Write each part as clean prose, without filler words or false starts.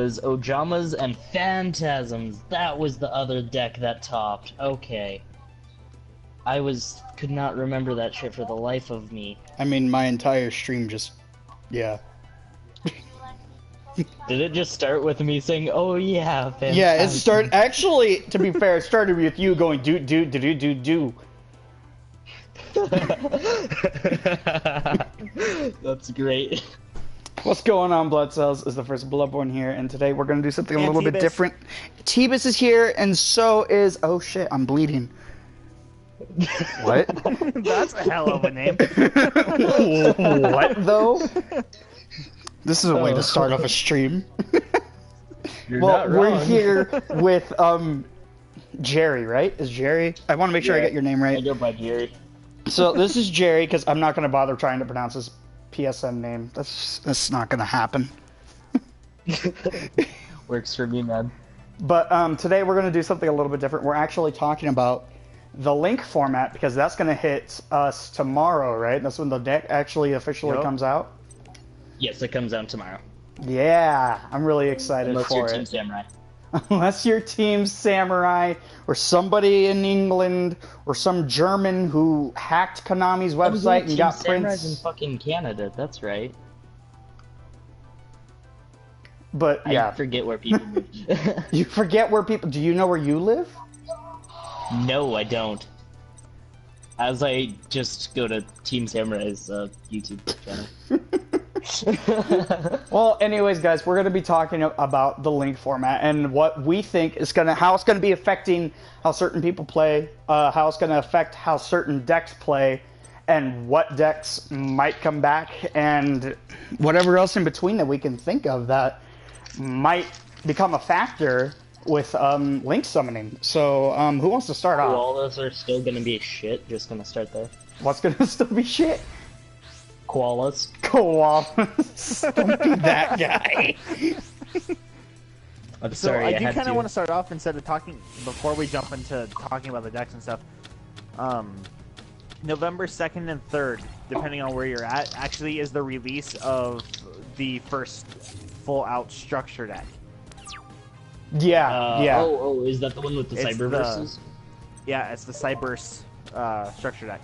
was Ojamas and Phantasms. That was the other deck that topped. Okay. Could not remember that shit for the life of me. I mean, my entire stream just... Yeah. Did it just start with me saying, "Oh yeah"? Phantasms. Yeah, it started... Actually, to be fair, it started with you going do. That's great. What's going on, Blood Cells? Is the first Bloodborne here, and today we're going to do something a little bit different. T-Bus is here, and so is... Oh shit, I'm bleeding. What? That's a hell of a name. What, though? This is a way to start off a stream. Well, we're here with, Jerry, right? Is Jerry? I want to make sure I get your name right. I go by Jerry. So, this is Jerry, because I'm not going to bother trying to pronounce his PSN name. That's not going to happen. Works for me, man. But, today we're going to do something a little bit different. We're actually talking about the link format, because that's going to hit us tomorrow, right? That's when the deck actually officially comes out. Yes, it comes out tomorrow. Yeah, I'm really excited for it. Unless you're Team Samurai. Unless you're Team Samurai, or somebody in England, or some German who hacked Konami's website and got prints. Samurai's in fucking Canada, that's right. But, yeah. I forget where people live. You forget where people... Do you know where you live? No, I don't. As I just go to Team Samurai's YouTube channel. Well, anyways, guys, we're going to be talking about the link format and what we think is how it's going to be affecting how certain people play, how it's going to affect how certain decks play, and what decks might come back, and whatever else in between that we can think of that might become a factor with link summoning. So, who wants to start off? Koalas are still going to be shit, just going to start there. What's going to still be shit? Koalas. Koalas. Don't be that guy. I'm So sorry, I do kind to. of want to start off, instead of talking, before we jump into talking about the decks and stuff, November 2nd and 3rd, depending on where you're at, actually is the release of the first full-out structure deck. Yeah, yeah. Oh, is that the one with the Cyberverses? Yeah, it's the Cyberse structure deck.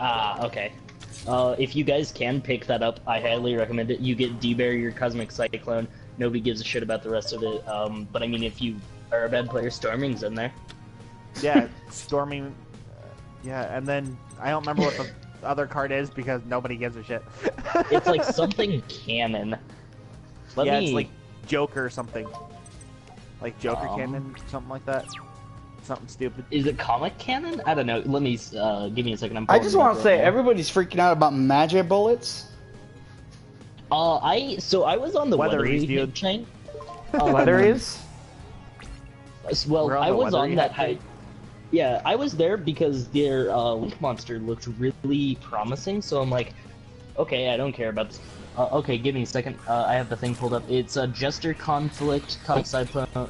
Ah, okay. If you guys can pick that up, I highly recommend it. You get D-Barrier, Cosmic Cyclone. Nobody gives a shit about the rest of it. But I mean, if you are a bad player, Storming's in there. Yeah, Storming. Yeah, and then I don't remember what the other card is because nobody gives a shit. It's like something cannon. It's like Joker or something. Like Joker Cannon, something like that. Something stupid. Is it Comic Cannon? I don't know. Let me give me a second. I just want to say everybody's freaking out about magic bullets. I was on the Weatheries, Weathery chain. Weatheries? Well, I was on that hype. Yeah, I was there because their Link monster looked really promising. So I'm like, okay, I don't care about this. Okay, give me a second. I have the thing pulled up. It's Jester, Conflict, Cosmic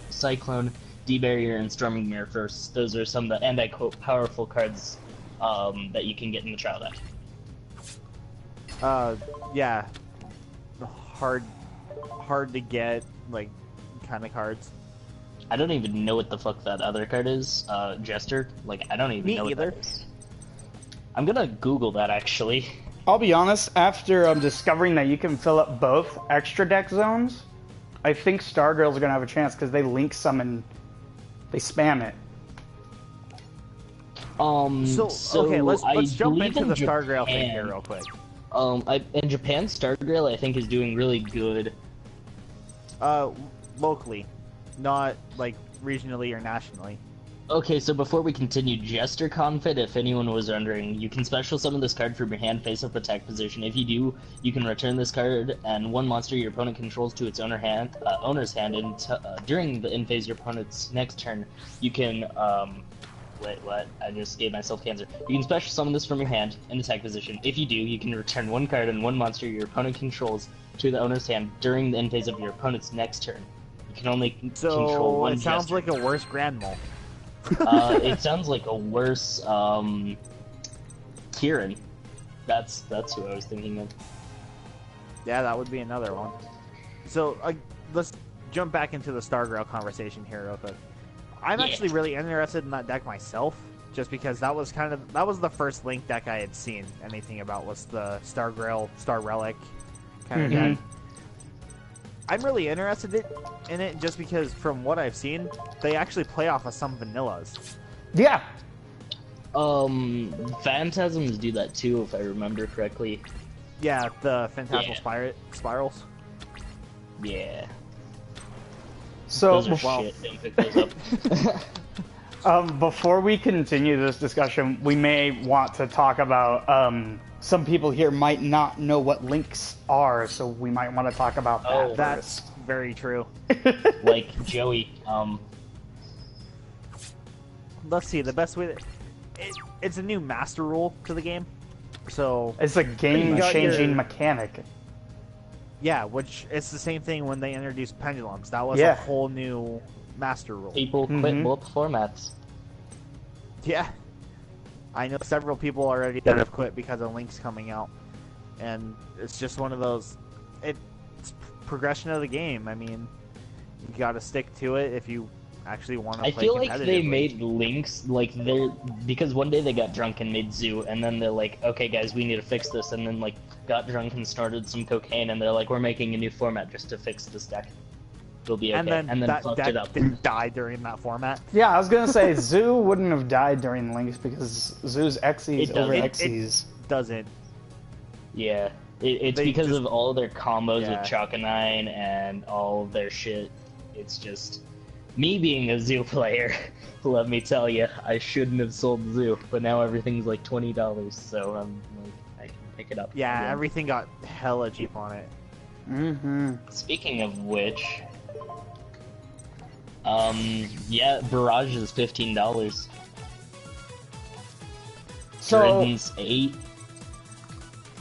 Cyclone, D-Barrier, and Storming Mirror first. Those are some of the, and I quote, powerful cards that you can get in the trial deck. Yeah. Hard to get, like, kind of cards. I don't even know what the fuck that other card is. Jester? Like, I don't even know what that is. I'm gonna Google that, actually. I'll be honest, after discovering that you can fill up both extra deck zones, I think Stargirls are gonna have a chance because they link summon, they spam it. So okay, let's jump into the Japan, Stargirl thing here real quick. In Japan, Stargirl I think is doing really good. Locally, not like regionally or nationally. Okay, so before we continue, Jester Confit, if anyone was wondering, you can special summon this card from your hand face-up attack position. If you do, you can return this card and one monster your opponent controls to its owner's hand, and during the end phase your opponent's next turn, you can, wait, what? I just gave myself cancer. You can special summon this from your hand in attack position. If you do, you can return one card and one monster your opponent controls to the owner's hand during the end phase of your opponent's next turn. You can only control one it sounds Jester. like a worse Grand Mole. It sounds like a worse, Kieran. That's who I was thinking of. Yeah, that would be another one. So, let's jump back into the Stargrail conversation here real quick. I'm Yeah. actually really interested in that deck myself, just because that was the first Link deck I had seen anything about, was the Stargrail, Star Relic kind of deck. I'm really interested in it just because from what I've seen, they actually play off of some vanillas. Yeah. Phantasms do that too, if I remember correctly. Yeah, the Phantasmal Yeah. Spirals. Yeah. So Those are shit. Don't pick those up. before we continue this discussion, we may want to talk about some people here might not know what links are, so we might want to talk about that. Oh, That's very true. Like Joey. Let's see, the best way it's a new master rule to the game. So It's a game-changing mechanic. yeah, which it's the same thing when they introduced pendulums. That was Yeah. a whole new master rule. People quit both formats. Yeah. I know several people already that have quit because of Link's coming out. And it's just one of those it's progression of the game. I mean, you gotta stick to it if you actually want to play I feel like they competitively. made Links like they're because one day they got drunk and made Zoo, and then they're like, okay guys, we need to fix this, and then like got drunk and started some cocaine, and they're like, we're making a new format just to fix this deck. It'll be okay, and then that fucked deck it up. didn't die during that format. Yeah, I was gonna say Zoo wouldn't have died during Links because Zoo's Xyz It over doesn't. Xyz. Doesn't. Yeah, it's They because just- of all their combos Yeah. with Chakanine and all of their shit. It's just me being a Zoo player. Let me tell you, I shouldn't have sold Zoo, but now everything's like $20, so I'm like, I can pick it up. Yeah, again. everything got hella cheap on it. Speaking of which, yeah, Barrage is $15. So, Dredden's $8.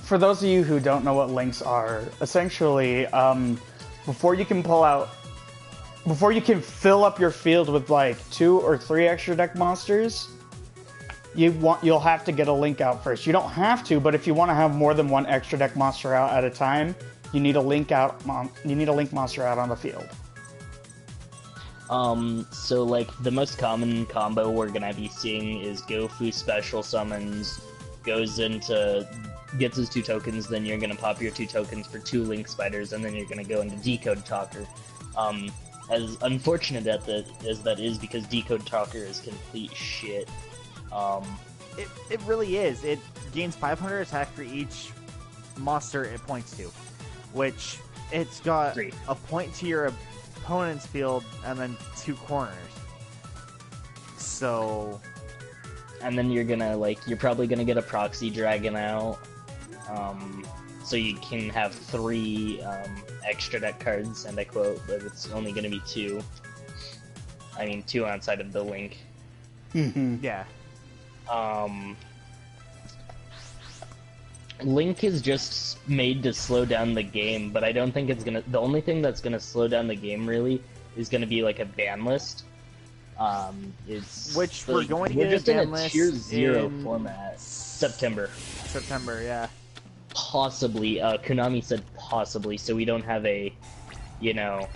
for those of you who don't know what links are, essentially, before you can fill up your field with like 2 or 3 extra deck monsters, you'll have to get a link out first. You don't have to, but if you want to have more than 1 extra deck monster out at a time, you need a link monster out on the field. So like the most common combo we're gonna be seeing is Gofu special summons, gets his 2 tokens, then you're gonna pop your 2 tokens for 2 Link Spiders, and then you're gonna go into Decode Talker. As unfortunate as that is, because Decode Talker is complete shit. It really is. It gains 500 attack for each monster it points to, which it's got 3. a point to your opponent's field and then 2 corners. So, And then you're probably gonna get a Proxy Dragon out, so you can have 3 extra deck cards, and I quote, but it's only gonna be 2. I mean, 2 outside of the Link. yeah. Link is just made to slow down the game, but I don't think it's gonna. The only thing that's gonna slow down the game really is gonna be like a ban list. Which we're going to we're get just a in ban a list tier 0 in format. September, yeah. possibly. Konami said possibly, so we don't have a, you know.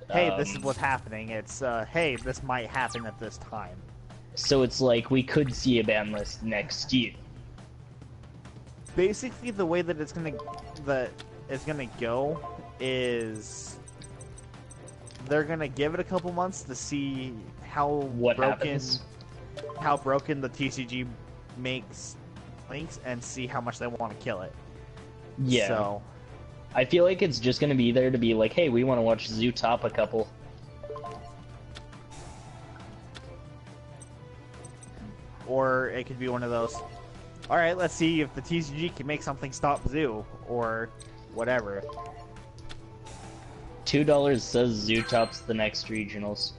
Hey, this is what's happening. It's hey, this might happen at this time. So it's like we could see a ban list next year. Basically, the way that it's gonna go is they're gonna give it a couple months to see how happens. how broken the TCG makes Links, and see how much they want to kill it. Yeah. So I feel like it's just gonna be there to be like, hey, we want to watch Zoo top a couple. or it could be one of those. All right, let's see if the TCG can make something stop Zoo or whatever. $2 says Zoo tops the next regionals.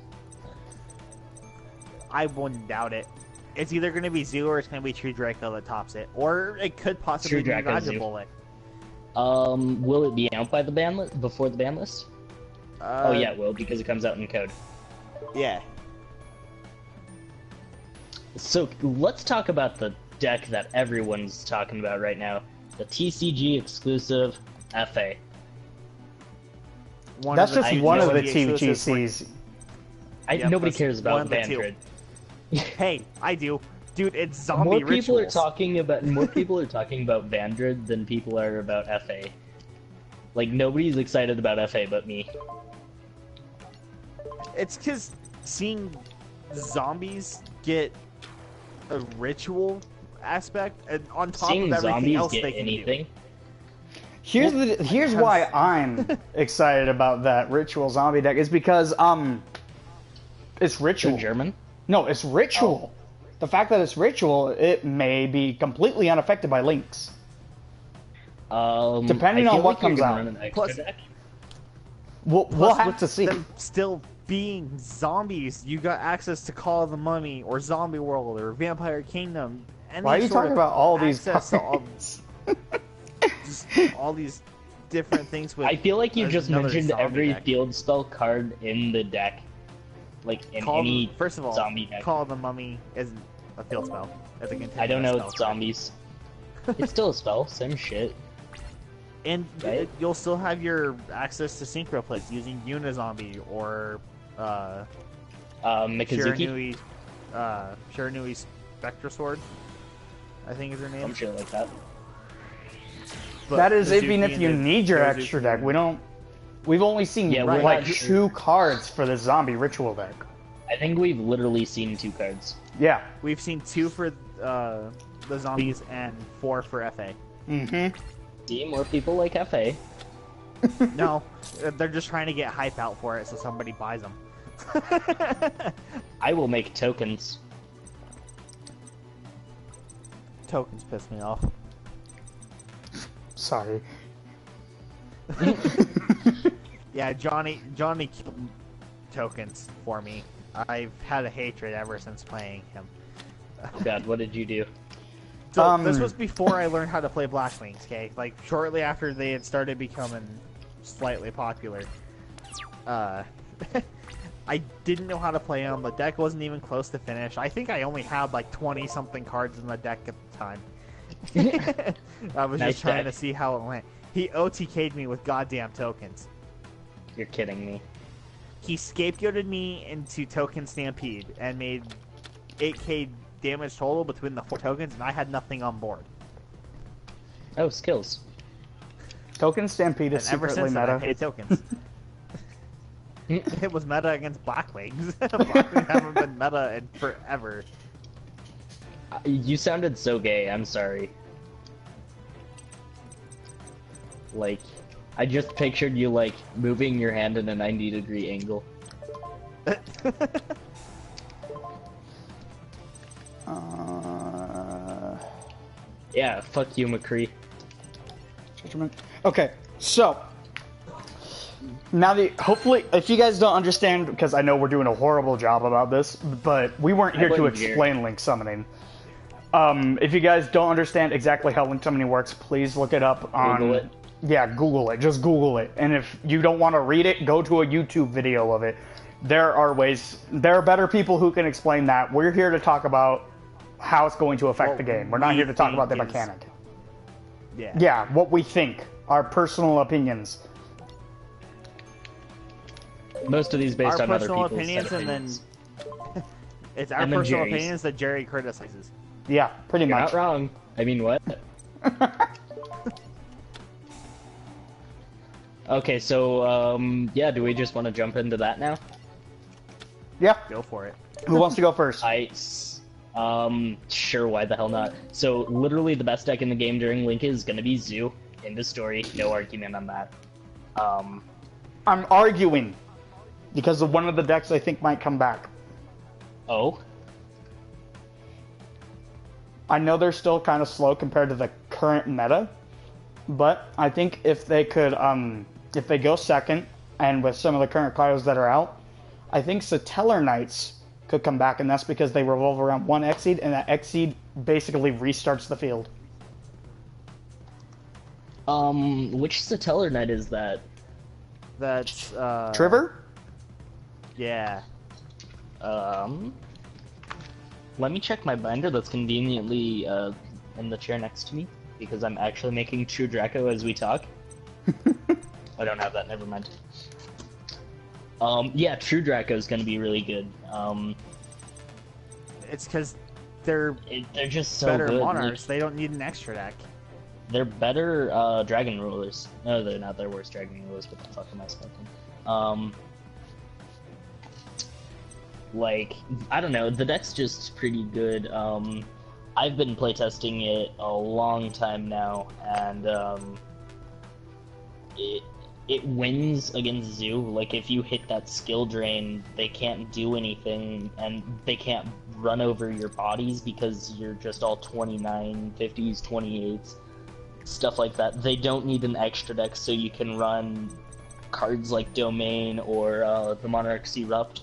I wouldn't doubt it. It's either going to be Zoo or it's going to be True Draco that tops it, or it could possibly True be Draco, Raja Zoo. Bullet. Will it be out by the ban list before the ban list? Oh yeah, it will, because it comes out in code. Yeah. So let's talk about the deck that everyone's talking about right now, the TCG exclusive FA. That's just one of the exclusives for- TVGCs. Yep, Nobody that's cares one about of the two. Vandred. Hey, I do. Dude, it's zombie More people rituals. are talking about Vandred than people are about FA. Like nobody's excited about FA but me. It's because seeing zombies get a ritual aspect, and on top Seeing of everything zombies else get they can anything. Here's why I'm excited about that ritual zombie deck is because it's ritual. In German? No, it's ritual. The fact that it's ritual, it may be completely unaffected by links. Depending I on feel what like you're comes gonna out. run an extra Plus- deck. We'll Plus, have with to see. them still being zombies, you got access to Call of the Mummy, or Zombie World, or Vampire Kingdom. Any Why are you sort talking of about all these access to all, cards? just all these different things with. I feel like you just another mentioned zombie every deck. field spell card in the deck. Like in any First of all, zombie deck. Call of the Mummy isn't a field spell. It's a continuous I don't know, spell it's card. zombies. It's still a spell, same shit. And Right? you'll still have your access to synchro plays using Unizombie or Mikazuki? Shiranui's Spectra Sword, I think is her name. Some shit like that. But That is Mizuki even if and you the need your Gozuki extra deck. We've only seen Yeah, we're like not 2 cards for the zombie ritual deck. I think we've literally seen 2 cards. Yeah. We've seen 2 for the zombies and 4 for FA. Mm-hmm. See, more people like FA. No, they're just trying to get hype out for it so somebody buys them. I will make tokens. Tokens piss me off. Sorry. Yeah, Johnny killed tokens for me. I've had a hatred ever since playing him. Oh god, what did you do? So this was before I learned how to play Black Wings, okay? Like shortly after they had started becoming slightly popular. I didn't know how to play them. The deck wasn't even close to finish. I think I only had like 20 something cards in the deck at the time. I was Nice just trying deck. to see how it went. He OTK'd me with goddamn tokens. You're kidding me. He scapegoated me into Token Stampede and made 8k damage total between the 4 tokens, and I had nothing on board. Oh, skills. Token Stampede is And ever secretly since then, I meta. paid tokens. It was meta against Black Wings. Black Wings haven't been meta in forever. You sounded so gay, I'm sorry. Like, I just pictured you, like, moving your hand in a 90-degree angle. Yeah, fuck you, McCree. Okay, so now hopefully, if you guys don't understand, because I know we're doing a horrible job about this, but we weren't here to blame Jared. explain link summoning. If you guys don't understand exactly how link summoning works, please look it up on. Google it. Yeah, Google it. Just Google it. And if you don't want to read it, go to a YouTube video of it. There are ways. There are better people who can explain that. We're here to talk about how it's going to affect the game. We're not here to talk about the mechanic. Yeah. Yeah, what we think, our personal opinions. Most of these based Our on other personal people's opinions, said and then opinions. it's our And then personal Jerry's. opinions that Jerry criticizes. Yeah, pretty You're much. not wrong. I mean, what? Okay, so, yeah, do we just want to jump into that now? Yeah, Go for it. who wants to go first? Sure, why the hell not? So, literally the best deck in the game during Link is gonna be Zoo. End of story, no argument on that. I'm arguing because of one of the decks I think might come back. Oh? I know they're still kind of slow compared to the current meta, but I think if they could, if they go second, and with some of the current cards that are out, I think Satellar Knights could come back, and that's because they revolve around one Exceed, and that Exceed basically restarts the field. Which Satellar Knight is that? That's Trevor? Yeah. Let me check my binder that's conveniently, in the chair next to me, because I'm actually making True Draco as we talk. I don't have that, never mind. Yeah, True Draco is going to be really good. It's because they're They're just so better good. monarchs. Like, They don't need an extra deck. they're better dragon rulers. No, they're not. They're worse dragon rulers. What the fuck am I smoking? Like, I don't know. The deck's just pretty good. I've been playtesting it a long time now, and it wins against Zoo. Like, if you hit that skill drain, they can't do anything, and they can't run over your bodies because you're just all 29, 50s, 28s, stuff like that. They don't need an extra deck, so you can run cards like Domain or the Monarch's Erupt.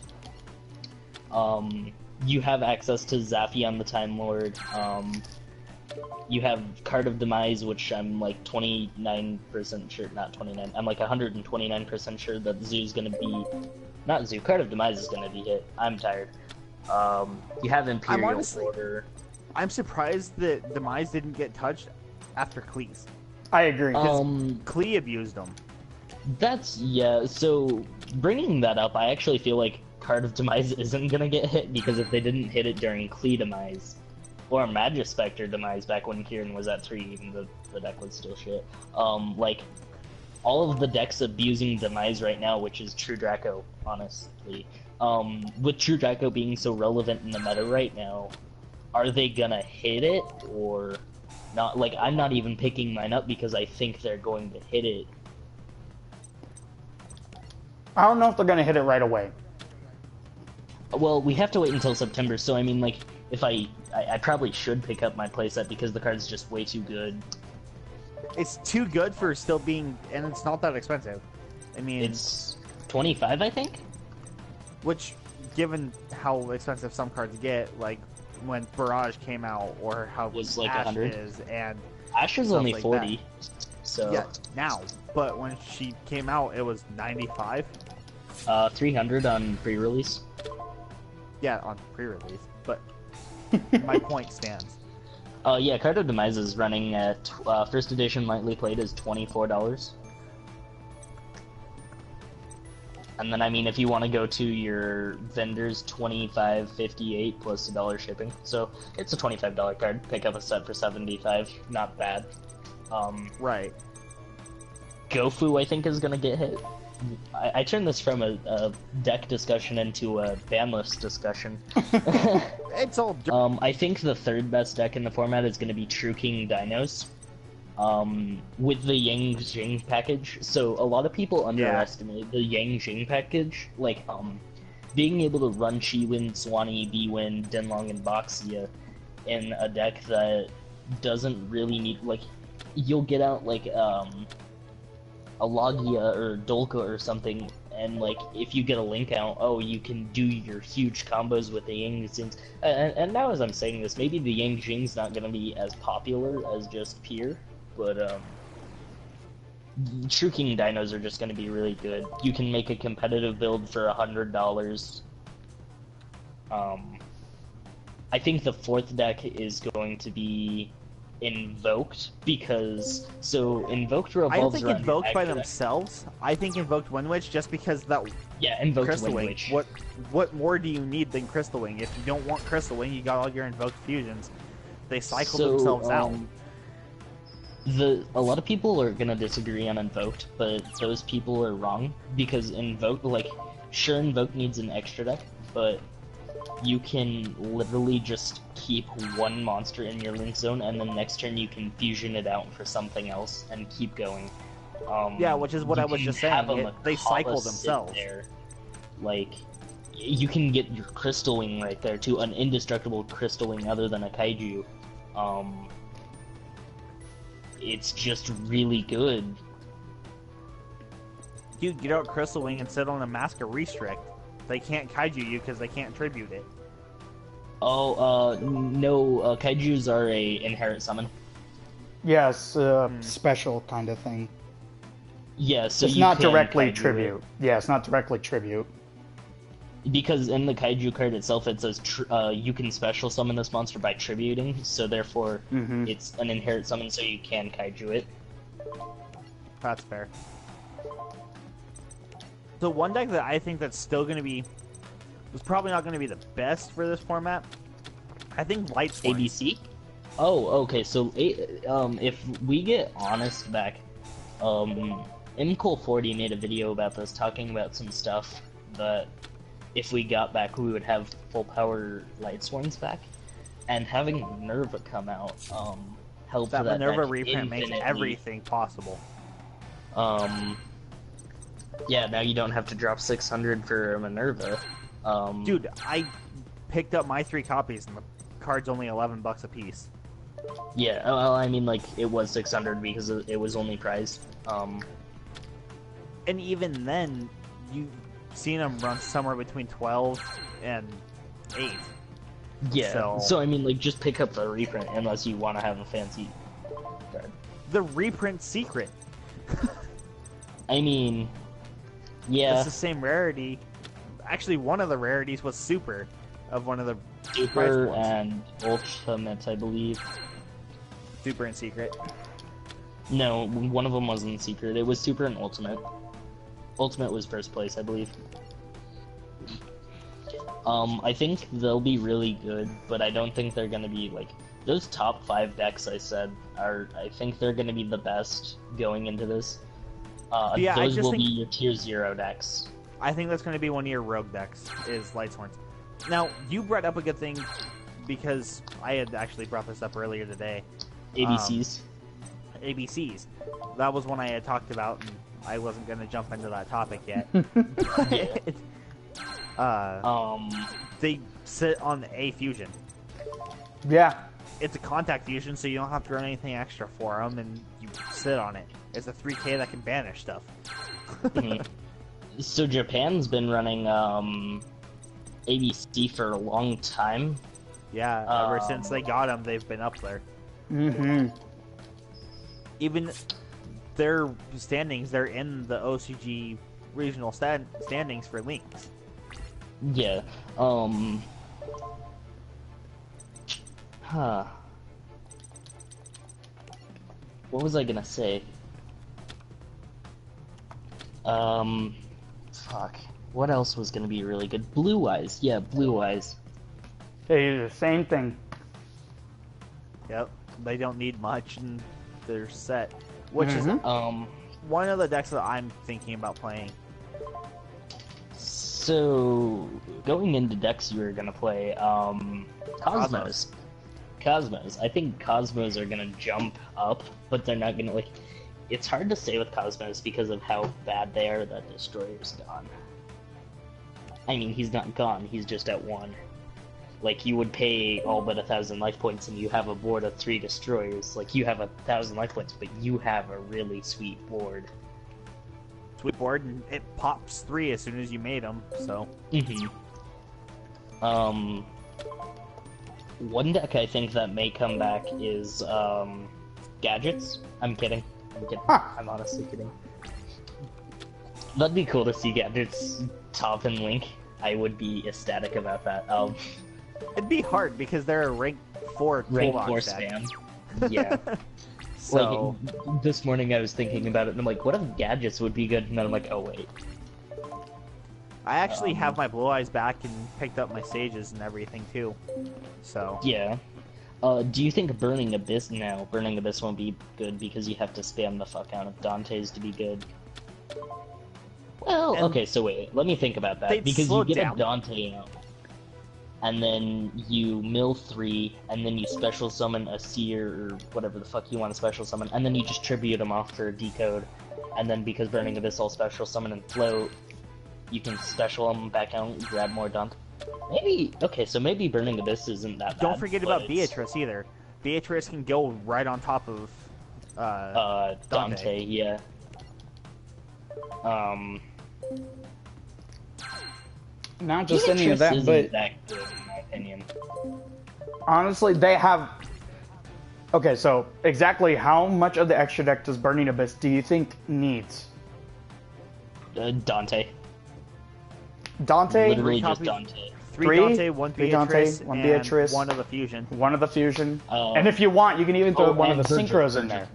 You have access to Zaphion the Time Lord. You have Card of Demise, which I'm like 29% sure, not 29, I'm like 129% sure that Zoo's gonna be, not Zoo, Card of Demise is gonna be hit. I'm tired. You have Imperial Order. I'm surprised that Demise didn't get touched after Klee's. I agree. Klee abused them. Yeah, so bringing that up, I actually feel like Card of Demise isn't gonna get hit, because if they didn't hit it during Klee Demise, or Magispector Demise back when Kieran was at 3, even though the deck was still shit, like, all of the decks abusing Demise right now, which is True Draco, honestly, with True Draco being so relevant in the meta right now, are they gonna hit it, or not? Like, I'm not even picking mine up because I think they're going to hit it. I don't know if they're going to hit it right away. Well, we have to wait until September, so I mean, like, if I probably should pick up my playset because the card's just way too good. It's too good for still being, and it's not that expensive. I mean, it's 25, I think. Which, given how expensive some cards get, like when Barrage came out, or how was like Ash 100, is, and Ash is only like 40. So yeah, now. But when she came out, it was 95. 300 on pre-release. Yeah, on pre-release. But my point stands. Yeah, Card of Demise is running at first edition lightly played is $24. And then, I mean, if you want to go to your vendors, $25.58 plus $1 shipping. So it's a $25 card. Pick up a set for $75. Not bad. Right. Gofu, I think, is gonna get hit. I turned this from a deck discussion into a ban list discussion. It's all. I think the third best deck in the format is gonna be True King Dinos. With the Yang Jing package. So a lot of people underestimate the Yang Jing package. Like, being able to run Chi-Win, Swanee, B-Win, Denlong, and Boxia in a deck that doesn't really need, like, you'll get out, like, a Logia or Dolka or something, and, like, if you get a link out, oh, you can do your huge combos with the Yang Jings. And now as I'm saying this, maybe the Yang Jing's not gonna be as popular as just Pier, but, True King Dinos are just gonna be really good. You can make a competitive build for $100. I think the fourth deck is going to be Invoked, because Invoked revolves I don't think around Invoked by themselves. I think Invoked Wind Witch, just because that Invoked Crystal Wind Wing. Witch. What more do you need than Crystal Wing? If you don't want Crystal Wing, you got all your Invoked fusions. They cycle themselves out. A lot of people are gonna disagree on Invoked, but those people are wrong, because Invoked, like, sure, Invoked needs an extra deck, but you can literally just keep one monster in your link zone, and then next turn you can fusion it out for something else and keep going. Yeah, which is what I was just saying. They cycle themselves. Like, you can get your Crystal Wing right there too, an indestructible Crystal Wing other than a Kaiju. It's just really good. Dude, get out Crystal Wing and sit on a Mask of Restrict. They can't Kaiju you because they can't tribute it. Oh, no, Kaijus are a inherit summon. Yes, special kind of thing. Yeah, so it's not directly tribute. Yeah, it's not directly tribute. Because in the Kaiju card itself, it says you can special summon this monster by tributing, so therefore it's an inherit summon, so you can Kaiju it. That's fair. So one deck that I think that's still going to be, was probably not going to be the best for this format. I think Lightsworn. ABC. Oh, okay. So, if we get Honest back, MCole40 made a video about this, talking about some stuff that if we got back, we would have full power Lightsworns back, and having Minerva come out helped That that Minerva deck reprint makes infinitely. everything possible. Yeah, now you don't have to drop 600 for a Minerva. Dude, I picked up my 3 copies, and the card's only $11 a piece. Yeah, well, I mean, like, it was 600 because it was only priced. And even then, you've seen them run somewhere between 12 and 8. Yeah, so I mean, like, just pick up the reprint unless you want to have a fancy card. The reprint secret. I mean, yeah. It's the same rarity. Actually, one of the rarities was super of one of the Super ones. and Ultimate, I believe. Super and secret. No, one of them wasn't secret. It was Super and Ultimate. Ultimate was first place, I believe. I think they'll be really good, but I don't think they're gonna be, like, those top 5 decks I said I think they're gonna be the best going into this. Yeah, I those just will think- be your tier 0 decks. I think that's going to be one of your rogue decks, is Lightsworns. Now, you brought up a good thing, because I had actually brought this up earlier today. ABCs. ABCs. That was one I had talked about, and I wasn't going to jump into that topic yet. They sit on A fusion. Yeah. It's a contact fusion, so you don't have to run anything extra for them, and you sit on it. It's a 3K that can banish stuff. Mhm. So Japan's been running ABC for a long time. Yeah, ever since they got them, they've been up there. Mm-hmm. Even their standings, they're in the OCG regional standings for links. Yeah. Huh. What was I gonna say? Fuck. What else was gonna be really good? Blue Eyes. Yeah, Blue Eyes. They do the same thing. Yep, they don't need much, and they're set. Which is Um, one of the decks that I'm thinking about playing. so going into decks you were gonna play, Cosmos. Cosmos. I think Cosmos are gonna jump up, but they're not gonna, like, it's hard to say with Cosmos because of how bad they are that Destroyer's gone. I mean, he's not gone, he's just at 1. Like, you would pay all but 1,000 life points and you have a board of 3 Destroyers. Like, you have 1,000 life points, but you have a really sweet board. Sweet board, and it pops 3 as soon as you made them, so. One deck I think that may come back is, Gadgets. I'm kidding. Huh. I'm honestly kidding. That'd be cool to see Gadgets top in Link. I would be ecstatic about that. It'd be hard because they're a rank 4 Rank toolbox 4 deck. spam. Yeah. So, Like, this morning I was thinking about it and I'm like, what if Gadgets would be good? And then I'm like, oh wait. I actually have my Blue Eyes back and picked up my Sages and everything too. So, Yeah. Do you think Burning Abyss? No, Burning Abyss won't be good because you have to spam the fuck out of Dante's to be good. Well, And okay, so wait, let me think about that. they'd Because slow you get down. a Dante out, and then you mill 3, and then you special summon a Seer, or whatever the fuck you want to special summon, and then you just tribute them off for a decode, and then because Burning Abyss will special summon and float, you can special them back out and grab more Dante. Maybe, okay, so maybe Burning Abyss isn't that bad. don't forget but about it's- Beatrice either. Beatrice can go right on top of Dante, yeah. Not just any of that, Beatrice but isn't that good in my opinion. honestly, they have. Okay, so exactly how much of the extra deck does Burning Abyss do you think needs? Dante. Dante, Literally Three just copies. Dante. Three Dante, one Three Dante, Beatrice, one and Beatrice. one of the fusion. one of the fusion, Oh. and if you want, you can even throw Oh, one of and the Virgil, synchros in Virgil. there.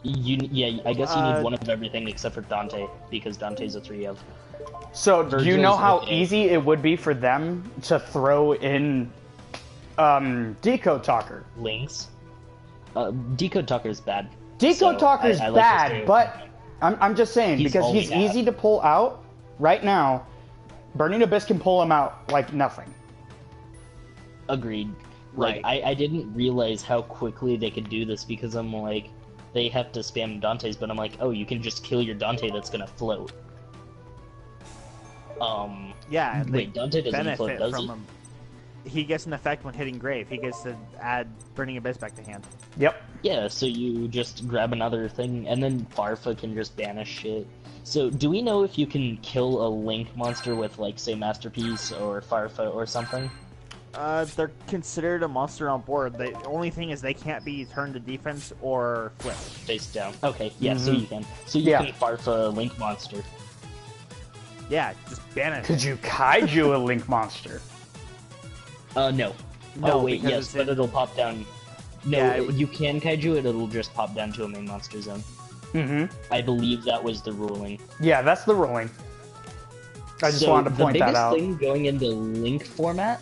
Yeah, I guess you Uh, need one of everything except for Dante, because Dante's a 3 of. So, do you Virgil's know how okay. easy it would be for them to throw in Decode Talker? Links. Decode Talker is bad. Decode So Talker is I like bad, this too. but I'm just saying, He's because all we he's have. easy to pull out right now, Burning Abyss can pull him out like nothing. Agreed. Right. Like, I didn't realize how quickly they could do this, because I'm like, they have to spam Dante's, but I'm like, oh, you can just kill your Dante that's gonna float. Yeah, and Wait, they Dante doesn't benefit float, does from he? him. He gets an effect when hitting Grave. He gets to add Burning Abyss back to hand. Yep. Yeah, so you just grab another thing, and then Farfa can just banish shit. So, do we know if you can kill a Link monster with, like, say, Masterpiece or Farfa or something? They're considered a monster on board. The only thing is they can't be turned to defense or flipped. Face down. Okay, yeah, so you can. So you can Farfa a Link monster. Yeah, just banish. Could you kaiju a Link monster? No. No, Oh, wait, because yes, it's but in- it'll pop down. No, Yeah, it would- you can kaiju it, it'll just pop down to a main monster zone. I believe that was the ruling. Yeah, that's the ruling. I just wanted to point that out. The biggest thing going into Link format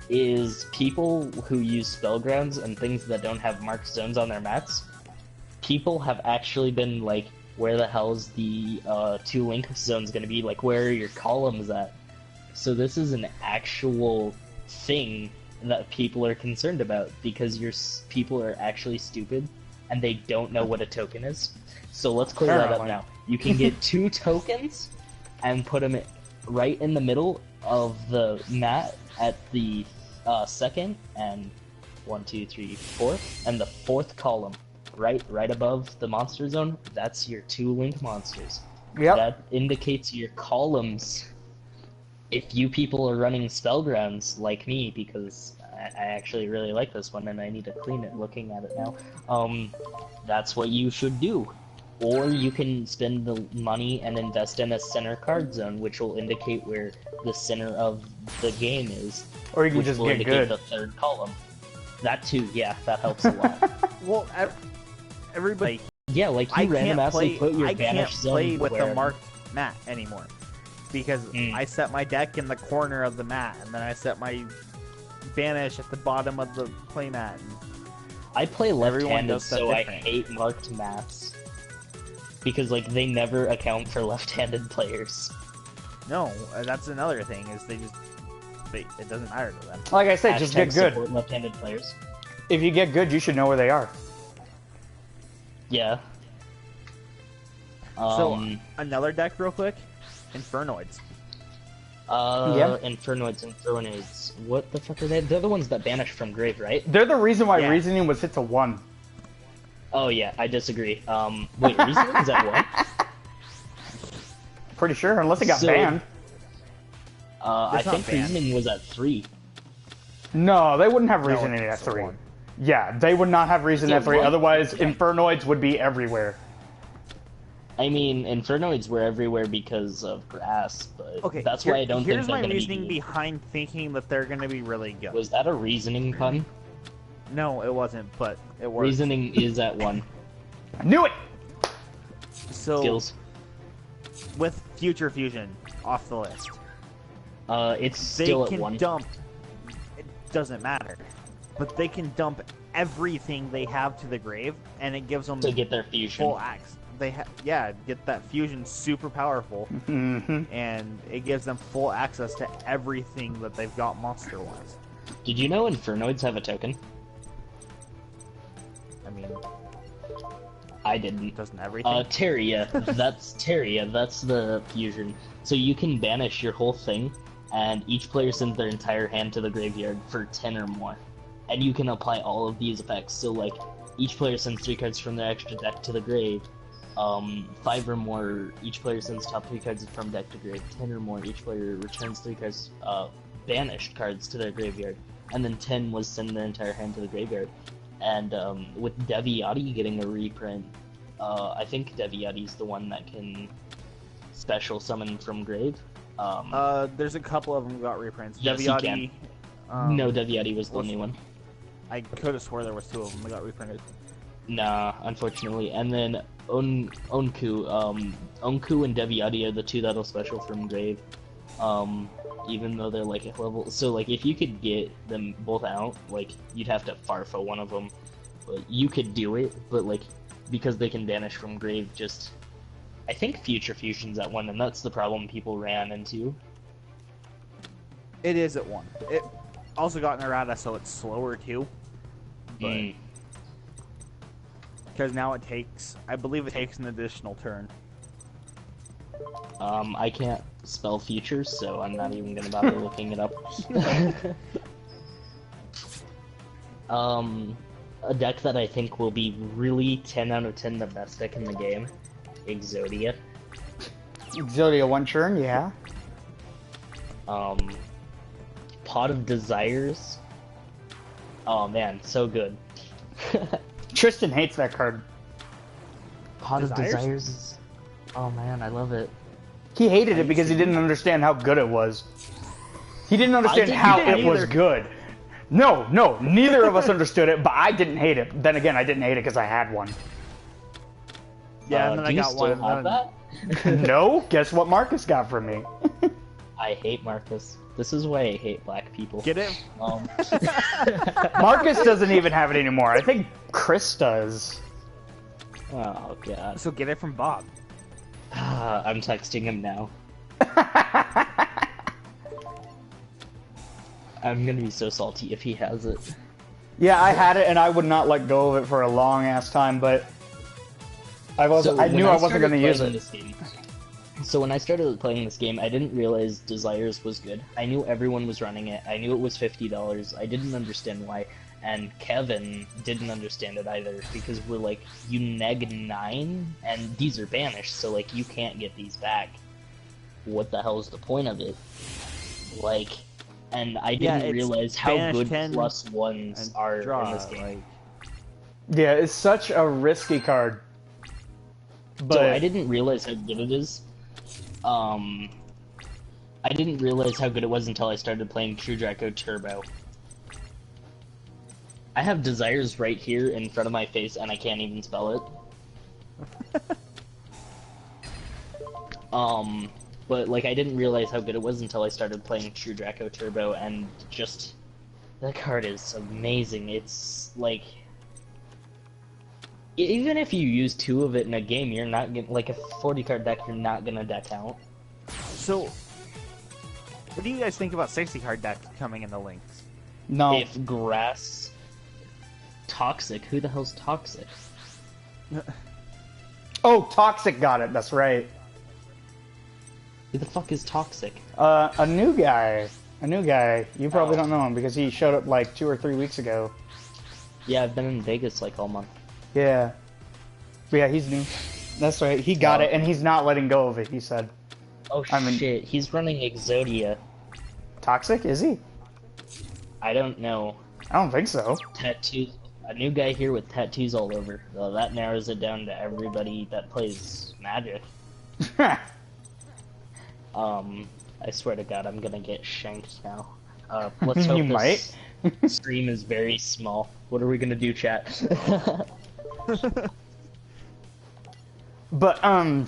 is people who use Spellgrounds and things that don't have marked zones on their mats. People have actually been like, where the hell's the 2 Link zones gonna be? Like, where are your columns at? So this is an actual thing that people are concerned about, because people are actually stupid and they don't know what a token is. So let's clear that up now. You can get 2 tokens and put them right in the middle of the mat at the second and 1, 2, 3, 4, and the 4th column, right above the monster zone. That's your 2 Link monsters. Yep. That indicates your columns. If you people are running Spellgrounds like me, because I actually really like this one and I need to clean it looking at it now, that's what you should do. Or you can spend the money and invest in a center card zone, which will indicate where the center of the game is. Or you can which just will get indicate good. the 3rd column. That too, yeah, that helps a lot. Well, everybody. Yeah, like I you can't randomly play. put your I can't banished zone play with where... the marked mat anymore because I set my deck in the corner of the mat, and then I set my banish at the bottom of the playmat. I play Everyone left-handed, does stuff so I different. hate marked mats. Because, like, they never account for left-handed players. No, that's another thing. Is it doesn't matter to them. Like I said, just get Hashtag good. support left-handed players. If you get good, you should know where they are. Yeah. So another deck, real quick, Infernoids. Infernoids. What the fuck are they? They're the ones that banish from grave, right? They're the reason why Yeah. reasoning was hit to 1. Oh yeah, I disagree. Wait, reasoning is at 1? Pretty sure, unless it got So- banned. I It's not think banned. reasoning was at 3. No, they wouldn't have No, reasoning it's at 3. 1. Yeah, they would not have reason Is it at 3. 1? Otherwise, Infernoids would be everywhere. I mean, Infernoids were everywhere because of grass, but Okay, that's why I don't think here's they're my gonna reasoning be... behind thinking that they're going to be really good. Was that a reasoning pun? No, it wasn't, but it worked. Reasoning is at 1. I knew it! So Skills. with Future Fusion off the list, It's they still at can 1. dump. It doesn't matter, but they can dump everything they have to the grave, and it gives them To get their fusion. full axe. Get that fusion super powerful, and it gives them full access to everything that they've got monster wise. Did you know Infernoids have a token? I mean, I didn't. doesn't everything? Terria. That's Terria. That's the fusion. So you can banish your whole thing, and each player sends their entire hand to the graveyard for 10 or more. And you can apply all of these effects. So, like, each player sends 3 cards from their extra deck to the grave. 5 or more, each player sends top 3 cards from deck to grave. 10 or more, each player returns 3 cards, banished cards to their graveyard. And then 10 was send their entire hand to the graveyard. And with Deviati getting a reprint, I think Deviati's the one that can special summon from grave. There's a couple of them got reprints. Yes, he Deviati. No, Deviati was the only one. I could have swore there was 2 of them that got reprinted. Nah, unfortunately. And then Onku and Deviati are the two that'll special from Grave. Even though they're like a level, so like if you could get them both out, like you'd have to Farfa one of them. But you could do it, but like because they can banish from Grave, just I think Future Fusion's at 1, and that's the problem people ran into. It is at 1. It also got an errata, so it's slower too. But because now it takes, I believe it takes an additional turn. I can't spell futures, so I'm not even gonna bother looking it up. A deck that I think will be really 10 out of 10 the best deck in the game, Exodia. Exodia 1 turn, yeah. Pot of Desires. Oh man, so good. Tristan hates that card. Pot of Desires is... Oh man, I love it. He hated it because he didn't understand how good it was. He didn't understand how it was good. No, neither of us understood it, but I didn't hate it. Then again, I didn't hate it because I had one. Yeah, and then I got do you still one. have that? No? Guess what Marcus got from me? I hate Marcus. This is why I hate black people. Get it? Marcus doesn't even have it anymore. I think Chris does. Oh god. So get it from Bob. I'm texting him now. I'm gonna be so salty if he has it. Yeah, I had it and I would not let go of it for a long ass time, but I knew I wasn't gonna use it. So when I started playing this game, I didn't realize Desires was good. I knew everyone was running it. I knew it was $50. I didn't understand why. And Kevin didn't understand it either, because we're like, you neg 9, and these are banished, so like, you can't get these back. What the hell is the point of it? Like, and I didn't realize how good +1s are in this game. Yeah, it's such a risky card. But So I didn't realize how good it is. I didn't realize how good it was until I started playing True Draco Turbo. I have Desires right here in front of my face, and I can't even spell it. But like I didn't realize how good it was until I started playing True Draco Turbo, and just that card is amazing. It's like even if you use 2 of it in a game, you're not gonna, like a 40 card deck, you're not gonna deck out. So, what do you guys think about 60 card deck coming in the links? no. If Grass Toxic, who the hell's Toxic? Oh, Toxic got it, that's right. Who the fuck is Toxic? A new guy. A new guy. You probably don't know him because he showed up like 2 or 3 weeks ago. Yeah, I've been in Vegas like all month. Yeah. But yeah, he's new. That's right. He got it, and he's not letting go of it, he said. Oh shit, he's running Exodia. Toxic? Is he? I don't know. I don't think so. Tattoos. A new guy here with tattoos all over. Well, that narrows it down to everybody that plays Magic. I swear to God, I'm gonna get shanked now. Let's hope You might. stream is very small. What are we gonna do, chat? But,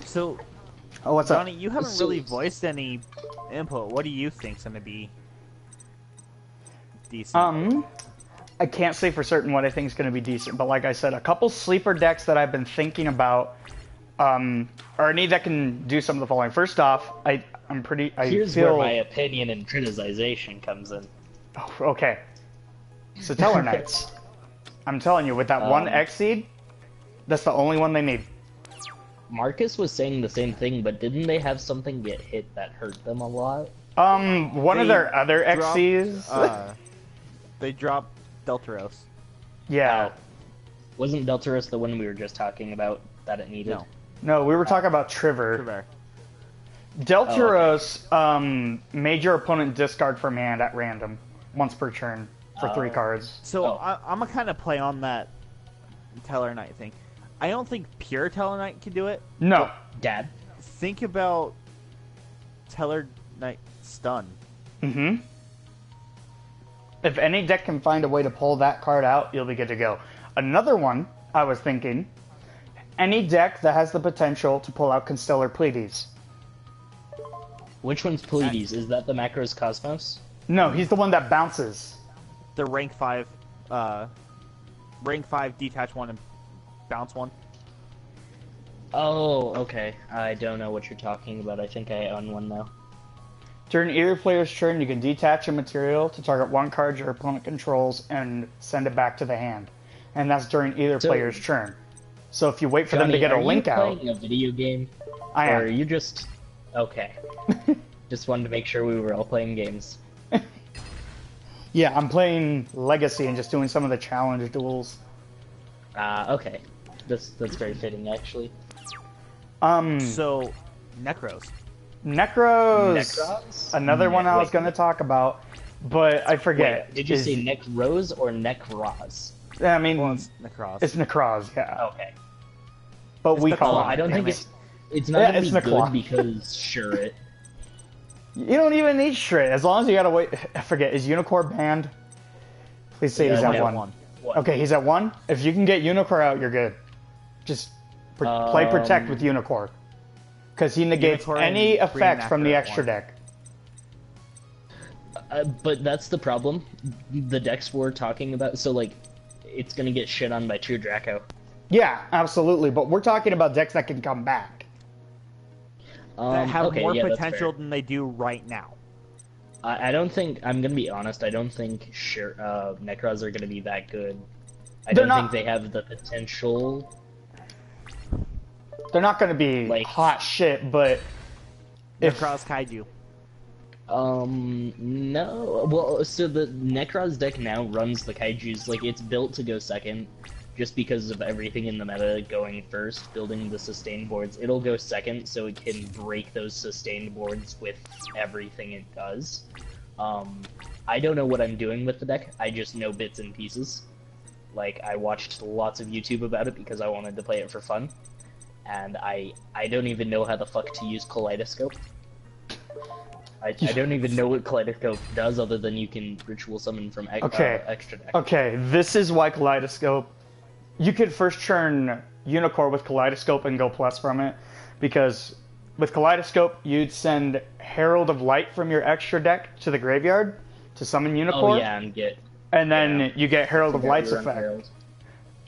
So, oh, what's Johnny, up? you haven't really voiced any input. What do you think's gonna be decent? I can't say for certain what I think is going to be decent, but like I said, a couple sleeper decks that I've been thinking about, or any that can do some of the following. First off, Here's where my opinion and criticization comes in. Oh, okay. So Teller Knights. I'm telling you, with that one X-Seed, that's the only one they need. Marcus was saying the same thing, but didn't they have something get hit that hurt them a lot? One of their other XCs. They dropped Deltaros. Yeah. Wasn't Deltaros the one we were just talking about that it needed? No, we were talking about Triver. Deltaros made your opponent discard from hand at random, once per turn, for 3 cards. So I'm gonna kind of play on that Teller Knight thing. I don't think pure Teller Knight can do it. No. Dad? Think about Teller Knight Stun. Mm-hmm. If any deck can find a way to pull that card out, you'll be good to go. Another one I was thinking. Any deck that has the potential to pull out Constellar Pleiades. Which one's Pleiades? Is that the Macros Cosmos? No, he's the one that bounces. The rank 5 detach one and bounce one. Oh, okay. I don't know what you're talking about. I think I own one now. During either player's turn, you can detach a material to target one card your opponent controls and send it back to the hand. And that's during either player's turn. So if you wait for them to get a link out... Are you playing a video game? I am. Or are you just... Okay. Just wanted to make sure we were all playing games. Yeah, I'm playing Legacy and just doing some of the challenge duels. Okay. That's very fitting, actually. So, Necros. Necros. Another one I was going to talk about, but I forget. Wait, did you say Necros or Necros? I mean, Well, it's Necros. it's Necros, yeah. Okay. But It's we the call claw. it. I don't think Damn it's not Yeah, gonna it's be Neclaw. good because sure it. You don't even need straight, as long as you gotta wait. I forget, is Unicorn banned? Please say he's Yeah, at no. one. What? Okay, he's at 1. If you can get Unicorn out, you're good. Just play Protect with Unicorn. Because he negates Unicorn any and effect from the Reenactor at extra 1. deck. But that's the problem. The decks we're talking about, so like, it's gonna get shit on by True Draco. Yeah, absolutely, but we're talking about decks that can come back. That have okay, more yeah, that's potential fair. than they do right now. I don't think, I'm gonna be honest, I don't think Necros are gonna be that good. I They're don't not- think they have the potential. They're not going to be Like- hot shit, but if Necros Kaiju. No. Well, so the Necros deck now runs the Kaijus, like, it's built to go second, just because of everything in the meta going first, building the sustained boards. It'll go second, so it can break those sustained boards with everything it does. I don't know what I'm doing with the deck, I just know bits and pieces. Like, I watched lots of YouTube about it because I wanted to play it for fun. And I don't even know how the fuck to use Kaleidoscope. I don't even know what Kaleidoscope does other than you can ritual summon from extra deck. Okay, this is why Kaleidoscope... You could first turn Unicorn with Kaleidoscope and go plus from it, because with Kaleidoscope, you'd send Herald of Light from your extra deck to the graveyard to summon Unicorn. Oh yeah, and get... And then yeah. you get Herald of Forgot Light's you run effect. Herald.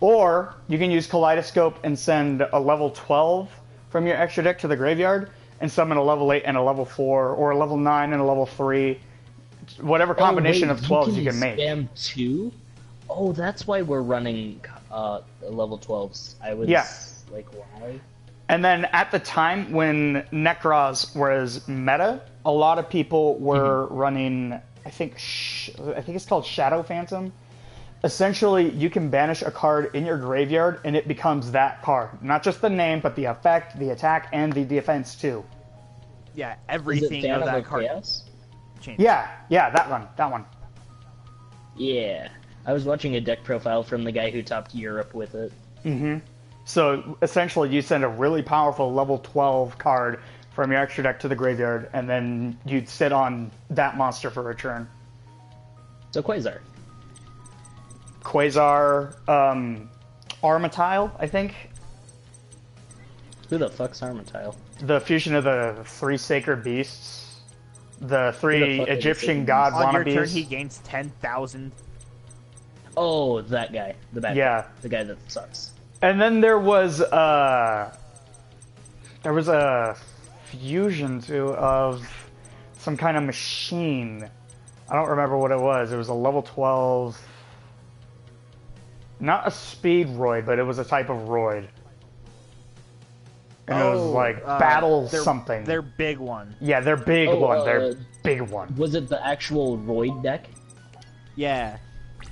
Or you can use Kaleidoscope and send a level 12 from your extra deck to the graveyard and summon a level 8 and a level 4, or a level 9 and a level 3. Whatever combination of 12s you can make. Spam 2? Oh, that's why we're running level 12s. I was Yeah. like, why? And then at the time when Necros was meta, a lot of people were running, I think it's called Shadow Phantom. Essentially, you can banish a card in your graveyard, and it becomes that card. Not just the name, but the effect, the attack, and the defense, too. Yeah, Is it everything of Phantom that of card Chaos? changes. Yeah, that one. Yeah. I was watching a deck profile from the guy who topped Europe with it. So, essentially, you send a really powerful level 12 card from your extra deck to the graveyard, and then you'd sit on that monster for a turn. So Quasar. Quasar, Armatile, I think. Who the fuck's Armatile? The fusion of the 3 sacred beasts. The 3 Who the fuck are the Egyptian sacred god On your turn, wannabes. he gains 10,000. Oh, that guy. The bad Yeah. guy. The guy that sucks. And then there was a fusion too of some kind of machine. I don't remember what it was. It was a level 12, not a speed roid, but it was a type of roid. And it was like battle something. Their big one. Yeah, their big Oh, one. Their big one. Was it the actual Roid deck? Yeah,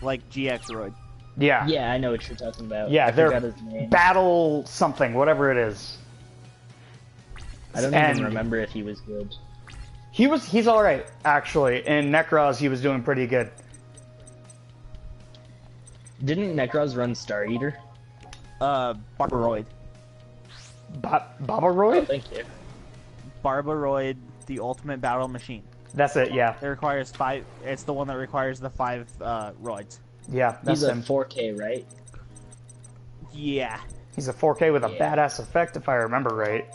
like GX Roid. Yeah. Yeah, I know what you're talking about. Yeah, I they're forgot his name. battle something, whatever it is. I don't and- even remember if he was good. He's all right actually. In Necros, he was doing pretty good. Didn't Necros run Star Eater? Barbaroid. Baba Oh, Roid? thank you. Barbaroid, the ultimate battle machine. That's it. Yeah, It requires 5. It's the one that requires the 5 roids. yeah. That's He's a him. 4K, right? Yeah. He's a 4K with a Yeah. badass effect, if I remember right.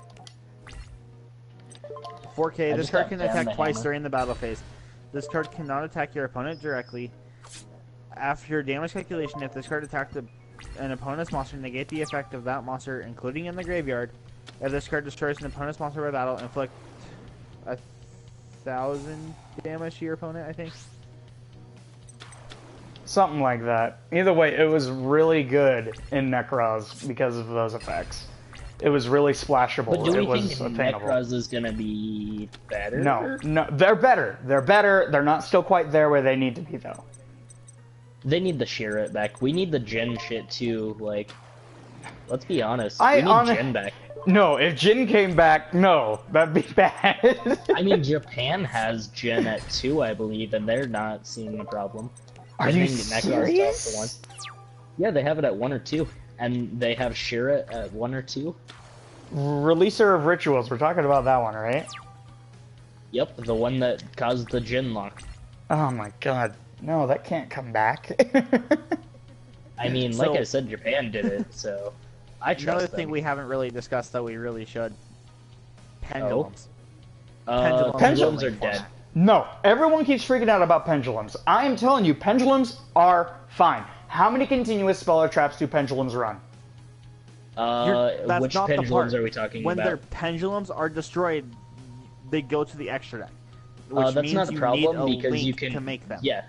4K. I This just card got can banned attack the twice hammer. during the battle phase. This card cannot attack your opponent directly. After your damage calculation, if this card attacked an opponent's monster, negate the effect of that monster, including in the graveyard. If this card destroys an opponent's monster by battle, inflict 1,000 damage to your opponent, I think. Something like that. Either way, it was really good in Necroz because of those effects. It was really splashable. But do It we was think attainable. Necroz is gonna be better? No, they're better. They're better. They're not still quite there where they need to be, though. They need the Shira back. We need the Jin shit too. Like, let's be honest. I We need hone- Jin back. No, if Jin came back, no, that'd be bad. I mean, Japan has Jin at 2, I believe, and they're not seeing a problem. Are I you think Necroz serious? top for 1. Yeah, they have it at 1 or 2, and they have Shira at 1 or 2. Releaser of Rituals. We're talking about that one, right? Yep, the one that caused the Jin lock. Oh my god. No, that can't come back. I mean, So- like I said, Japan did it, so I trust Another them. thing we haven't really discussed that we really should. Pendulums. Pendulums are Pendulum dead. No, everyone keeps freaking out about pendulums. I am telling you, pendulums are fine. How many continuous speller traps do pendulums run? That's Which not the pendulums part. are we talking When about? their pendulums are destroyed, they go to the extra deck. Which That's means not a you problem need a because link you can to make them. Yeah,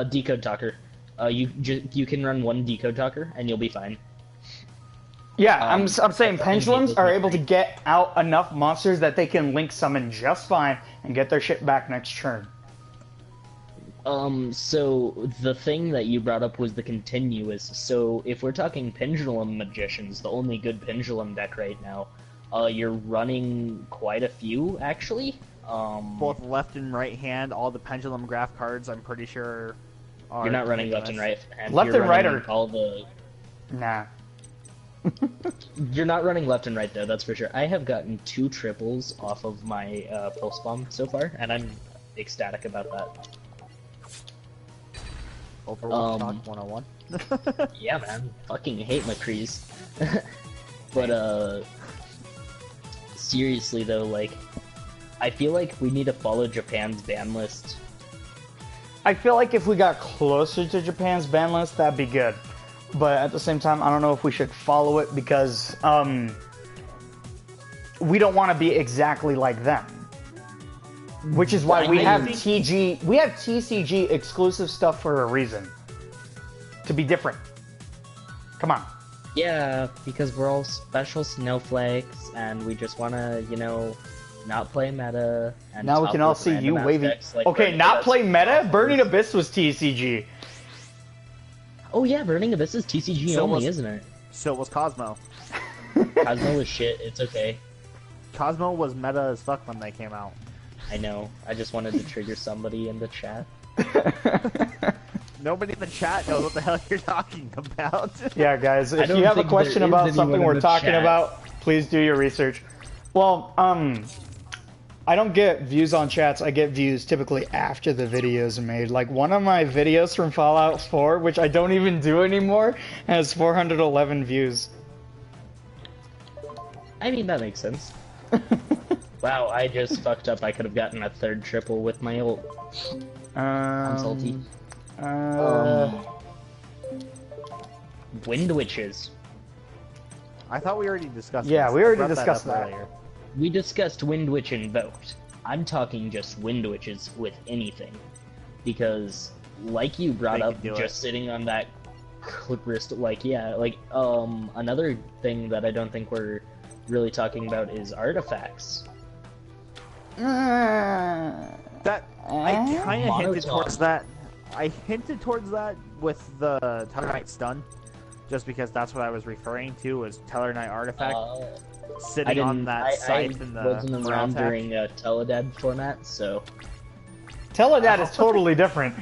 decode talker. You can run one decode talker and you'll be fine. Yeah, I'm saying fucking pendulums hate are this able to get out enough monsters that they can link summon just fine and get their shit back next turn. So the thing that you brought up was the continuous. So if we're talking pendulum magicians, the only good pendulum deck right now, you're running quite a few actually. Both left and right hand, all the pendulum graph cards, I'm pretty sure. Are You're not running left continuous. and right hand. Left You're and right running are- all the. Nah. You're not running left and right though, that's for sure. I have gotten 2 triples off of my pulse bomb so far, and I'm ecstatic about that. Overwatch Talk 101. Yeah, man, fucking hate McCree's. But seriously though, like, I feel like we need to follow Japan's ban list. I feel like if we got closer to Japan's ban list, that'd be good. But at the same time, I don't know if we should follow it because we don't want to be exactly like them. Which is why we have TCG exclusive stuff for a reason. To be different. Come on. Yeah, because we're all special snowflakes, and we just want to, you know, not play meta. And Now we top can all with see you random ass waving. decks like Okay, Burning not Abyss. play meta? Burning Abyss was TCG. Oh yeah, Burning Abyss is TCG So only, was- isn't it? So was Cosmo. Cosmo is shit, it's okay. Cosmo was meta as fuck when they came out. I know, I just wanted to trigger somebody in the chat. Nobody in the chat knows what the hell you're talking about. Yeah, guys, if don't you have a think question there is about anyone something in we're the talking chat. about, please do your research. Well, I don't get views on chats. I get views typically after the videos are made. Like one of my videos from Fallout 4, which I don't even do anymore, has 411 views. I mean, that makes sense. Wow, I just fucked up. I could have gotten a 3rd triple with my ult. I'm salty. Wind Witches. I thought we already discussed Yeah, this. we I already brought discussed up that. earlier. We discussed Wind Witch Invoked. I'm talking just Wind Witches with anything. Because, like you brought They up, can do just it. sitting on that crystal, like, yeah, like, another thing that I don't think we're really talking about is artifacts. That I kind of hinted Monotone. towards that. I hinted towards that with the Teller Knight stun, just because that's what I was referring to was Teller Knight artifact I sitting didn't, on that I scythe in the wasn't morale around attack. during Teledad format, so Teledad is totally different.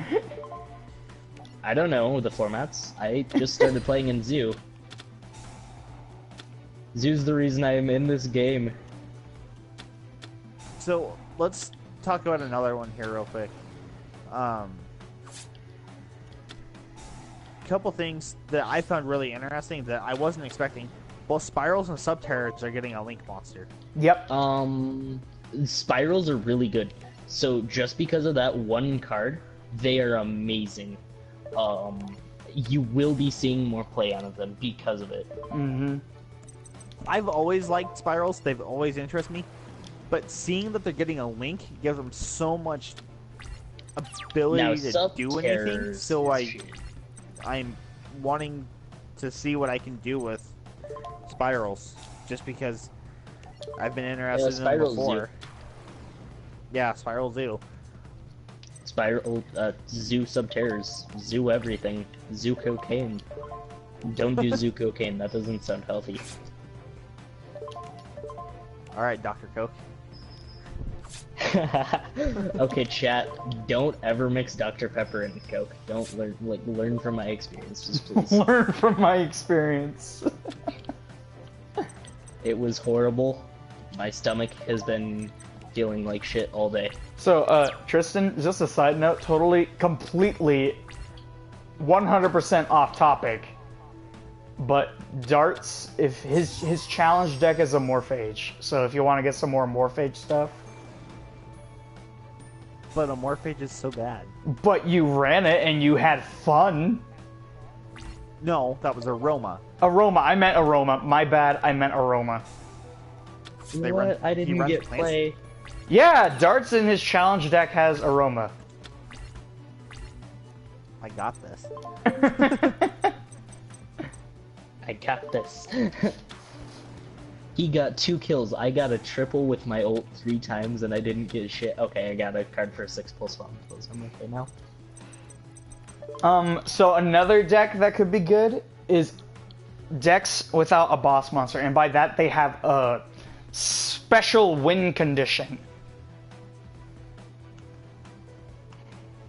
I don't know the formats. I just started playing in Zoo. Zoo's the reason I am in this game. So let's talk about another one here real quick. couple things that I found really interesting that I wasn't expecting. Both Spirals and Subterrors are getting a Link monster. Yep. Spirals are really good. So just because of that one card, they are amazing. You will be seeing more play out of them because of it. Mm-hmm. I've always liked Spirals. They've always interested me. But seeing that they're getting a Link gives them so much ability to do anything. So I'm wanting to see what I can do with Spirals. Just because I've been interested in them before. Yeah, Spiral Zoo. Spiral, Zoo Subterrors, Zoo everything, Zoo Cocaine. Don't do Zoo Cocaine, that doesn't sound healthy. Alright, Dr. Coke. Okay, chat, don't ever mix Dr. Pepper and Coke. Don't learn from my experiences, please. Learn from my experience. It was horrible. My stomach has been feeling like shit all day. So, Tristan, just a side note, totally, completely, 100% off topic, but Darts, if his challenge deck is a Morphage, so if you want to get some more Morphage stuff. But a Morphage is so bad. But you ran it and you had fun. No, that was Aroma. Aroma, I meant Aroma. My bad, I meant Aroma. You know what? I didn't get play. Yeah, Darts in his challenge deck has Aroma. I got this. I got this. He got 2 kills. I got a triple with my ult 3 times and I didn't get shit. Okay, I got a card for 6+1. I'm okay now. So another deck that could be good is decks without a boss monster, and by that they have a special win condition.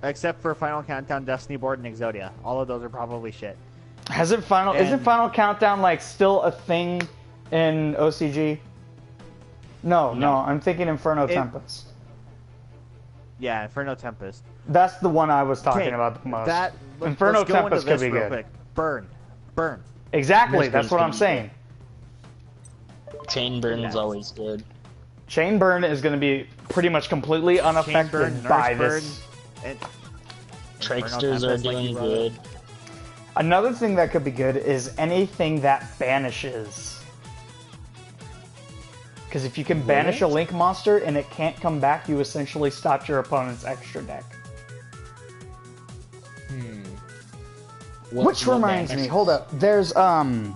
Except for Final Countdown, Destiny Board, and Exodia. All of those are probably shit. Isn't Final Countdown like still a thing in OCG? No, I'm thinking Inferno Tempest. Yeah, Inferno Tempest. That's the one I was talking about the most. Inferno Tempest could be good. Quick. Burn. Exactly, that's what I'm saying. Chain Burn is always good. Chain Burn is going to be pretty much completely unaffected by this. Tricksters are doing good. Another thing that could be good is anything that banishes. Because if you can banish a Link monster and it can't come back, you essentially stop your opponent's extra deck. Which reminds me, hold up. There's a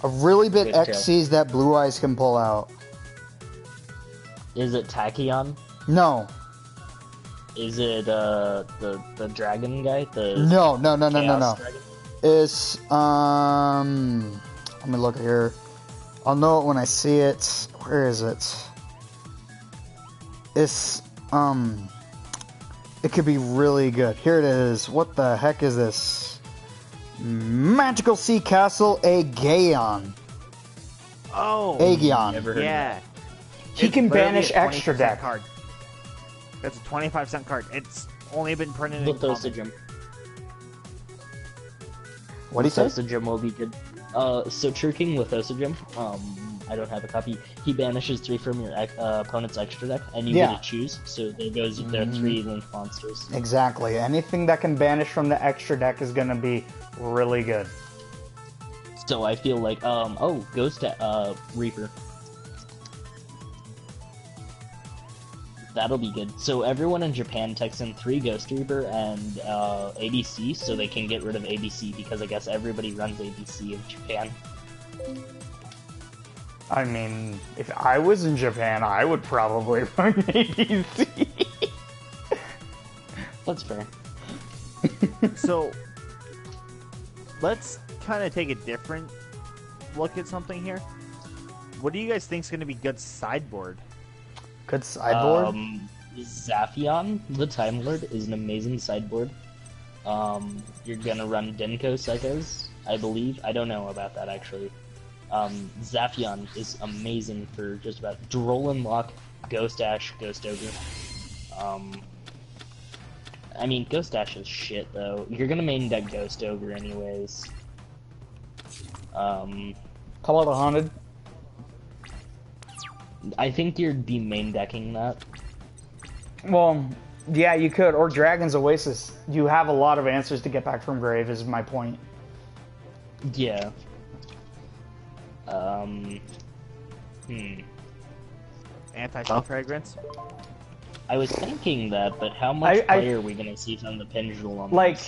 really big Xyz that Blue Eyes can pull out. Is it Tachyon? No. Is it the dragon guy? No. Dragon? It's let me look here. I'll know it when I see it. Where is it? It's it could be really good. Here it is. What the heck is this? Magical Sea Castle Aegeon. Oh, Aegeon. Never heard of that. He can banish extra deck. Card. It's a 25-cent card. It's only been printed in Lithosogem. What do you say? Lithosogem will be good. So tricking Lithosogem, I don't have a copy. He banishes 3 from your opponent's extra deck, and you get to choose. So there goes their 3 Link monsters. Exactly. Anything that can banish from the extra deck is going to be really good. So I feel like, Ghost Reaper. That'll be good. So everyone in Japan texts in 3 Ghost Reaper and ABC, so they can get rid of ABC, because I guess everybody runs ABC in Japan. I mean, if I was in Japan, I would probably run ABC. That's fair. So, let's kind of take a different look at something here. What do you guys think is going to be good sideboard? Good sideboard? Zaphion, the Time Lord, is an amazing sideboard. You're gonna run Denko Psychos, I believe. I don't know about that, actually. Zaphion is amazing for just about Droll and Lock, Ghost Ash, Ghost Ogre. I mean, Ghost Dash is shit, though. You're gonna main deck Ghost Ogre anyways. How about the Haunted? I think you'd be main decking that. Well, yeah, you could. Or Dragon's Oasis. You have a lot of answers to get back from grave, is my point. Yeah. Anti-spell fragrance. I was thinking that, but how much play are we gonna see from the Pendulum? Like,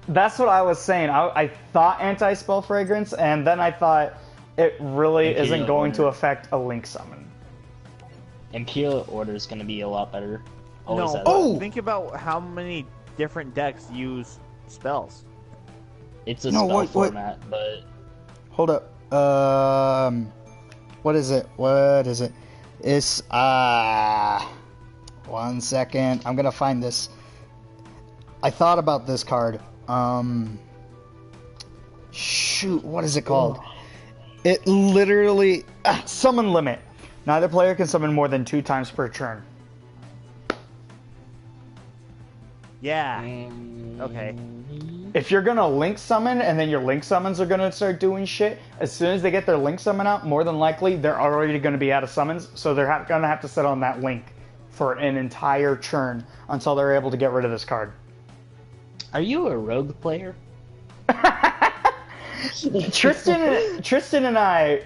that's what I was saying. I thought Anti-Spell Fragrance, and then I thought it really isn't going to affect a Link summon. Imperial Order is gonna be a lot better. Always No, has but been. think about how many different decks use spells. It's a spell format, but... Hold up. What is it? What is it? It's, 1 second. I'm gonna find this. I thought about this card. Shoot, what is it called? It literally... Summon Limit. Neither player can summon more than 2 times per turn. Yeah. Okay. If you're gonna Link summon, and then your Link summons are gonna start doing shit, as soon as they get their Link summon out, more than likely, they're already gonna be out of summons, so they're gonna have to sit on that Link for an entire turn until they're able to get rid of this card. Are you a rogue player? Tristan and I,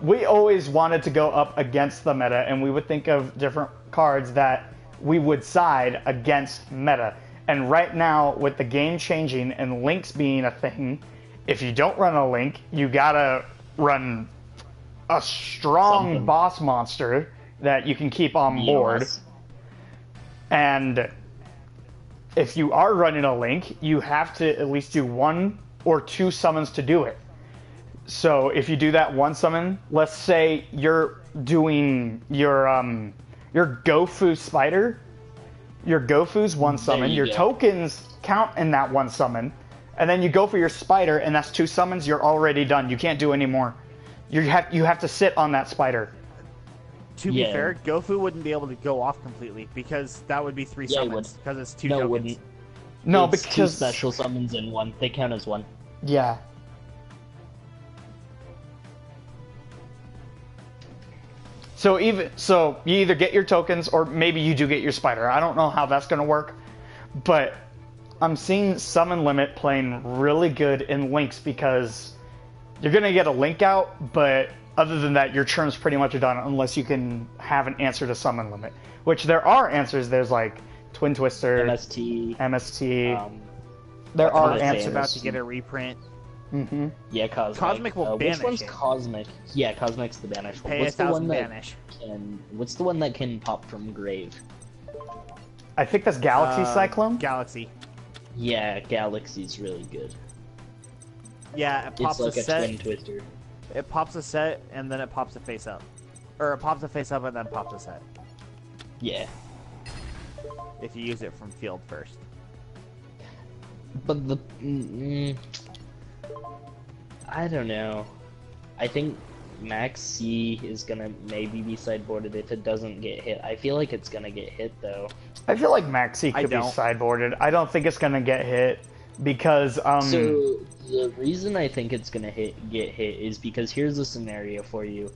we always wanted to go up against the meta, and we would think of different cards that we would side against meta. And right now, with the game changing and Links being a thing, if you don't run a Link, you gotta run a strong boss monster that you can keep on board. And if you are running a Link, you have to at least do 1 or 2 summons to do it. So if you do that 1 summon, let's say you're doing your Gofu Spider, your Gofu's 1 summon, your tokens count in that 1 summon, and then you go for your Spider, and that's 2 summons, you're already done. You can't do any more. You have to sit on that Spider. To be fair, Gofu wouldn't be able to go off completely, because that would be 3 summons, because it's 2 tokens. No, it wouldn't. No, it's because... 2 special summons in 1. They count as 1. Yeah. So you either get your tokens, or maybe you do get your Spider. I don't know how that's going to work, but I'm seeing Summon Limit playing really good in Links, because you're going to get a Link out, but other than that, your turn's pretty much done unless you can have an answer to Summon Limit, which there are answers. There's like Twin Twister, MST. There are answers. About to get a reprint. Mm-hmm. Yeah, Cosmic. Cosmic will banish. Which one's it. Cosmic? Yeah, Cosmic's the banish one. Pay What's the one that banish. What's the one that can pop from grave? I think that's Galaxy Cyclone. Galaxy. Yeah, Galaxy's really good. Yeah, it pops it's like a set. Twin Twister. It pops a set, and then it pops a face up. Or it pops a face up and then pops a set. Yeah. If you use it from field first. But the... I don't know. I think Max C is gonna maybe be sideboarded if it doesn't get hit. I feel like it's gonna get hit, though. I feel like Maxi could be sideboarded. I don't think it's gonna get hit because So the reason I think it's gonna get hit is because here's a scenario for you.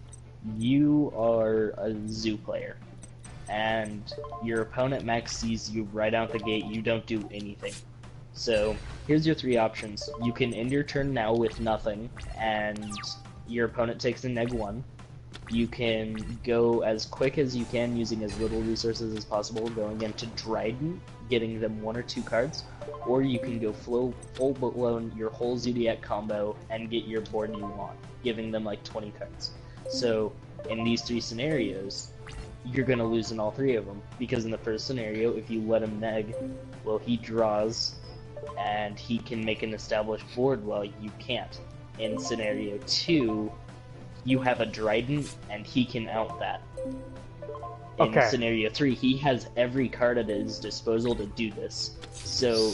You are a zoo player, and your opponent Max sees you right out the gate. You don't do anything. So here's your 3 options. You can end your turn now with nothing, and your opponent takes a -1. You can go as quick as you can using as little resources as possible, going into Dryden, getting them 1 or 2 cards, or you can go full blown your whole Zodiac combo and get your board you want, giving them like 20 cards. So in these 3 scenarios, you're going to lose in all 3 of them, because in the first scenario, if you let him neg, well, he draws, and he can make an established board while you can't. In scenario 2, you have a Dryden, and he can out that. In scenario 3, he has every card at his disposal to do this. So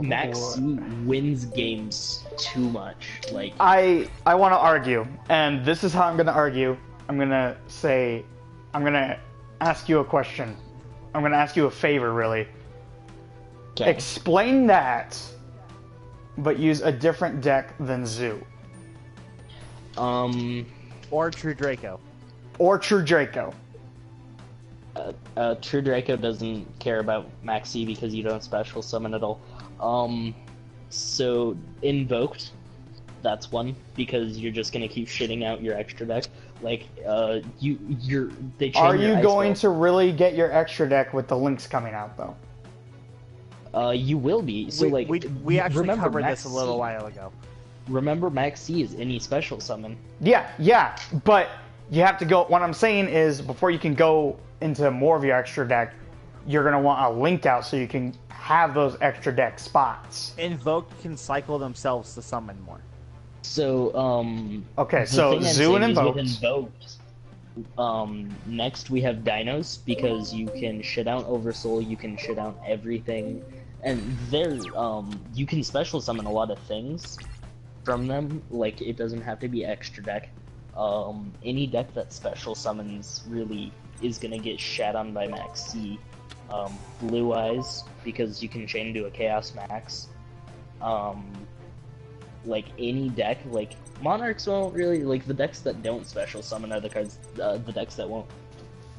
Max wins games too much. Like I want to argue, and this is how I'm going to argue. I'm going to ask you a question. I'm going to ask you a favor, really. Okay. Explain that, but use a different deck than Zoo. Or True Draco. Or True Draco. True Draco doesn't care about Maxi because you don't special summon at all. So Invoked, that's one, because you're just gonna keep shitting out your extra deck. Like, they chain Are your you ice going ball. to really get your extra deck with the links coming out, though? You will be. So we actually remember covered this a Maxi- little while ago. Remember, Maxi is any special summon. Yeah, but you have to go. What I'm saying is, before you can go into more of your extra deck, you're gonna want a link out so you can have those extra deck spots. Invoked can cycle themselves to summon more. So, Okay, the so thing I'm Zoo and saying is with Invoked. Next we have Dinos, because you can shit out Oversoul, you can shit out everything, and you can special summon a lot of things from them. Like, it doesn't have to be extra deck. Any deck that special summons really is gonna get shat on by Max C. Blue Eyes, because you can chain into a Chaos Max. Like, any deck, like, Monarchs won't really, like, the decks that don't special summon are the cards, the decks that won't.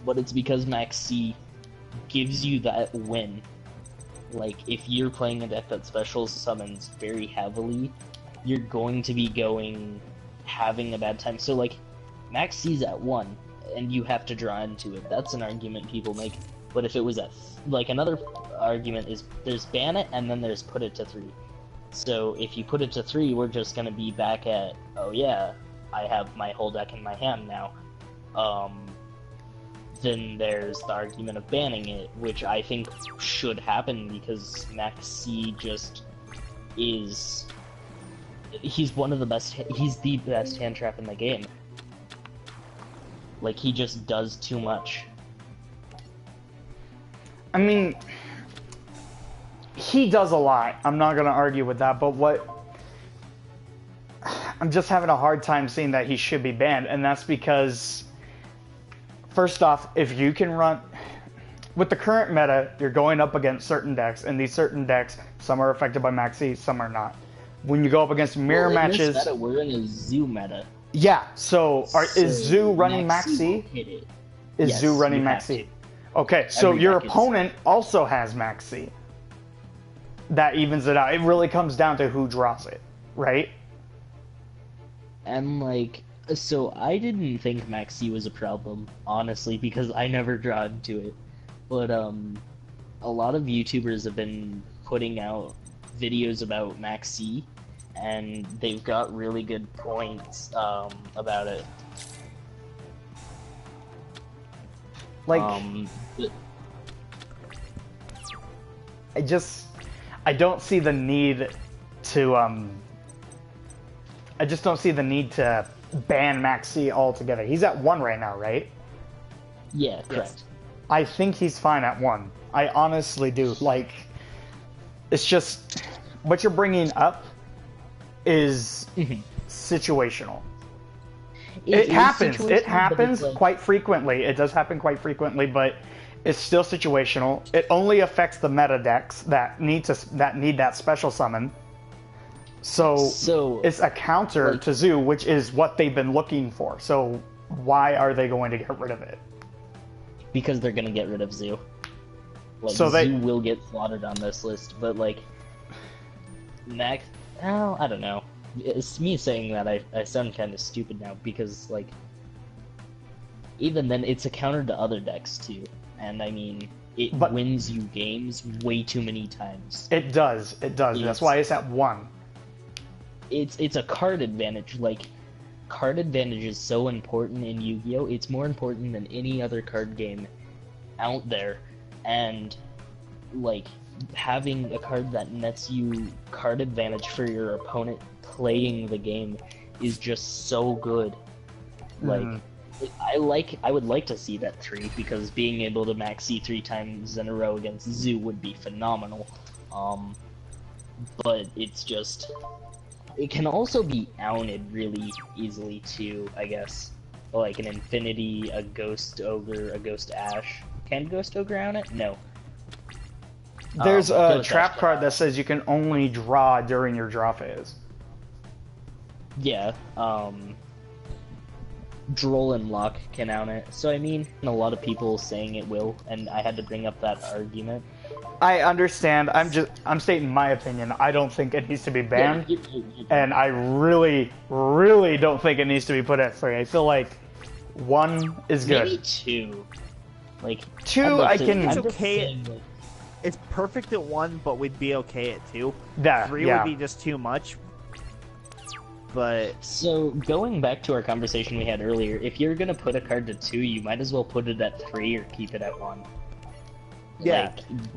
But it's because Max C gives you that win. Like, if you're playing a deck that special summons very heavily, you're going to be having a bad time. So, like, Max C's at 1, and you have to draw into it. That's an argument people make. But if it was another argument is, there's ban it, and then there's put it to 3. So if you put it to 3, we're just gonna be back at, oh yeah, I have my whole deck in my hand now. Then there's the argument of banning it, which I think should happen because Max C just is... He's one of the best... He's the best hand trap in the game. Like, he just does too much. I mean, he does a lot. I'm not going to argue with that, but I'm just having a hard time seeing that he should be banned, and that's because, first off, if you can run... With the current meta, you're going up against certain decks, and these certain decks, some are affected by Maxi, some are not. When you go up against mirror matches... In this meta, we're in a Zoo meta. Yeah, so is Zoo running Maxi? Is Yes, Zoo running you have Maxi? to. Okay, so Every your deck is- opponent also has Maxi. That evens it out. It really comes down to who draws it, right? And, like, so I didn't think Maxi was a problem, honestly, because I never draw into it. But, a lot of YouTubers have been putting out videos about Maxi, and they've got really good points, about it. Like, But I don't see the need to, I just don't see the need to ban Maxi altogether. He's at 1 right now, right? yeah, correct. I think he's fine at 1. I honestly do. Like, it's just, what you're bringing up is situational. It is happens. situational, It but happens it's like- quite frequently. It does happen quite frequently, but it's still situational. It only affects the meta decks that need that special summon. So it's a counter like- to Zoo, which is what they've been looking for. So why are they going to get rid of it? Because they're gonna get rid of Zoo. Like, So they- Zoo will get slaughtered on this list, but, like, Max... Oh, I don't know. It's me saying that, I sound kind of stupid now, because, like, even then, it's a counter to other decks, too. And, I mean, it But- wins you games way too many times. It does. It does. Yes. That's why it's at 1. It's a card advantage, like, card advantage is so important in Yu-Gi-Oh! It's more important than any other card game out there, and, like, having a card that nets you card advantage for your opponent playing the game is just so good. Like, I would like to see that 3, because being able to max C 3 times in a row against Zoo would be phenomenal. But it's just... It can also be owned really easily too, I guess. Like an Infinity, a Ghost Ogre, a Ghost Ash. Can Ghost Ogre own it? No. There's Go a with trap that. card that says you can only draw during your draw phase. Yeah, Droll and Lock can own it. So I mean, a lot of people saying it will, and I had to bring up that argument. I understand. I'm stating my opinion. I don't think it needs to be banned, and I really, really don't think it needs to be put at 3. I feel like 1 is good. Maybe 2. Like 2, I can. It's I'm just okay. saying that- It's perfect at 1, but we'd be okay at 2. Yeah, 3 yeah. would be just too much. But So going back to our conversation we had earlier, if you're gonna put a card to 2, you might as well put it at 3 or keep it at 1. Yeah,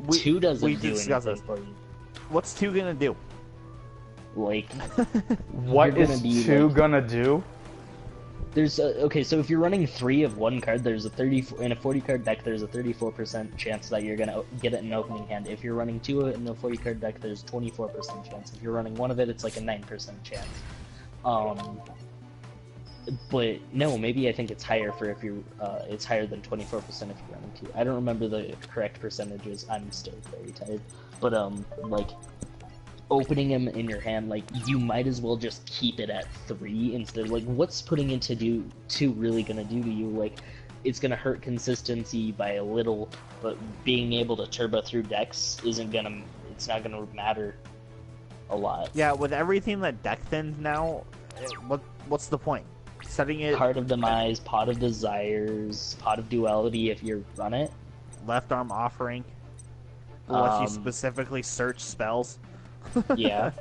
like, 2 doesn't we do discussed anything this. for you. what's 2 gonna do? Like, What you're is gonna be, 2 like- gonna do? there's a, okay, so if you're running 3 of one card, there's a 30 in a 40 card deck. There's a 34% chance that you're gonna get it in opening hand. If you're running 2 in a 40 card deck, there's 24% chance. If you're running 1 of it, it's like a 9% chance. But no, maybe I think it's higher for if you're, it's higher than 24% if you're running 2. I don't remember the correct percentages. I'm still very tired. But like, opening them in your hand, like, you might as well just keep it at 3 instead. Like, what's putting it to do 2 really gonna do to you? Like, it's gonna hurt consistency by a little, but being able to turbo through decks isn't gonna, it's not gonna matter a lot. Yeah, with everything that deck thins now, what's the point? Setting it Heart of Demise, Pot of Desires, Pot of Duality if you run it. left arm offering. Unless you Um, specifically search spells. Yeah.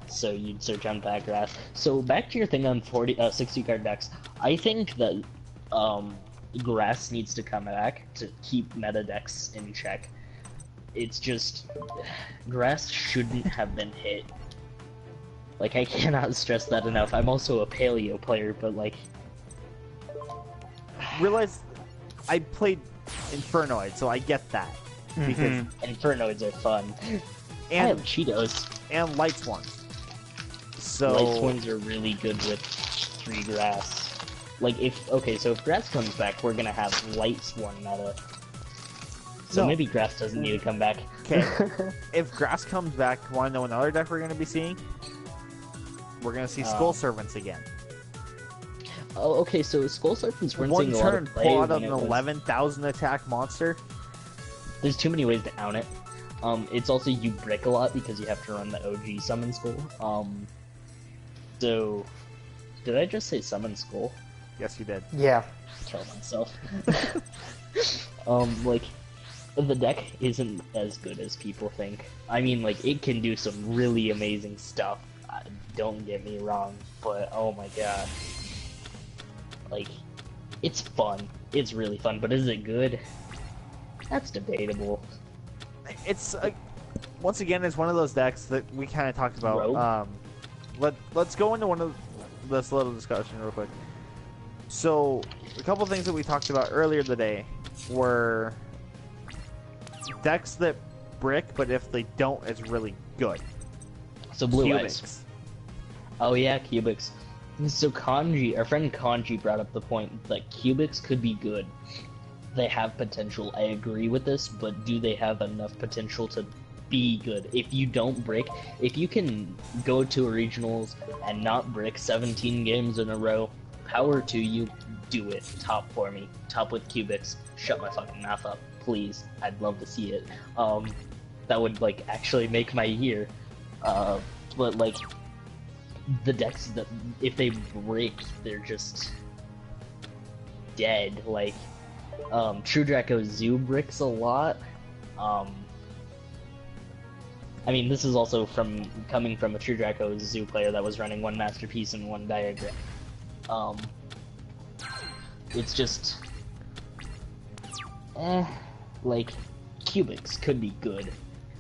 So you'd search on Backgrass. So back to your thing on 60 card decks. I think that Grass needs to come back to keep meta decks in check. It's just Grass shouldn't have been hit. Like, I cannot stress that enough. I'm also a Paleo player, but like, Realize I played Infernoid, so I get that. Because Infernoids are fun. I have and Cheetos. and Lights ones. So Light Swings are really good with 3 Grass. Like, so if Grass comes back, we're gonna have Light Swarm meta. So No. maybe Grass doesn't need to come back. Okay. If Grass comes back, wanna know another deck we're gonna be seeing? We're gonna see Skull Servants again. Oh, okay, so Skull Serpents weren't One seeing a lot turn, of play pull out when an it was- 11,000 attack monster. There's too many ways to own it. It's also you brick a lot because you have to run the OG Summon Skull. So did I just say Summon Skull? Yes, you did. Yeah. Kill myself. Like, the deck isn't as good as people think. I mean, like, it can do some really amazing stuff. Don't get me wrong, but oh my god. Like, it's fun. It's really fun, but is it good? That's debatable. It's once again, it's one of those decks that we kind of talked about. Rogue? Let's go into one of this little discussion real quick. So, a couple things that we talked about earlier today were decks that brick, but if they don't, it's really good. So Blue Eyes. Cubics. Oh yeah, Cubics. So Kanji, our friend Kanji brought up the point that Cubics could be good. They have potential, I agree with this, but do they have enough potential to be good? If you don't brick, if you can go to a regionals and not brick 17 games in a row, power to you, do it. Top for me. Top with Cubics. Shut my fucking mouth up, please. I'd love to see it. That would, like, actually make my year. But, like, the decks that, if they break, they're just dead. Like, True Draco Zoo bricks a lot. I mean, this is also coming from a True Draco Zoo player that was running 1 Masterpiece and 1 Diagram. It's just, like, Cubics could be good.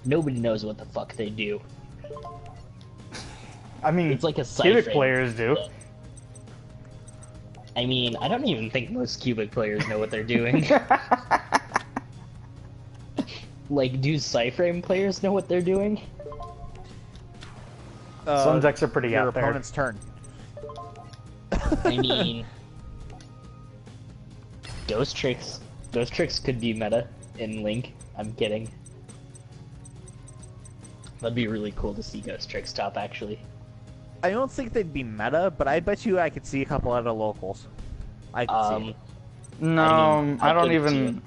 Nobody knows what the fuck they do. I mean, It's like a Cubic Cypher. players do. I mean, I don't even think most Cubic players know what they're doing. Like, do Cyframe players know what they're doing? Some decks are pretty Your out there. opponent's turn. I mean, Ghost Tricks could be meta in Link. I'm kidding. That'd be really cool to see Ghost Tricks top, actually. I don't think they'd be meta, but I bet you I could see a couple out of locals. I could see it. No, I don't even.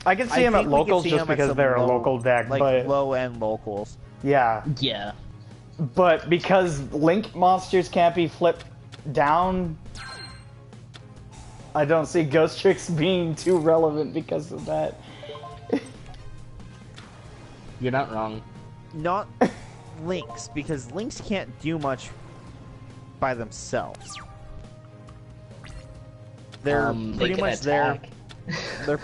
I can see him at locals just because they're a local deck, like but low-end locals. yeah. Yeah. But because Link monsters can't be flipped down, I don't see Ghost Tricks being too relevant because of that. You're not wrong. Not Links, because Links can't do much by themselves. They're pretty much there. They're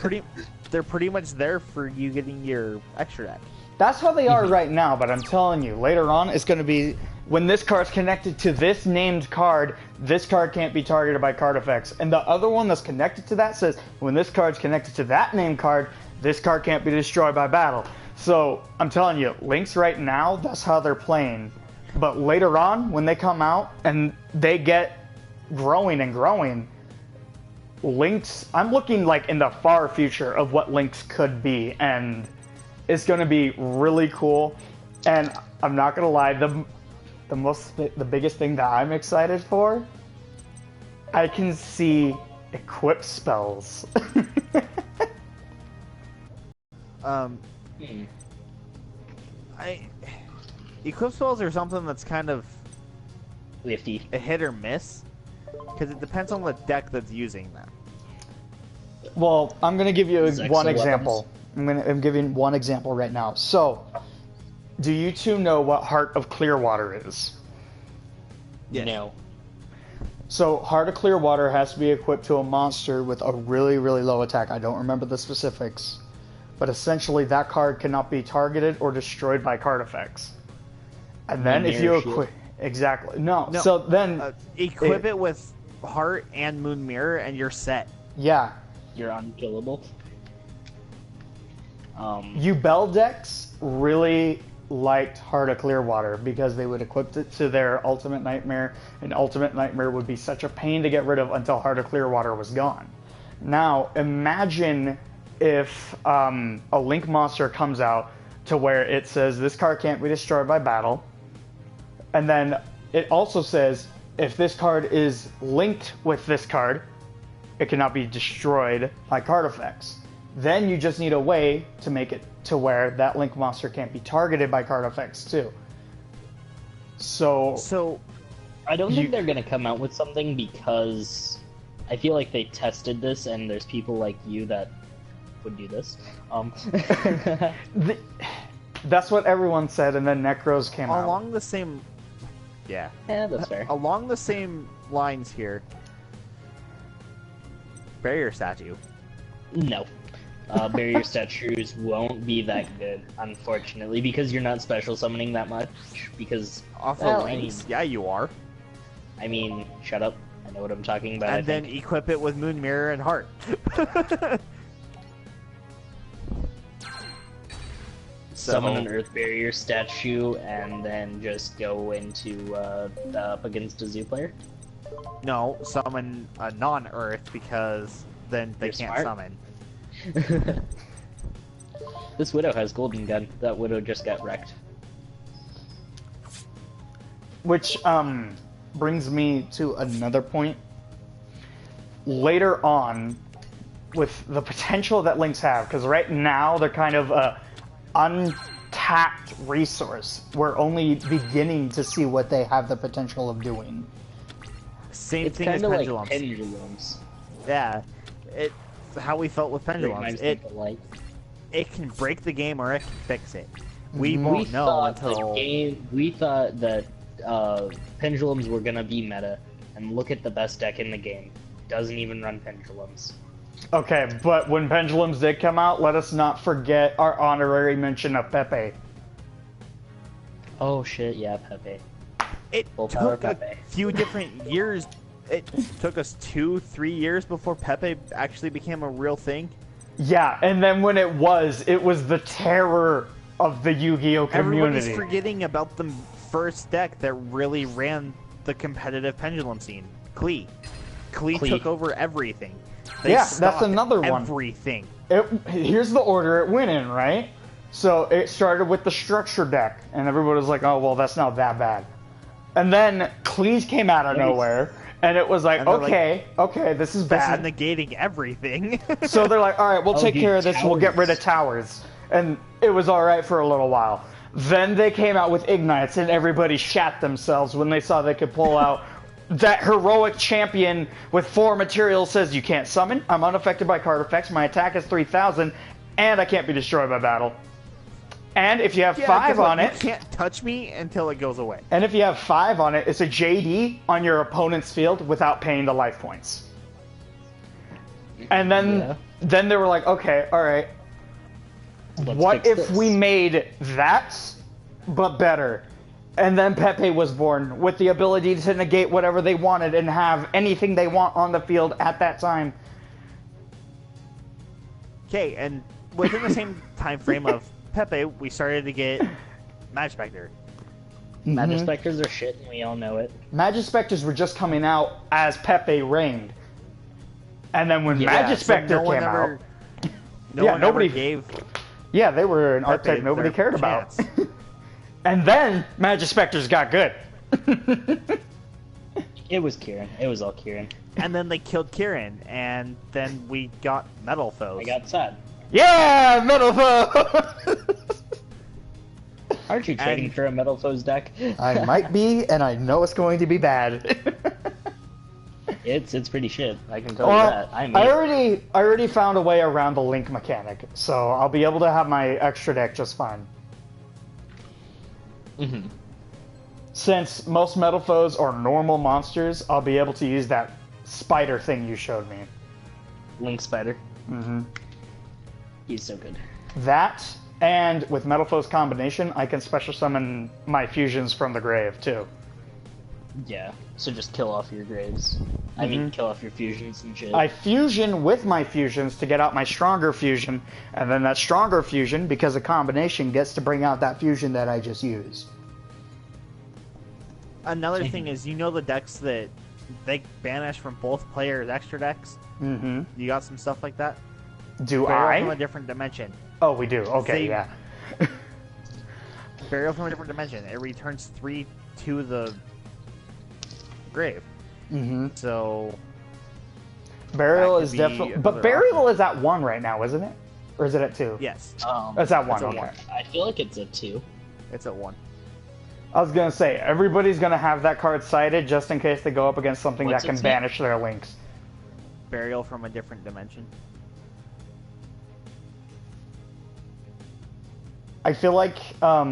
pretty much there for you getting your extra deck. That's how they are right now, but I'm telling you, later on, it's going to be, when this card's connected to this named card, this card can't be targeted by card effects. And the other one that's connected to that says, when this card's connected to that named card, this card can't be destroyed by battle. So, I'm telling you, Links right now, that's how they're playing. But later on, when they come out, and they get growing and growing, Links, I'm looking like in the far future of what Links could be, and it's going to be really cool. And I'm not going to lie, the biggest thing that I'm excited for, I can see equip spells. Equip spells are something that's kind of Lifty. a hit or miss, because it depends on the deck that's using them. Well, I'm going to give you one Exo example. I'm giving one example right now. So, do you two know what Heart of Clearwater is? Yes. No. So, Heart of Clearwater has to be equipped to a monster with a really, really low attack. I don't remember the specifics. But essentially, that card cannot be targeted or destroyed by card effects. And then if you equip... Exactly. No. So then... equip it with Heart and Moon Mirror, and you're set. Yeah. You're unkillable. Bell decks really liked Heart of Clearwater because they would equip it to their Ultimate Nightmare, and Ultimate Nightmare would be such a pain to get rid of until Heart of Clearwater was gone. Now, imagine if a Link monster comes out to where it says this card can't be destroyed by battle, and then it also says if this card is linked with this card, it cannot be destroyed by card effects. Then you just need a way to make it to where that Link monster can't be targeted by card effects too. So I don't think they're gonna come out with something, because I feel like they tested this and there's people like you that would do this. That's what everyone said, and then Necros came out. Along the same... Yeah, that's fair. Along the same lines here, Barrier Statue. No. Barrier statues won't be that good, unfortunately, because you're not special summoning that much, because... Off the links, yeah, you are. I mean, shut up. I know what I'm talking about. And then equip it with Moon Mirror and Heart. Summon an Earth Barrier statue, and then just go into up against a zoo player? No, summon a non-Earth, because then they You're can't smart. summon. This Widow has Golden Gun. That Widow just got wrecked. Which brings me to another point. Later on, with the potential that Links have, because right now they're kind of a untapped resource. We're only beginning to see what they have the potential of doing. Same It's thing as kind of pendulums. like pendulums. Yeah, it's how we felt with pendulums. It can break the game or it can fix it. We won't know until... We thought that pendulums were gonna be meta, and look at the best deck in the game. Doesn't even run pendulums. Okay, but when pendulums did come out, let us not forget our honorary mention of Pepe. Oh shit, yeah, Pepe. It Full power took a Pepe. few different years. It took us 2-3 years before Pepe actually became a real thing. Yeah, and then when it was the terror of the Yu-Gi-Oh community. Everybody's forgetting about the first deck that really ran the competitive pendulum scene. Klee took over everything. They Yeah, that's another one. Everything. Here's the order it went in, right? So it started with the structure deck, and everybody was like, oh, well, that's not that bad. And then Cleese came out of nowhere, and it was like, okay, this is bad. This is negating everything. So they're like, all right, we'll take care of this, we'll get rid of towers. And it was all right for a little while. Then they came out with Ignites, and everybody shat themselves when they saw they could pull out that heroic champion with 4 materials says you can't summon, I'm unaffected by card effects, my attack is 3,000, and I can't be destroyed by battle. And if you have 5 on it... You can't touch me until it goes away. And if you have 5 on it, it's a JD on your opponent's field without paying the life points. And then they were like, okay, alright. What if we made that, but better? And then Pepe was born, with the ability to negate whatever they wanted and have anything they want on the field at that time. Okay, and within the same time frame of Pepe, we started to get Magispector. Magispectors are shit, and we all know it. Magispectors were just coming out as Pepe reigned. And then when Magispector came out... nobody gave... Yeah, they were an Pepe archetype nobody cared about. chance. And then Magispectors got good. It was Kieran. It was all Kieran. And then they killed Kieran, and then we got Metal Foes. I got sad. Yeah, Metal Foe! Aren't you trading for a Metal Foes deck? I might be, and I know it's going to be bad. It's pretty shit. I can tell you that. I already found a way around the link mechanic, so I'll be able to have my extra deck just fine. Mm-hmm. Since most Metal Foes are normal monsters, I'll be able to use that spider thing you showed me. Link Spider. Mm-hmm. He's so good. That, and with Metal Foes combination, I can special summon my fusions from the grave, too. Yeah, so just kill off your graves. I mean, kill off your fusions and shit. I fusion with my fusions to get out my stronger fusion, and then that stronger fusion, because of combination, gets to bring out that fusion that I just used. Another thing is, you know the decks that they banish from both players' extra decks? Mm-hmm. You got some stuff like that? Do Burial from I? a different dimension. Oh, we do. Okay, yeah. Burial from a different dimension. It returns 3 to the grave. Mm-hmm. So... Burial that is could be definitely... But another Burial option. is at 1 right now, isn't it? Or is it at 2? Yes. It's at 1, It's at okay. 1. I feel like it's a 2. It's at 1. I was gonna say, everybody's gonna have that card cited just in case they go up against something What's that can its name? banish their links. Burial from a different dimension. I feel like a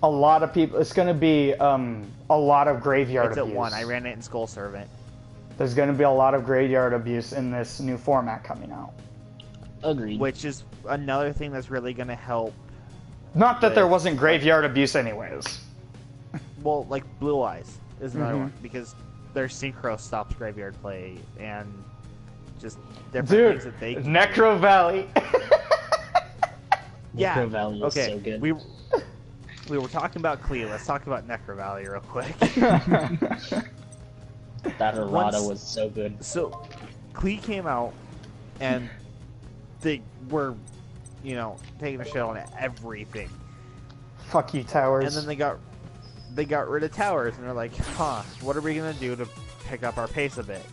lot of people... It's gonna be a lot of graveyard It's abuse. at 1. I ran it in Skull Servant. There's gonna be a lot of graveyard abuse in this new format coming out. Agreed. Which is another thing that's really going to help. Not that there wasn't graveyard abuse anyways. Well, like Blue Eyes is another one, because their Synchro stops graveyard play and just different Dude, things that they can Necro Valley. Yeah. Necro Valley is Okay. so good. We were talking about Klee. Let's talk about Necro Valley real quick. That errata Once- was so good. So, Klee came out, and they were, taking a shit on everything. Fuck you, towers. And then they got rid of towers, and they're like, what are we gonna do to pick up our pace a bit?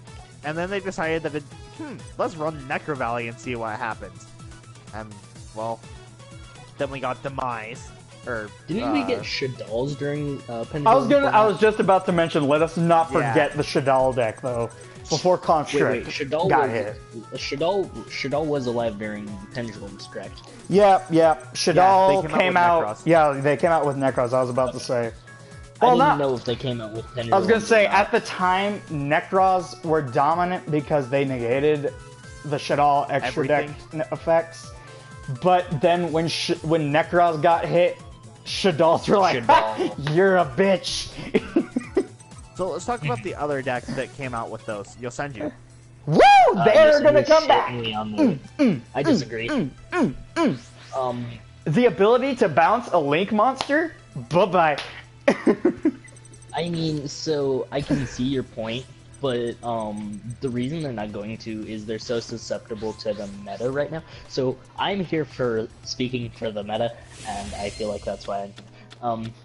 And then they decided that, let's run Necro Valley and see what happens. And, well, then we got Demise. Didn't we get Shadalls during Pendulum? I was just about to mention, let us not forget the Shadal deck, though, before Construct Wait, Shadal got was, hit. Shadal was alive during Pendulums, correct? Yeah. Shadal they came with out. Necros. Yeah, they came out with Necros. I was about to say. I Well, didn't not. know if they came out with Pendulums. I was gonna say or not. at the time, Necros were dominant because they negated the Shadal extra deck effects. But then when Necros got hit, Shadals were like, Shadal. "You're a bitch." So let's talk about the other decks that came out with those. Yosenju. Woo! They're gonna come back. I disagree. The ability to bounce a Link monster? Bye-bye. I mean, so I can see your point, but the reason they're not going to is they're so susceptible to the meta right now. So I'm here for speaking for the meta, and I feel like that's why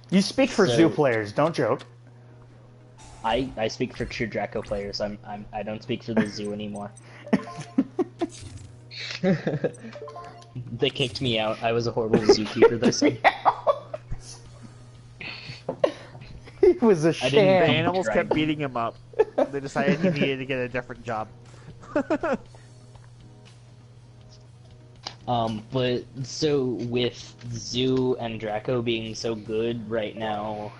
You speak for zoo players, don't joke. I speak for true Draco players. I don't speak for the zoo anymore. They kicked me out. I was a horrible zookeeper this time. He was a sham. The animals kept beating him up. They decided he needed to get a different job. But so with Zoo and Draco being so good right now,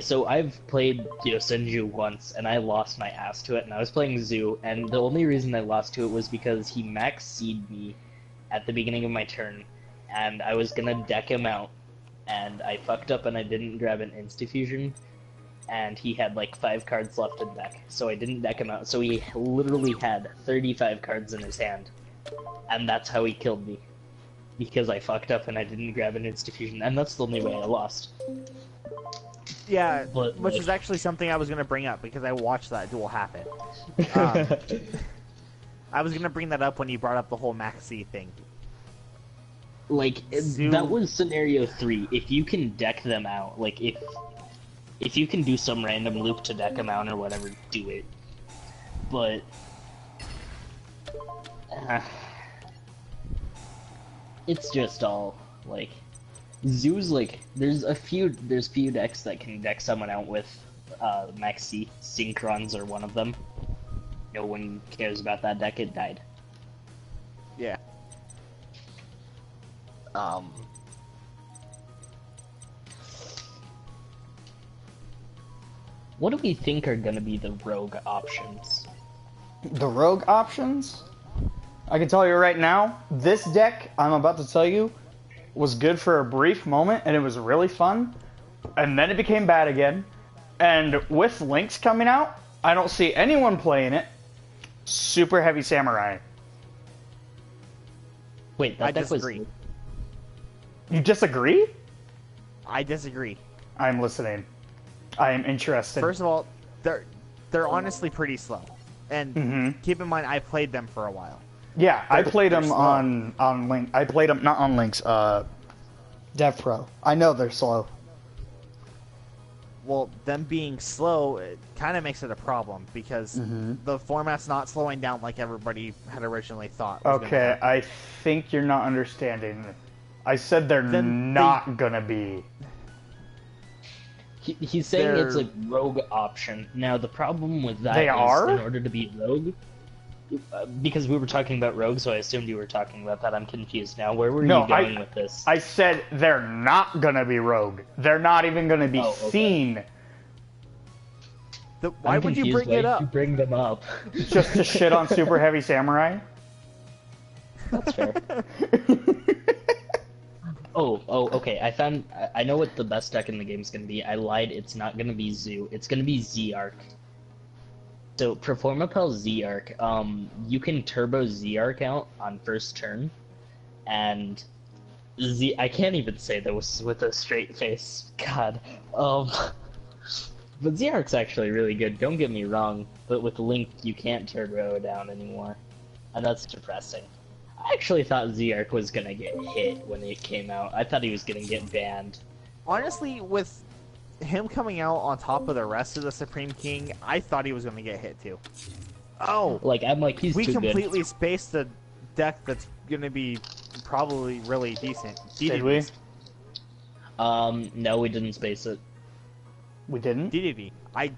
so I've played Yosenju once and I lost my ass to it, and I was playing Zoo, and the only reason I lost to it was because he max C'd me at the beginning of my turn, and I was gonna deck him out, and I fucked up and I didn't grab an Insta-Fusion, and he had like 5 cards left in deck, so I didn't deck him out, so he literally had 35 cards in his hand. And that's how he killed me. Because I fucked up and I didn't grab an Insta-Fusion, and that's the only way I lost. Yeah, But, which like... is actually something I was going to bring up, because I watched that duel happen. I was going to bring that up when you brought up the whole Maxi thing. Like, that was scenario 3. If you can deck them out, like, if you can do some random loop to deck them out or whatever, do it. But... it's just all, like, Zoo's, like, there's few decks that can deck someone out with, Maxi. Synchron's are one of them. No one cares about that deck, it died. Yeah. What do we think are gonna be the rogue options? The rogue options? I can tell you right now, this deck, I'm about to tell you, was good for a brief moment, and it was really fun, and then it became bad again, and with Links coming out, I don't see anyone playing it. Super Heavy Samurai. Wait, that I deck disagree. was... You disagree? I disagree. I'm listening. I am interested. First of all, they're honestly pretty slow. And keep in mind, I played them for a while. Yeah, I played them on Link. I played them not on Links. Dev Pro. I know they're slow. Well, them being slow, it kind of makes it a problem because the format's not slowing down like everybody had originally thought. Okay, I think you're not understanding. I said they're not gonna be. He's saying it's like rogue option. Now the problem with that is in order to be rogue, because we were talking about rogue, so I assumed you were talking about that. I'm confused now. Where were you going with this? I said they're not gonna be rogue. They're not even gonna be seen. Why would you bring it up? You bring them up just to shit on Super Heavy Samurai. That's fair. Oh, okay. I know what the best deck in the game is going to be. I lied. It's not going to be Zoo. It's going to be Z-Arc. So, Performapel Z-Arc, you can turbo Z-Arc out on first turn, and I can't even say this with a straight face. God. But Z-Arc's actually really good, don't get me wrong, but with Link, you can't turbo down anymore, and that's depressing. I actually thought Z-Arc was gonna get hit when it came out. I thought he was gonna get banned. Honestly, with him coming out on top of the rest of the Supreme King, I thought he was gonna get hit too. Oh! I'm like, he's too good. We completely spaced the deck that's gonna be probably really decent. Did we? No, we didn't space it. We didn't? DDD. I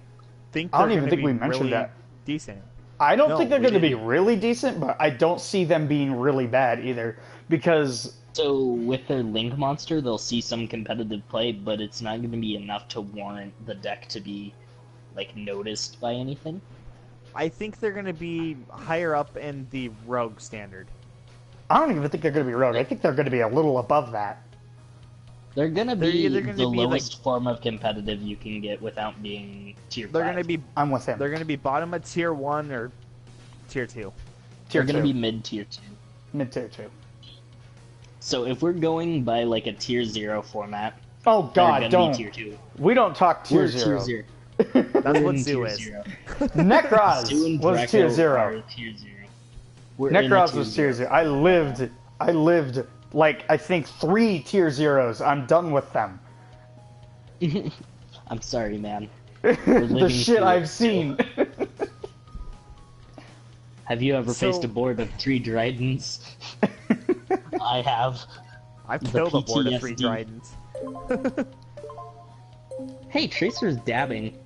don't even think we mentioned really that. Decent. I don't think they're going to be really decent, but I don't see them being really bad either, because... So, with their Link monster, they'll see some competitive play, but it's not going to be enough to warrant the deck to be, like, noticed by anything. I think they're going to be higher up in the Rogue standard. I don't even think they're going to be Rogue. I think they're going to be a little above that. They're going to be the lowest form of competitive you can get without being tier 5. They're going to be... I'm with him. They're going to be bottom of tier 1 or tier 2. They're going to be mid-tier 2. Mid-tier 2. So if we're going by, like, a tier 0 format... Oh, God, don't. Be tier 2. We don't talk tier 0. That's what in Zoo tier is. 0. Zoo Necroz and was Draco tier are 0. tier 0. We're in a Necroz was tier 0. I lived like I think 3 tier 0s. I'm done with them. I'm sorry, man. The shit through I've it. seen. Have you ever So- faced a board of 3 Dryadens? I have. I've The killed a board of 3 PTSD. Dryadens. Hey, Tracer's dabbing.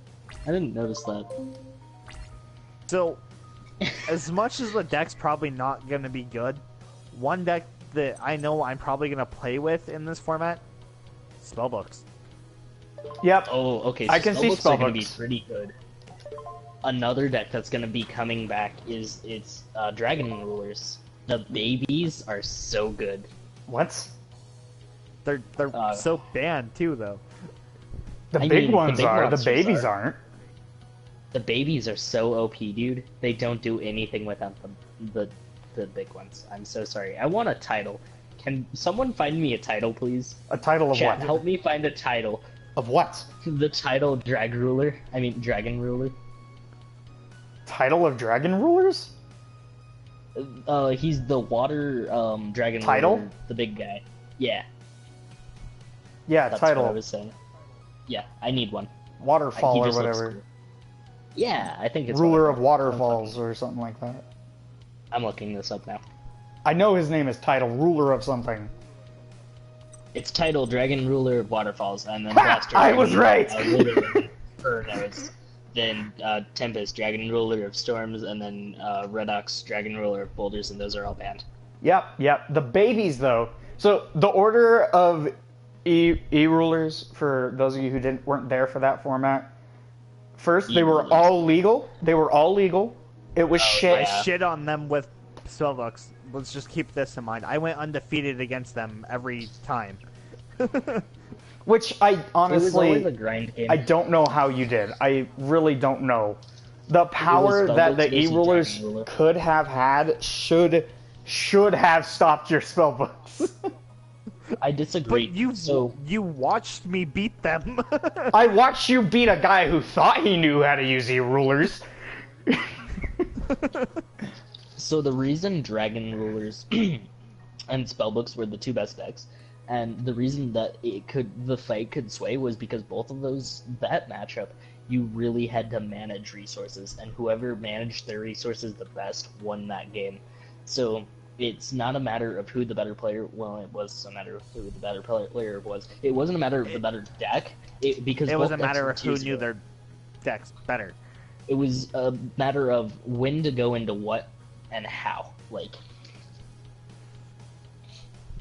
I didn't notice that. So, as much as the deck's probably not going to be good, one deck that I know I'm probably going to play with in this format, Spellbooks. Yep. Oh, okay. So I can see spellbooks are going to be spellbooks. pretty good. Another deck that's going to be coming back is Dragon Rulers. The babies are so good. What? They're so banned too, though. The I big mean, the ones big are. The monsters babies are. aren't. The babies are so OP, dude. They don't do anything without the big ones. I'm so sorry. I want a title. Can someone find me a title, please? A title of Chat, what? help me find a title. Of what? The title Dragon Ruler. Title of Dragon Rulers? He's the water dragon Title? ruler, the big guy. Yeah, Yeah, that's title. what I was saying. Yeah, I need one. Waterfall He or just looks whatever. cool. Yeah, I think it's Ruler of Waterfall. Waterfalls or something like that. I'm looking this up now. I know his name is Title, Ruler of something. It's titled Dragon Ruler of Waterfalls, and then Ha! Blaster I Dragon, was right! Ruler of Infernos. Then Tempest, Dragon Ruler of Storms, and then Redox, Dragon Ruler of Boulders, and those are all banned. Yep. The babies, though. So the order of E-rulers, for those of you who weren't there for that format, first, they were E-rulers. all legal. It was shit. I Yeah. shit on them with Spellbooks. Let's just keep this in mind. I went undefeated against them every time. Which I It was always a honestly, grind game. I don't know how you did. I really don't know. The power Spellbooks that the versus E-rulers Dragon Ruler. could have had should have stopped your spellbooks. I disagree. But So you watched me beat them. I watched you beat a guy who thought he knew how to use E-rulers. So the reason Dragon Rulers and Spellbooks were the two best decks, and the reason that the fight could sway was because both of that matchup, you really had to manage resources, and whoever managed their resources the best won that game. So it's not a matter of who the better player. Well, it was a matter of who the better player was. It wasn't a matter of the better deck, because it was both a matter decks of were who knew 2-0. their decks better. It was a matter of when to go into what and how. Like,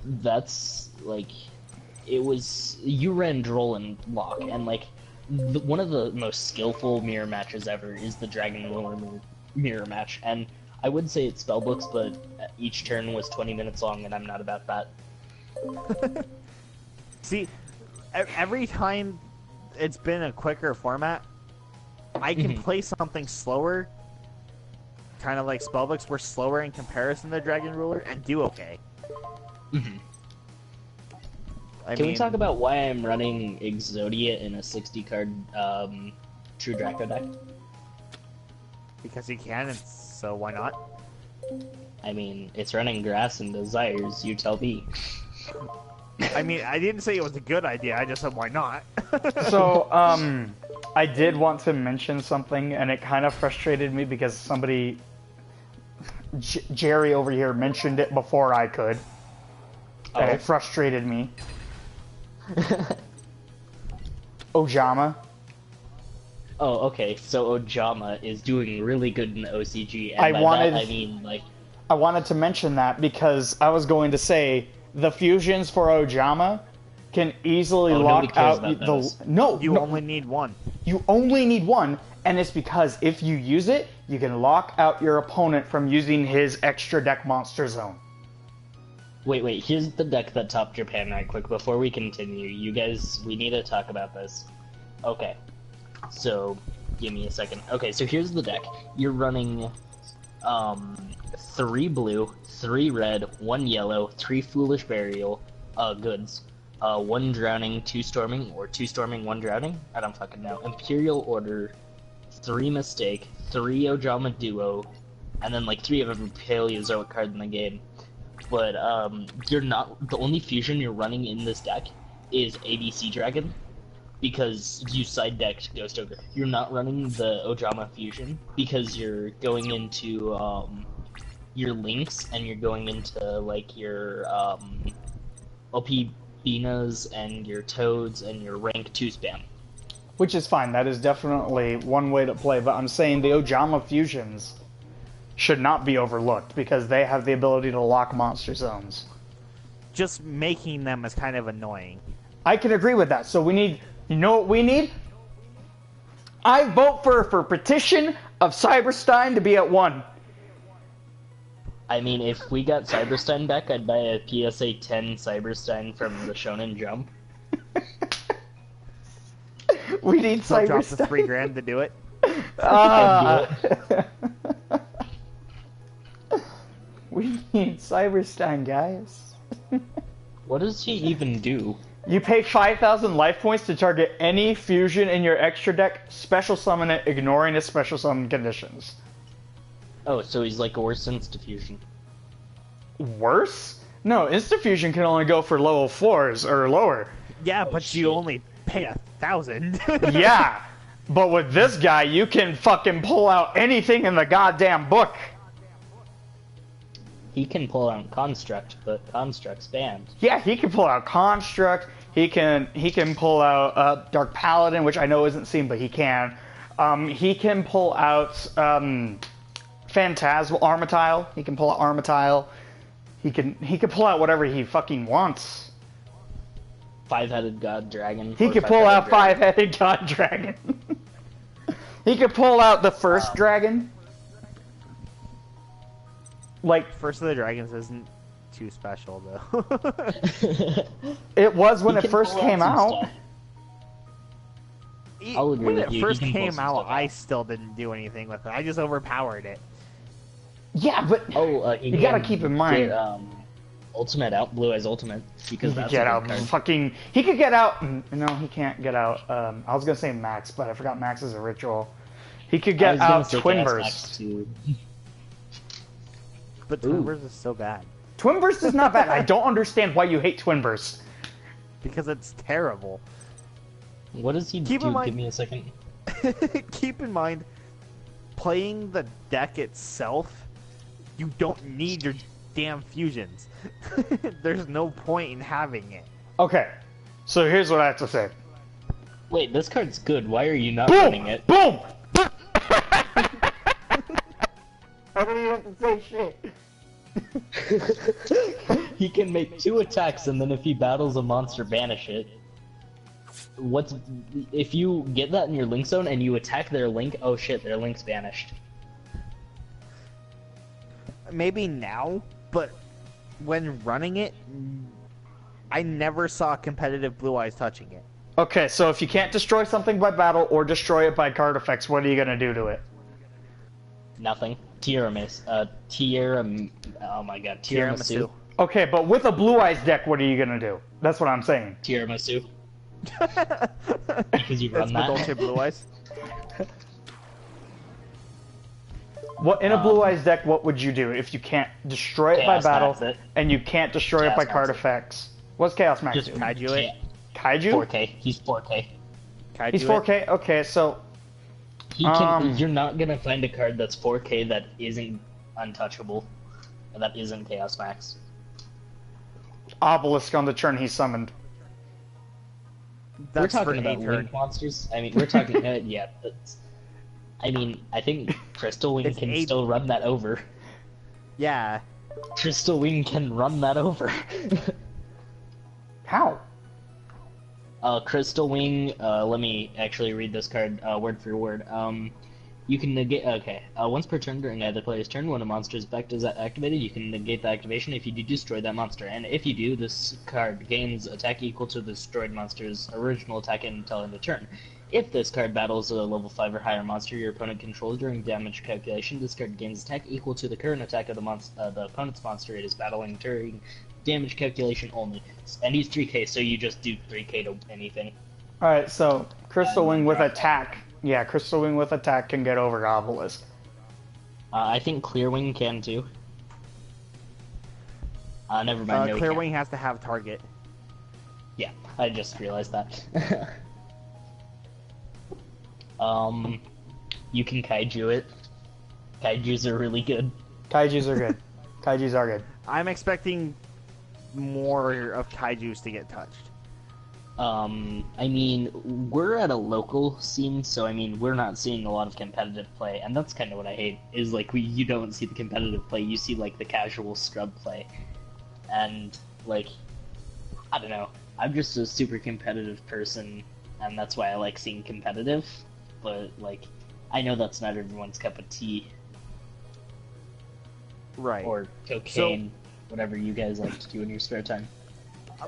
that's like, it was, you ran Droll and Lock, and like, one of the most skillful mirror matches ever is the Dragon Ruler mirror match, and I would say it's Spellbooks, but each turn was 20 minutes long, and I'm not about that. See, every time it's been a quicker format, I can play something slower, kind of like Spellbooks were slower in comparison to Dragon Ruler, and do okay. Can we talk about why I'm running Exodia in a 60-card True Draco deck? Because you can, and so why not? I mean, it's running Grass and Desires, you tell me. I mean, I didn't say it was a good idea, I just said why not. So, I did want to mention something, and it kind of frustrated me because somebody, Jerry over here, mentioned it before I could. And Oh. it frustrated me. Ojama. Oh, okay. So Ojama is doing really good in the OCG, and I by wanted- that I mean like, I wanted to mention that because I was going to say the fusions for Ojama can easily nobody lock cares out about the. those. No, You no, only need one. you only need one, and it's because if you use it, you can lock out your opponent from using his extra deck monster zone. wait. Here's the deck that topped Japan right quick before we continue. You guys, we need to talk about this. Okay. So, give me a second. Okay, so here's the deck. You're running 3 blue, 3 red, 1 yellow, 3 foolish burial goods, 1 drowning, 2 storming, or 2 storming, 1 drowning. I don't fucking know. Imperial Order, 3 mistake, 3 Ojama duo, and then like 3 of every Paleozoic card in the game. But you're not the only fusion you're running in this deck is ABC Dragon, because you side decked Ghost Ogre. You're not running the Ojama fusion because you're going into your links and you're going into like your OP Binas and your Toads and your rank 2 spam. Which is fine. That is definitely one way to play. But I'm saying the Ojama fusions should not be overlooked because they have the ability to lock monster zones. Just making them is kind of annoying. I can agree with that. So we need, you know what we need? I vote for petition of Cyberstein to be at 1. I mean, if we got Cyberstein back, I'd buy a PSA 10 Cyberstein from the Shonen Jump. We need So drop the Cyberstein. $3,000 to do it. We need Cyberstein, guys. What does he even do? You pay 5,000 life points to target any fusion in your extra deck, special summon it, ignoring its special summon conditions. Oh, so he's like a worse Insta-fusion. Worse? No, Insta-fusion can only go for level 4s or lower. Yeah, but shit. you only pay 1,000. Yeah, but with this guy, you can fucking pull out anything in the goddamn book. He can pull out Construct, but Construct's banned. Yeah, he can pull out Construct. He can pull out Dark Paladin, which I know isn't seen, but he can. He can pull out Phantasmal Armatile. He can pull out Armatile. He can pull out whatever he fucking wants. 5-headed God Dragon. He or can pull out 5-headed 5-headed God Dragon. He could pull out the first dragon. Like, First of the Dragons isn't too special, though. Dragon. it was when He it can first pull came some out. stuff. I'll agree When with it you, he first can pull came some out, stuff I out. still didn't do anything with it. I just overpowered it. Yeah, but He you gotta can keep in mind. get, Ultimate out, Blue Eyes Ultimate, because He could that's get a out good card. fucking. He could get out. No, he can't get out. I was gonna say Max, but I forgot Max is a ritual. He could I get was gonna out say Twin Chaos Burst. Max too. But Ooh. Twin Burst is so bad. Twin Burst is not bad. I don't understand why you hate Twin Burst. Because it's terrible. What does he Keep in do? mind- Give me a second. Keep in mind, playing the deck itself, you don't need your damn fusions. There's no point in having it. Okay, so here's what I have to say. Wait, this card's good. Why are you not running Boom! it? Boom! I don't even have to say shit. He can make 2 attacks, and then if he battles a monster, banish it. What's if you get that in your link zone and you attack their link? Oh shit, their link's banished. Maybe now, but when running it, I never saw competitive Blue Eyes touching it. Okay, so if you can't destroy something by battle or destroy it by card effects, what are you gonna do to it? Nothing. Oh my god, Tiramisu. Okay, but with a Blue Eyes deck, what are you gonna do? That's what I'm saying. Tiramisu. Because you run That's that. Dolce Blue Eyes. What in a Blue Eyes deck? What would you do if you can't destroy it by Chaos battle Max it. and you can't destroy it Chaos by Max card it. effects? What's Chaos Max Just do? Kaiju it. Kaiju? 4K. He's 4K. Kaiju He's it. 4K. Okay, so He can. Um. You're not gonna find a card that's 4K that isn't untouchable, and that isn't Chaos Max. Obelisk on the turn he summoned. That's We're for talking about a turn. Link monsters. I mean, we're talking. Yeah, that's. I mean, I think Crystal Wing It's can 8. still run that over. Yeah. Crystal Wing can run that over. How? Crystal Wing, let me actually read this card word for word. You can negate. Okay. Once per turn during either player's turn, when a monster's effect is activated, you can negate the activation if you do destroy that monster. And if you do, this card gains attack equal to the destroyed monster's original attack until end of turn. If this card battles a level 5 or higher monster your opponent controls during damage calculation, this card gains attack equal to the current attack of the opponent's monster it is battling during damage calculation only. And he's 3k, so you just do 3k to anything. Alright, so Crystal Wing with attack. Yeah, Crystal Wing with attack can get over Obelisk. I think Clear Wing can too. Never mind. No, Clear Wing has to have target. Yeah, I just realized that. You can kaiju it. Kaijus are really good. Kaijus are good. Kaijus are good. I'm expecting more of Kaijus to get touched. I mean, we're at a local scene, so I mean, we're not seeing a lot of competitive play, and that's kind of what I hate, is like, you don't see the competitive play, you see like the casual scrub play. And like, I don't know, I'm just a super competitive person, and that's why I like seeing competitive, but like, I know that's not everyone's cup of tea. Right. Or cocaine, whatever you guys like to do in your spare time.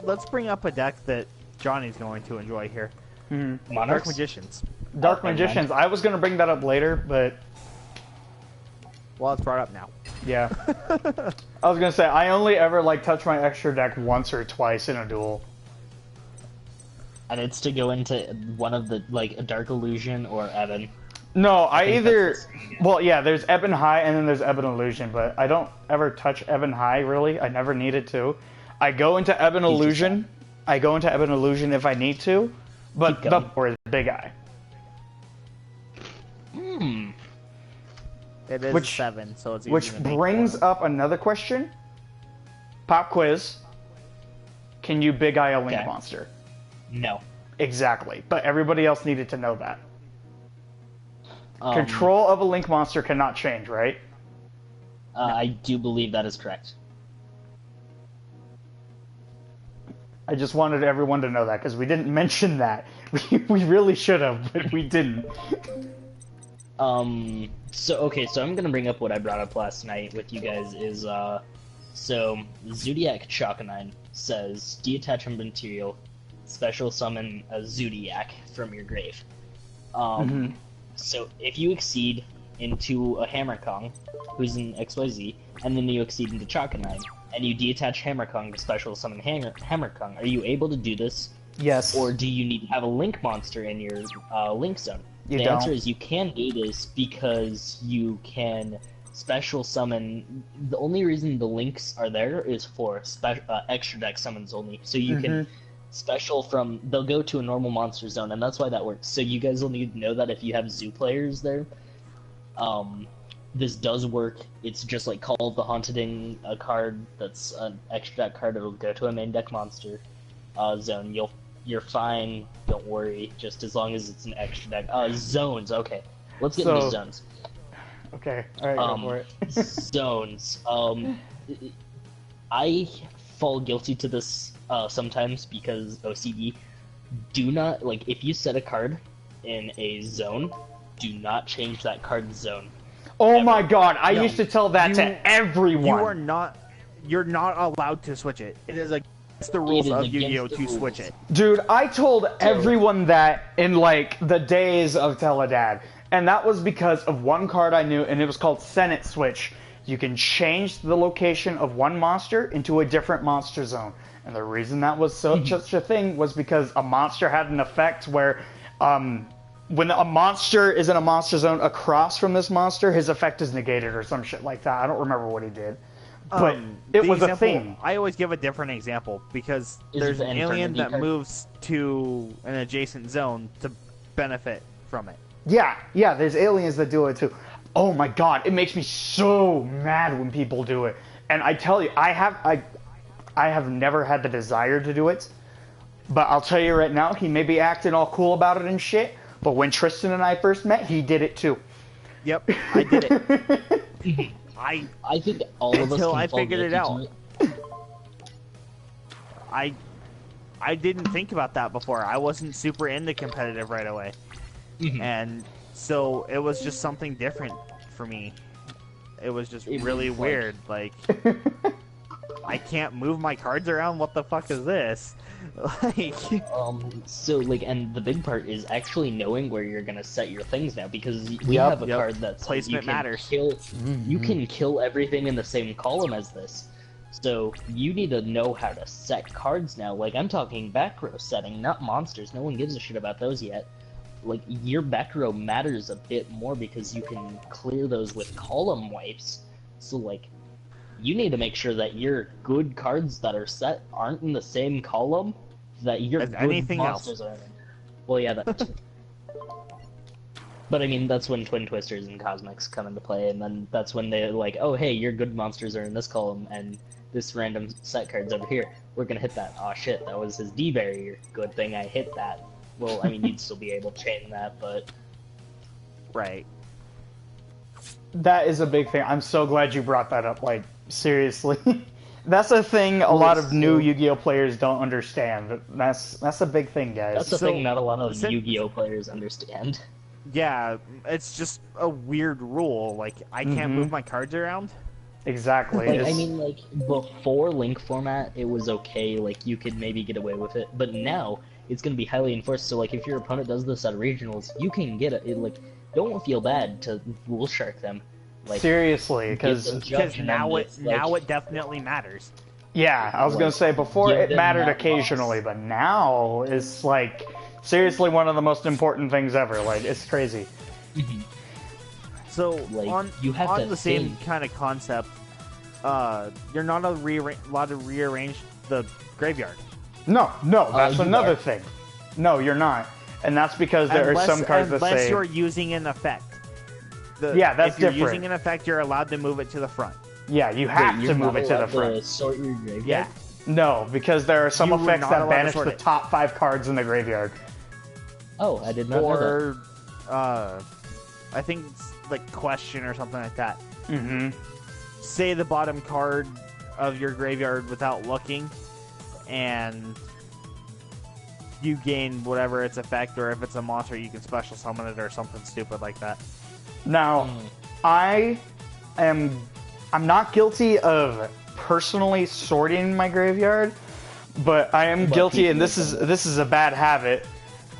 Let's bring up a deck that Johnny's going to enjoy here. Mm-hmm. Dark Magicians. Dark Magicians. I was going to bring that up later, but... Well, it's brought up now. Yeah. I was going to say, I only ever like touch my extra deck once or twice in a duel. And it's to go into one of the, like, a Dark Illusion or Ebon. No, I either... Yeah. Well, yeah, there's Ebon High and then there's Ebon Illusion, but I don't ever touch Ebon High, really. I never needed to. I go into Ebon Illusion. I go into Ebon Illusion if I need to, but the four is Big Eye. It is 7, so it's easy Which to make brings one. up another question. Pop quiz. Can you Big Eye a Link monster? No. Exactly, but everybody else needed to know that. Control of a Link monster cannot change, right? I do believe that is correct. I just wanted everyone to know that, because we didn't mention that. We really should have, but we didn't. So I'm gonna bring up what I brought up last night with you guys is, so Zodiac Choconine says, detach from material, special summon a Zodiac from your grave. So if you exceed into a Hammer Kong, who's in XYZ, and then you exceed into Choconine, and you detach Hammer Kong to special summon Hammer Kong, are you able to do this? Yes. Or do you need to have a Link monster in your Link zone? The answer is you can do this because you can special summon. The only reason the Links are there is for extra deck summons only. So you can special from. They'll go to a normal monster zone, and that's why that works. So you guys will need to know that if you have zoo players there, this does work. It's just like Call of the Haunted, a card that's an extra deck card. It'll go to a main deck monster zone. You're fine. Don't worry. Just as long as it's an extra deck. Zones. Okay, let's get into zones. Okay. All right. Go for it. Zones. I fall guilty to this sometimes because OCD. Do not if you set a card in a zone, do not change that card's zone. Oh my god! I used to tell that to everyone. You're not allowed to switch it. It is against the rules of Yu-Gi-Oh to switch it. Dude, I told everyone that in the days of Teledad, and that was because of one card I knew, and it was called Senate Switch. You can change the location of one monster into a different monster zone, and the reason that was such a thing was because a monster had an effect where, when a monster is in a monster zone across from this monster, his effect is negated or some shit like that. I don't remember what he did. But it was a thing. I always give a different example because there's an alien that moves to an adjacent zone to benefit from it. Yeah, there's aliens that do it too. Oh my god, it makes me so mad when people do it. And I tell you, I have never had the desire to do it. But I'll tell you right now, he may be acting all cool about it and shit. But when Tristan and I first met, he did it too. Yep, I did it. I think all of us until can I fall figured it guilty out. I didn't think about that before. I wasn't super into competitive right away, and so it was just something different for me. It was just really weird. Like, I can't move my cards around. What the fuck is this? And the big part is actually knowing where you're gonna set your things now, because we have a card that placement matters. You can kill everything in the same column as this. So you need to know how to set cards now. Like, I'm talking back row setting, not monsters. No one gives a shit about those yet. Like, your back row matters a bit more because you can clear those with column wipes. So, like, you need to make sure that your good cards that are set aren't in the same column that your good anything monsters are in. Well, yeah, that too. But I mean, that's when Twin Twisters and Cosmics come into play, and then that's when they're like, oh, hey, your good monsters are in this column, and this random set card's over here. We're gonna hit that. Aw, shit, that was his D-barrier. Good thing I hit that. Well, I mean, you'd still be able to chain that, but... Right. That is a big thing. I'm so glad you brought that up, like, seriously. That's a thing a lot of new Yu-Gi-Oh players don't understand. That's a big thing, guys. That's the thing not a lot of Yu-Gi-Oh players understand. Yeah, it's just a weird rule. Like, I can't move my cards around. Exactly. Like, I mean, like, before Link format, it was okay, like, you could maybe get away with it, but now, it's gonna be highly enforced, so, like, if your opponent does this at regionals, you can get it, like, don't feel bad to rule shark them. Like, seriously, because now it definitely matters. Yeah, I was gonna say, before it mattered occasionally, but now it's, like, seriously one of the most important things ever. Like, it's crazy. So, like, you have on to the same kind of concept, you're not allowed to rearrange the graveyard. No, that's another thing. No, you're not. And that's because there are some cards that say... Unless you're using an effect. Yeah, that's different. If you're using an effect, you're allowed to move it to the front. Yeah, you have to move it to the front. To sort your graveyard? Yeah. No, because there are some effects that banish the it. top 5 cards in the graveyard. Oh, I did not know that. I think it's like question or something like that. Mm-hmm. Say the bottom card of your graveyard without looking, and you gain whatever its effect, or if it's a monster, you can special summon it or something stupid like that. Now, I'm not guilty of personally sorting my graveyard, but I am guilty, and this is a bad habit.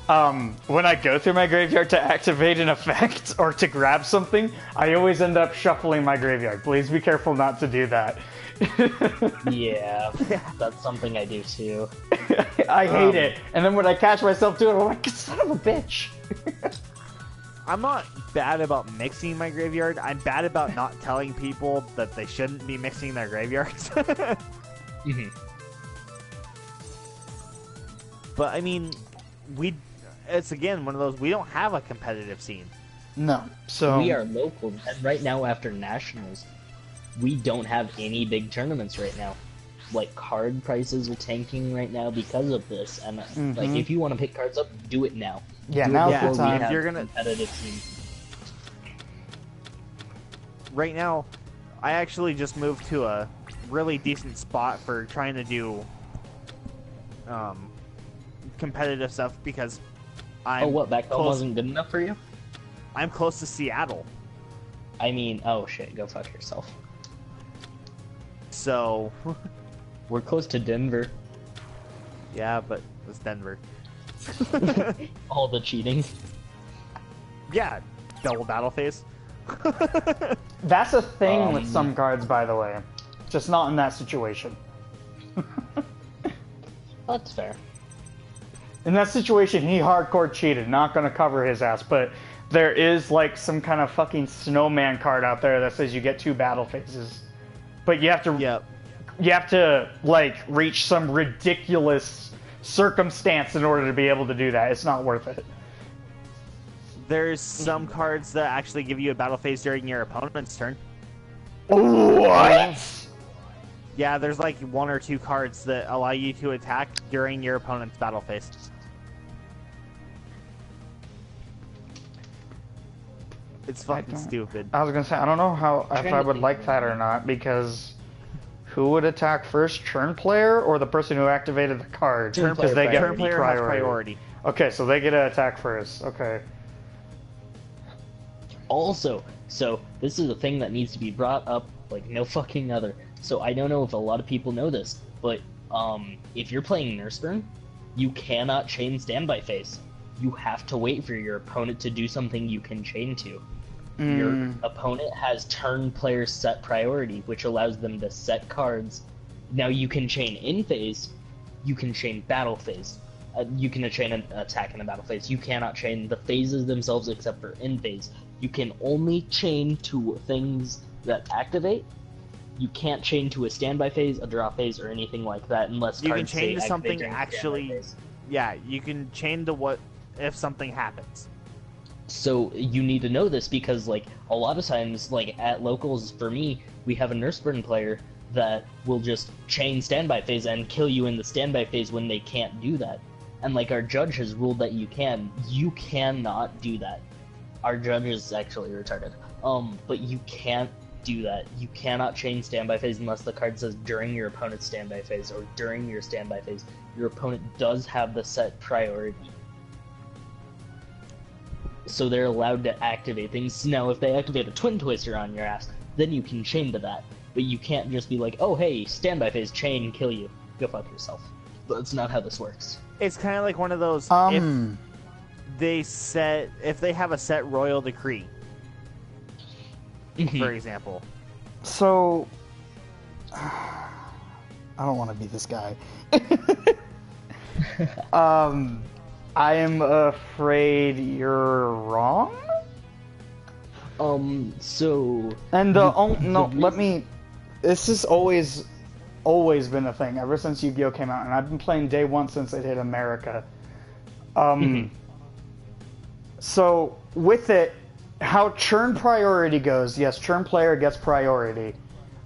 When I go through my graveyard to activate an effect or to grab something, I always end up shuffling my graveyard. Please be careful not to do that. Yeah, that's something I do too. I hate it. And then when I catch myself doing it, I'm like, son of a bitch. I'm not bad about mixing my graveyard. I'm bad about not telling people that they shouldn't be mixing their graveyards. But I mean, it's again one of those, we don't have a competitive scene. No, so we are local, and right now after nationals, we don't have any big tournaments right now. Like, card prices are tanking right now because of this, and like, if you want to pick cards up, do it now. Yeah, now's the time. If you're gonna competitive team. Right now, I actually just moved to a really decent spot for trying to do competitive stuff because I'm back home wasn't good enough for you? I'm close to Seattle. I mean, oh shit, go fuck yourself. So we're close to Denver. Yeah, but it's Denver. All the cheating. Yeah, double battle phase. That's a thing with some cards, by the way. Just not in that situation. That's fair. In that situation, he hardcore cheated. Not gonna cover his ass, but there is like some kind of fucking snowman card out there that says you get 2 battle phases, but you have to. Yep. You have to like reach some ridiculous circumstance in order to be able to do that. It's not worth it. There's some cards that actually give you a battle phase during your opponent's turn. What? Yeah, there's like 1 or 2 cards that allow you to attack during your opponent's battle phase. It's fucking stupid. I was gonna say, I don't know how if I would like that or not, because who would attack first, turn player or the person who activated the card? Because they get turn player has priority. Okay, so they get to attack first. Okay. Also, so this is a thing that needs to be brought up like no fucking other. So I don't know if a lot of people know this, but if you're playing Nurse Burn, you cannot chain standby phase. You have to wait for your opponent to do something you can chain to. Your opponent has turn player set priority, which allows them to set cards Now you can chain in phase, you can chain battle phase. You can chain an attack in a battle phase. You cannot chain the phases themselves except for in phase. You can only chain to things that activate. You can't chain to a standby phase, a draw phase, or anything like that unless You can cards chain say to activate something during actually. standby phase. Yeah, you can chain to what if something happens. So you need to know this because, like, a lot of times, like, at locals, for me, we have a Nurse Burn player that will just chain standby phase and kill you in the standby phase when they can't do that. And, like, our judge has ruled that you can. You cannot do that. Our judge is actually retarded. But you can't do that. You cannot chain standby phase unless the card says during your opponent's standby phase or during your standby phase. Your opponent does have the set priority. So they're allowed to activate things. Now, if they activate a Twin Twister on your ass, then you can chain to that. But you can't just be like, oh, hey, standby phase, chain, kill you. Go fuck yourself. That's not how this works. It's kind of like one of those. If they have a set royal decree, for example. So, I don't want to be this guy. I am afraid you're wrong. So. And let me. This has always been a thing ever since Yu-Gi-Oh came out, and I've been playing day one since it hit America. So with it, how churn priority goes, yes, churn player gets priority,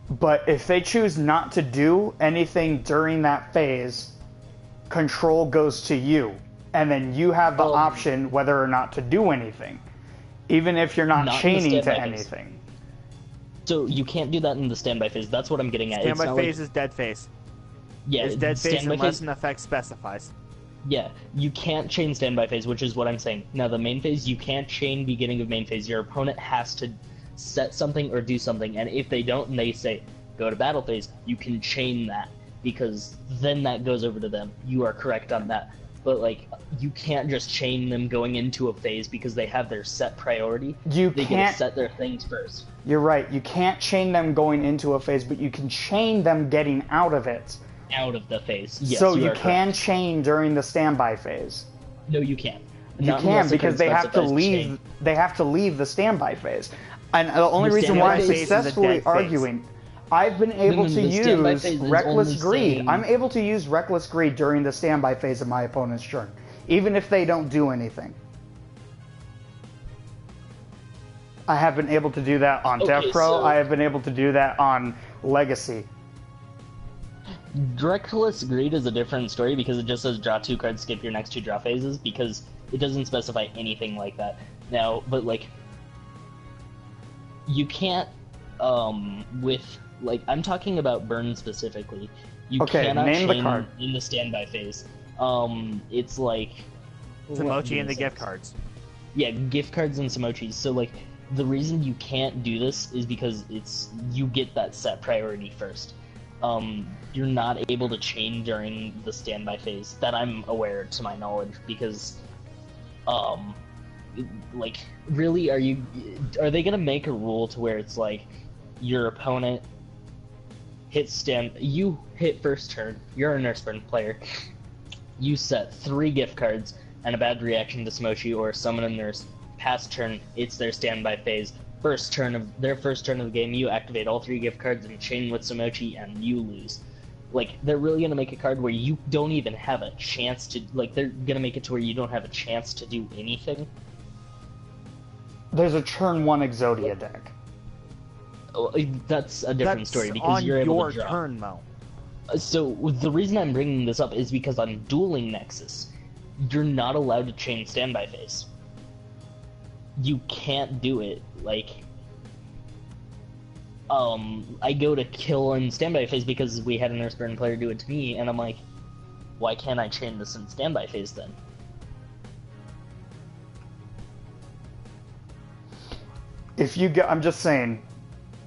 but if they choose not to do anything during that phase, control goes to you, and then you have the option whether or not to do anything, even if you're not chaining to anything. So you can't do that in the standby phase. That's what I'm getting at. Standby phase is dead phase. Yeah, it's dead phase unless phase, an effect specifies. Yeah, you can't chain standby phase, which is what I'm saying. Now, the main phase, you can't chain beginning of main phase. Your opponent has to set something or do something, and if they don't and they say, go to battle phase, you can chain that, because then that goes over to them. You are correct on that. But, like, you can't just chain them going into a phase because they have their set priority. They get to set their things first. You're right. You can't chain them going into a phase, but you can chain them getting out of it. Out of the phase. Yes, so you can chain during the standby phase. No, you can't. You can because they have to leave. Chain. They have to leave the standby phase. And the only reason why I'm successfully arguing, I've been able to use Reckless Greed. I'm able to use Reckless Greed during the standby phase of my opponent's turn, even if they don't do anything. I have been able to do that on Dev Pro. I have been able to do that on Legacy. Reckless Greed is a different story because it just says draw 2 cards, skip your next 2 draw phases, because it doesn't specify anything like that. Now, but like, you can't, I'm talking about burn specifically. You cannot name chain the card in the standby phase. It's like Samochi and the gift cards. Yeah, gift cards and Samochis. So like, the reason you can't do this is because you get that set priority first. You're not able to chain during the standby phase that I'm aware to my knowledge, because like, really, are they gonna make a rule to where it's like your opponent you hit first turn, you're a Nurse Burn player, you set 3 gift cards and a bad reaction to Smoshi or summon a nurse, past turn, it's their standby phase. First turn of the game, you activate all 3 gift cards and chain with Samochi, and you lose. Like, they're really gonna make a card where you don't even have a chance to, like, they're gonna make it to where you don't have a chance to do anything. There's a turn 1 Exodia deck. Oh, that's a different story, because you're able to draw. Turn, Mo. So, the reason I'm bringing this up is because on Dueling Nexus, you're not allowed to chain standby phase. You can't do it. Like, I go to kill in standby phase because we had a Nurse Burn player do it to me, and I'm like, why can't I chain this in standby phase then? I'm just saying,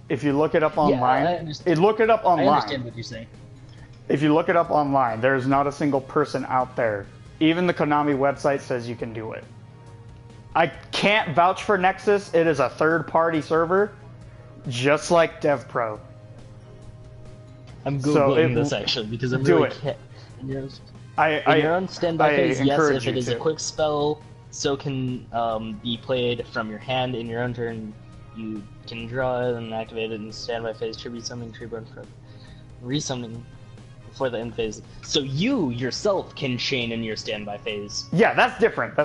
if you look it up online, I understand what you're saying. If you look it up online, there's not a single person out there. Even the Konami website says you can do it. I can't vouch for Nexus. It is a third-party server, just like DevPro. I'm So googling this actually because I'm do really it. in I your own standby phase, yes, encourage if it you is a to. quick spell, so can be played from your hand in your own turn. You can draw it and activate it in standby phase, tribute summoning, Treeburn from resummoning before the end phase. So you yourself can chain in your standby phase. Yeah, that's different.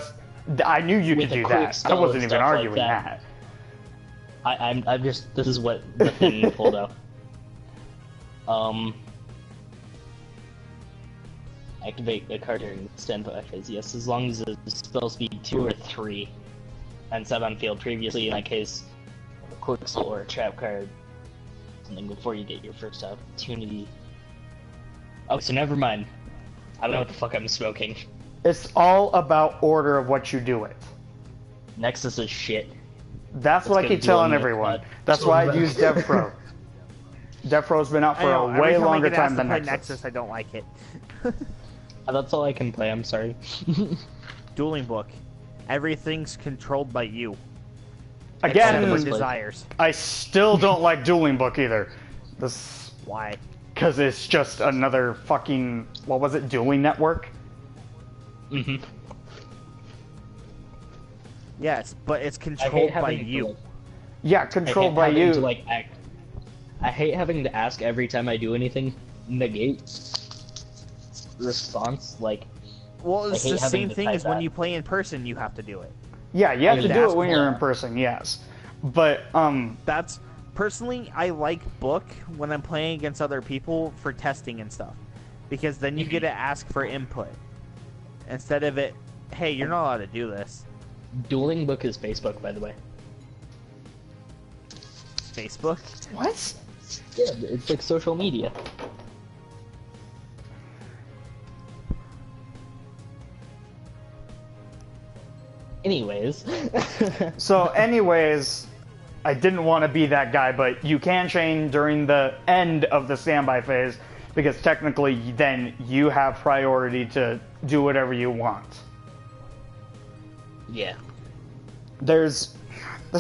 I knew you With could a do quick that. I spell wasn't and even stuff like arguing that. that. I'm just, this is what the thing pulled out. Activate a card during standby phase, yes, as long as it's spell speed 2 or 3, and set on field previously, in that case, a quick spell or a trap card, something before you get your first opportunity. Oh, so never mind. I don't know what the fuck I'm smoking. It's all about order of what you do it. Nexus is shit. That's what I gonna keep do telling on everyone. the- That's why I use DevPro. DevPro's been out for a way longer time than Nexus. I don't like it. That's all I can play, I'm sorry. Dueling Book. Everything's controlled by you. Again, Except for Like- desires. I still don't like Dueling Book either. This Why? because it's just another fucking, what was it, dueling network? Mm-hmm. Yes, but it's I hate controlled by having you. to, like, Yeah, I controlled hate by having you. to, like, I hate having to ask every time I do anything, negate response, like, Well, it's I hate the having same to thing type as when that. you play in person, you have to do it. Yeah, you have to do it That's when you're in why. person, yes. But, That's personally, I like Book when I'm playing against other people for testing and stuff, because then you get to ask for input instead of it. Hey, you're not allowed to do this. Dueling Book is Facebook, by the way. Facebook. what? Yeah, it's like social media. Anyways. So, anyways, I didn't want to be that guy, but you can chain during the end of the standby phase, because technically then you have priority to do whatever you want. Yeah. That's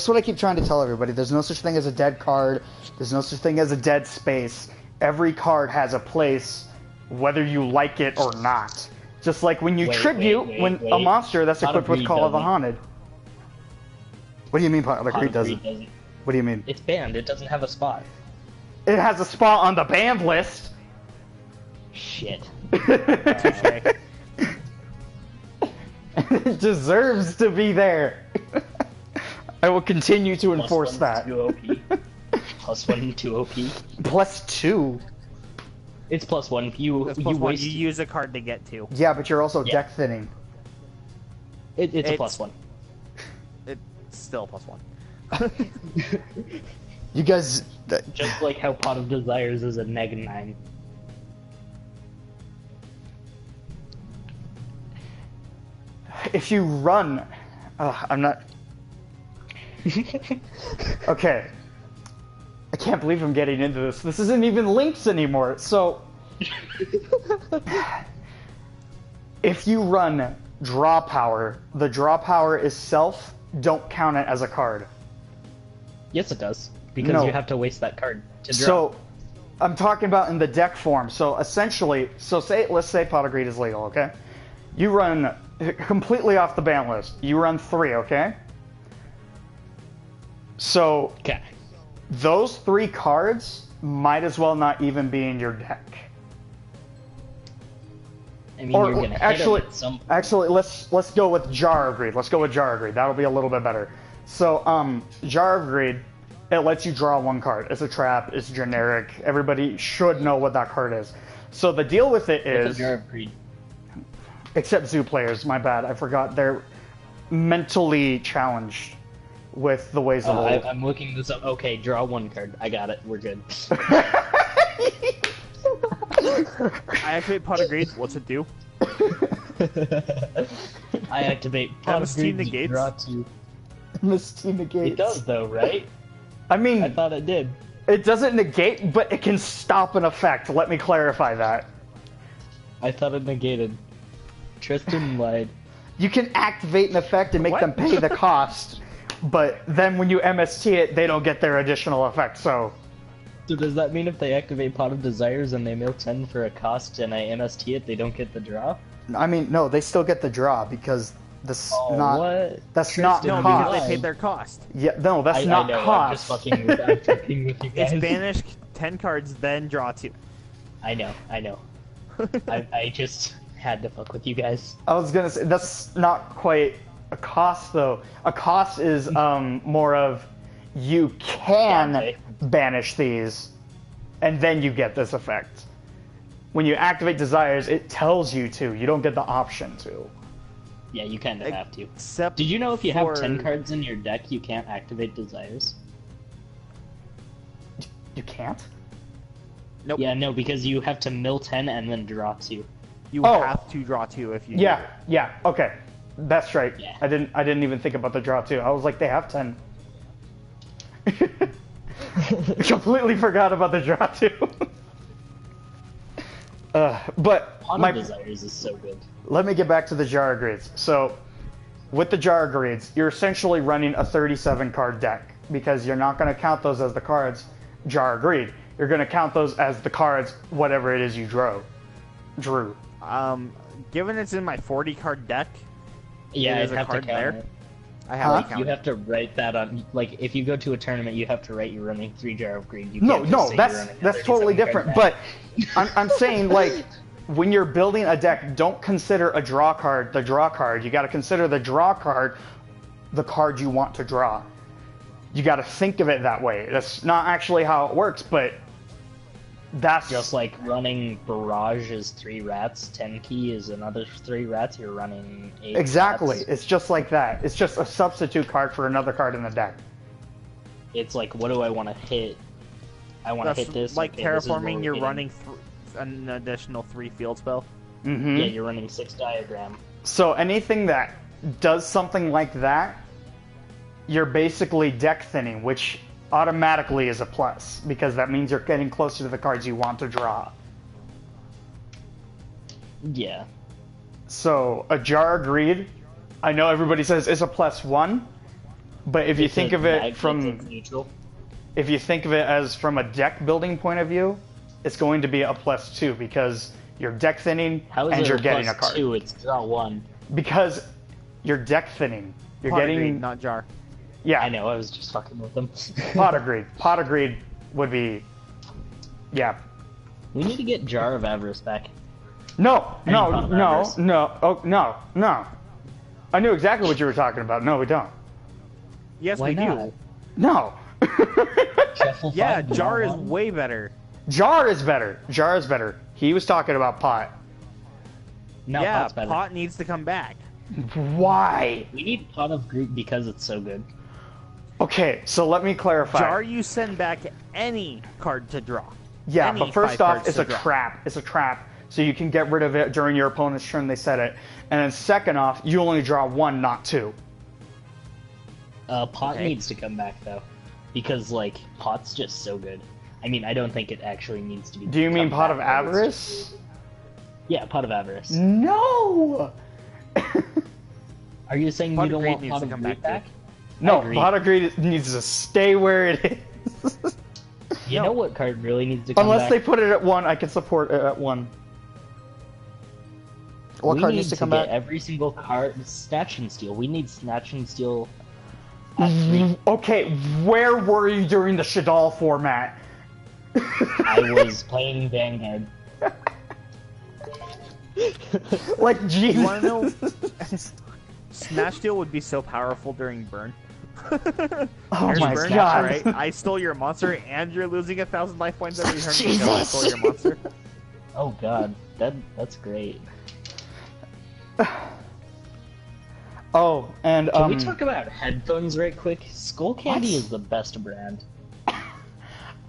what I keep trying to tell everybody. There's no such thing as a dead card. There's no such thing as a dead space. Every card has a place, whether you like it or not. Just like when you tribute a monster that's Pot of equipped with Greed Call of the doesn't. Haunted. What do you mean Pot of Pot Greed of doesn't? Greed doesn't. What do you mean? It's banned, it doesn't have a spot. It has a spot on the banned list. Shit. Touché. It deserves to be there. I will continue to enforce that. Plus 1 to OP. Plus 2. It's plus 1. You That's plus one. waste. You use a card to get to. Yeah, but you're also Yeah. deck thinning. It's a plus 1. It's still plus 1. You guys. Just like how Pot of Desires is a -9. If you run. I'm not. Okay. I can't believe I'm getting into this. This isn't even links anymore. So. If you run draw power, the draw power itself don't count it as a card. Yes, it does. Because No. you have to waste that card to draw. So, I'm talking about in the deck form. So essentially, let's say Pot of Greed is legal, okay? You run completely off the ban list. You run 3, okay? So Okay. those 3 cards might as well not even be in your deck. I mean, you're gonna hit actually, him at some point. actually, let's go with Jar of Greed. Let's go with Jar of Greed. That'll be a little bit better. So, Jar of Greed, it lets you draw 1 card. It's a trap. It's generic. Everybody should know what that card is. So the deal with it It's is, a Jar of Greed. except Zoo players. My bad. I forgot. They're mentally challenged with the ways of old. I'm looking this up. Okay, draw 1 card. I got it. We're good. I activate Pot of Greed. What's it do? I activate Pot of Amnesty Greed, negates. draw 2. Misty negates. It does though, right? I mean, I thought it did. it doesn't negate, but it can stop an effect. Let me clarify that. I thought it negated. Tristan lied. You can activate an effect and make What? them pay the cost, but then when you MST it, they don't get their additional effect. So So does that mean if they activate Pot of Desires and they mill 10 for a cost and I MST it, they don't get the draw? I mean, no, they still get the draw because that's What? that's not No, cost. because they paid their cost. Yeah, no, that's not I know, cost. I'm fucking with you guys. It's banish 10 cards, then draw 2. I know. I just had to fuck with you guys. I was gonna say that's not quite a cost though. A cost is more of you can banish these, and then you get this effect. When you activate Desires, it tells you to. You don't get the option to. Yeah, you kind of have to. Except Did you know if you have for- 10 cards in your deck, you can't activate Desires? You can't? Nope. Yeah, no, because you have to mill 10 and then draw 2. You Oh. have to draw 2 if you. Yeah, okay. That's right. Yeah. I didn't even think about the draw too. I was like, they have 10. Completely forgot about the draw too. But Pot my of Desires is so good. let me get back to the Jar Grades. So, with the Jar Grades, you're essentially running a 37 card deck because you're not going to count those as the cards Jar Agreed. You're going to count those as the cards, whatever it is you drew. Given it's in my 40 card deck, Yeah, There's I a have to card count there? it. I have to Huh? count. You have to write that on, like, if you go to a tournament, you have to write you're running 3 Jar of Greed. You No, can't just no, say that's you're running a that's totally 37 different. card But I'm saying like when you're building a deck, don't consider a draw card the draw card. You got to consider the draw card the card you want to draw. You got to think of it that way. That's not actually how it works, but that's Just like running Barrage is 3 rats, 10 key is another 3 rats, you're running 8 exactly. rats. It's just like that. It's just a substitute card for another card in the deck. It's like, what do I want to hit? I want to That's hit this. like okay, this is what terraforming. we're You're hitting. running an additional 3 field spell. Mm-hmm. Yeah, you're running 6 diagram. So anything that does something like that, you're basically deck thinning, which automatically is a plus, because that means you're getting closer to the cards you want to draw. Yeah. So a Jar of Greed, I know everybody says is a +1, but if you It's think a of it mag- from it's neutral. if you think of it as from a deck building point of view, it's going to be a +2 because you're deck thinning How is and it you're getting a card. +2? It's draw 1. Because you're deck thinning. You're Pot getting agreed, not jar. yeah. I know, I was just fucking with them. Pot of Greed. Pot of Greed would be yeah. We need to get Jar of Avarice back. No, And no, Pot of no, Avarice. no, oh, no, no. I knew exactly what you were talking about. No, we don't. Yes, Why we not? do. No. Shuffle Yeah, 5, jar draw is 1. way better. Jar is better. Jar is better. He was talking about pot. No, yeah, Pot's better. pot needs to come back. Why? We need Pot of Greed because it's so good. Okay, so let me clarify. Jar, you send back any card to draw. Yeah, Any but first 5 off, cards it's to a draw. trap. It's a trap. So you can get rid of it during your opponent's turn they set it. And then second off, you only draw 1, not 2. Pot Okay. needs to come back though, because like Pot's just so good. I mean, I don't think it actually needs to be. Do you mean come Pot of back, but it's- Avarice? Yeah, Pot of Avarice. No! Are you saying Pot you of don't Greed want needs Pot to of come Greed back, back? No, agree. Pot of Greed needs to stay where it is. You No. know what card really needs to come Unless back? they put it at 1, I can support it at 1. What we card need needs to come get back? every single card. Snatch and Steal. We need Snatch and Steal. At 3. Okay, where were you during the Shadal format? I was playing Vanguard. Like, You Jesus. want to know? Snatch Steal would be so powerful during burn. Oh Here's my burn, god. Right? I stole your monster, and you're losing 1,000 life points every turn because I Jesus. stole your monster. Oh god, that's great. Oh, and Can we talk about headphones right quick? Skull Candy What? is the best brand.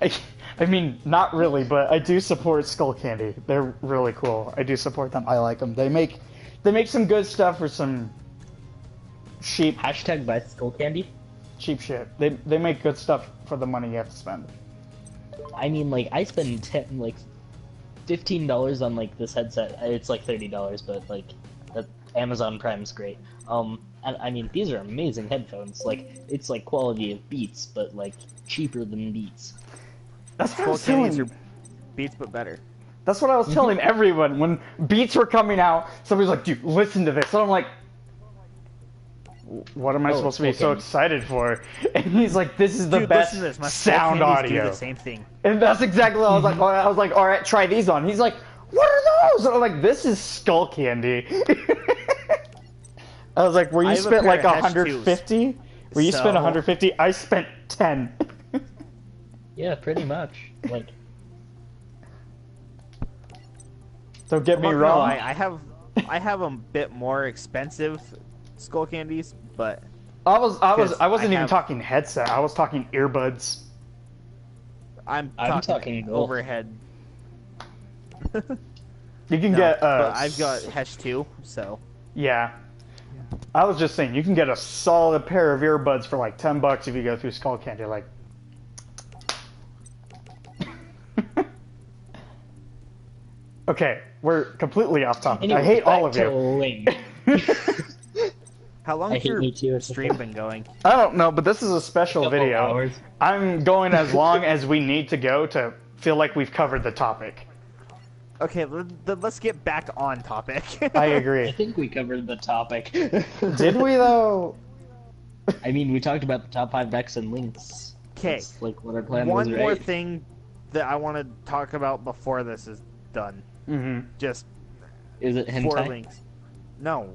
I mean, not really, but I do support Skull Candy. They're really cool. I do support them. I like them. They make some good stuff for some cheap Hashtag buy Skull Candy. shit. They make good stuff for the money you have to spend. I mean, like, I spend $15 on like this headset. It's like $30, but like, that Amazon Prime's great. And I mean, these are amazing headphones. Like, it's like quality of Beats, but like cheaper than Beats. That's what I Skull was candies telling. are beats but better. That's what I was telling everyone when beats were coming out. Somebody's like, "Dude, listen to this." And I'm like, "What am I supposed to be so excited for?" And he's like, "This is the Dude, best listen to this. My Skull sound candies do audio." the same thing. And that's exactly what I was like. I was like, "All right, try these on." He's like, "What are those?" And I'm like, "This is skull candy." I was like, "Where I you have a spent pair like of Hesh 150? Where you spent So- 150? I spent 10." Yeah, pretty much. Like, Don't get I'm me not gonna wrong. lie, I have a bit more expensive skull candies, but I wasn't I even have- talking headset. I was talking earbuds. I'm I'm talking talking both. overhead. You can No, get but I've got Hesh 2, so yeah. I was just saying you can get a solid pair of earbuds for like $10 if you go through Skull Candy. Like, okay, we're completely off topic. I hate all of you. Link. how long I has hate your me too. stream been going? I don't know, but this is a special Couple video. hours. I'm going as long as we need to go to feel like we've covered the topic. Okay, let's get back on topic. I I agree. think we covered the topic. Did we though? I mean, we talked about the top 5 decks and links. 'Kay. That's like what our plan One was, right? more thing that I want to talk about before this is done. Mm-hmm. Just Is it 4 hentai? links. No.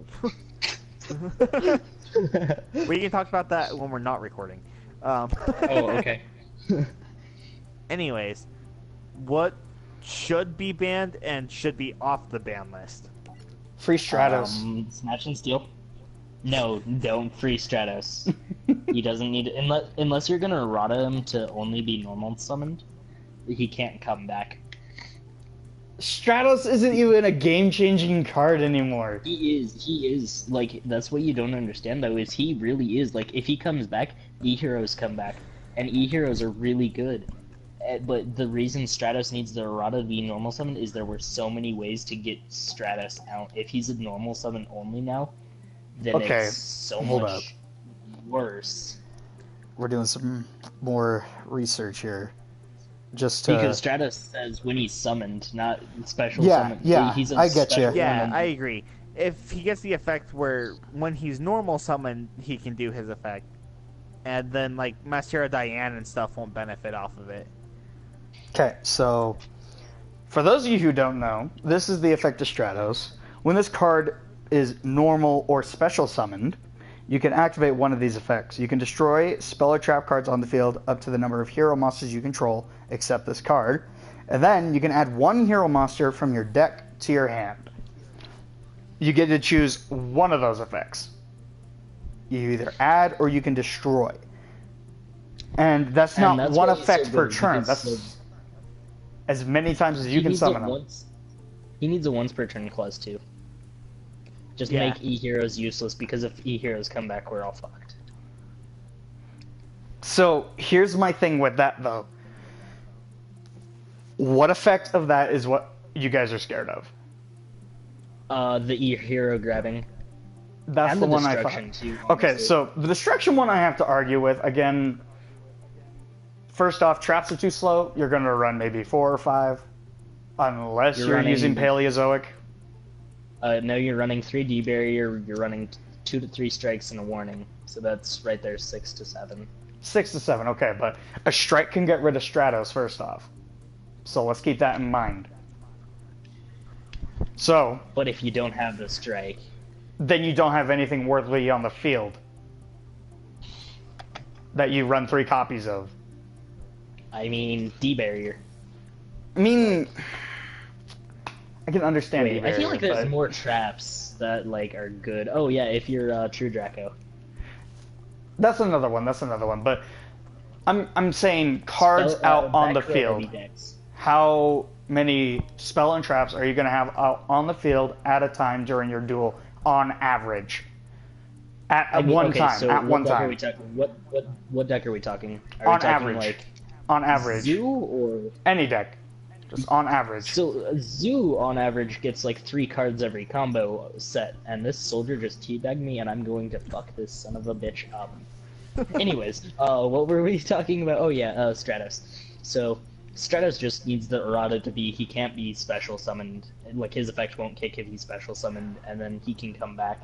We can talk about that when we're not recording. Oh, okay. Anyways, what should be banned and should be off the ban list? Free Stratos. Snatch and steal. No, don't free Stratos. He doesn't need unless you're gonna errata him to only be normal summoned. He can't come back. Stratos isn't even a game-changing card anymore. He is like that's what you don't understand though is he really is like if he comes back, E-heroes come back, and E-heroes are really good. But the reason Stratos needs the errata to be normal summon is there were so many ways to get Stratos out. If he's a normal summon only now, then Okay, it's so hold much worse. We're doing some more research here. Just to... Because Stratos says when he's summoned, not special Yeah, summon. yeah, He's a I get special you. Yeah, summon. I agree. If he gets the effect where when he's normal summoned, he can do his effect, and then like Mastera Diane and stuff won't benefit off of it. Okay, so for those of you who don't know, this is the effect of Stratos. When this card is normal or special summoned, you can activate one of these effects. You can destroy spell or trap cards on the field up to the number of hero monsters you control, except this card. And then you can add one hero monster from your deck to your hand. You get to choose one of those effects. You either add or you can destroy. And that's And not that's one why he's effect so per good, turn. because That's as many times as you He can needs summon a them. he needs a once per turn clause too. Just Yeah. make E-heroes useless because if E-heroes come back, we're all fucked. So here's my thing with that though. What effect of that is what you guys are scared of? The E-hero grabbing. That's And the the one I destruction, thought. too, Okay, honestly. so the destruction one I have to argue with. Again, first off, traps are too slow. You're going to run maybe 4 or 5. Unless You're you're running- using Paleozoic. No, you're running 3D barrier, you're running 2 to 3 strikes and a warning. So that's right there, 6 to 7. 6 to 7, okay, but a strike can get rid of Stratos first off. So let's keep that in mind. So, But if you don't have the strike, then you don't have anything worthy on the field that you run 3 copies of. I mean, D-barrier. I mean, I can understand Wait, I feel like barrier, there's but more traps that, like, are good. Oh, yeah, if you're True Draco. that's another one. That's another one. But I'm saying cards out on the back row field. heavy decks. How many spell and traps are you going to have out on the field at a time during your duel, on average? At one time. So at what one deck Are time. we what deck are we talking? Are we On talking, average. like, On average. Zoo or... Any deck. Just on average. So Zoo on average gets like 3 cards every combo set, and this soldier just teabagged me, and I'm going to fuck this son of a bitch up. Anyways, what were we talking about? Oh yeah, Stratos. So Stratos just needs the errata to be, he can't be special summoned. Like, his effect won't kick if he's special summoned, and then he can come back.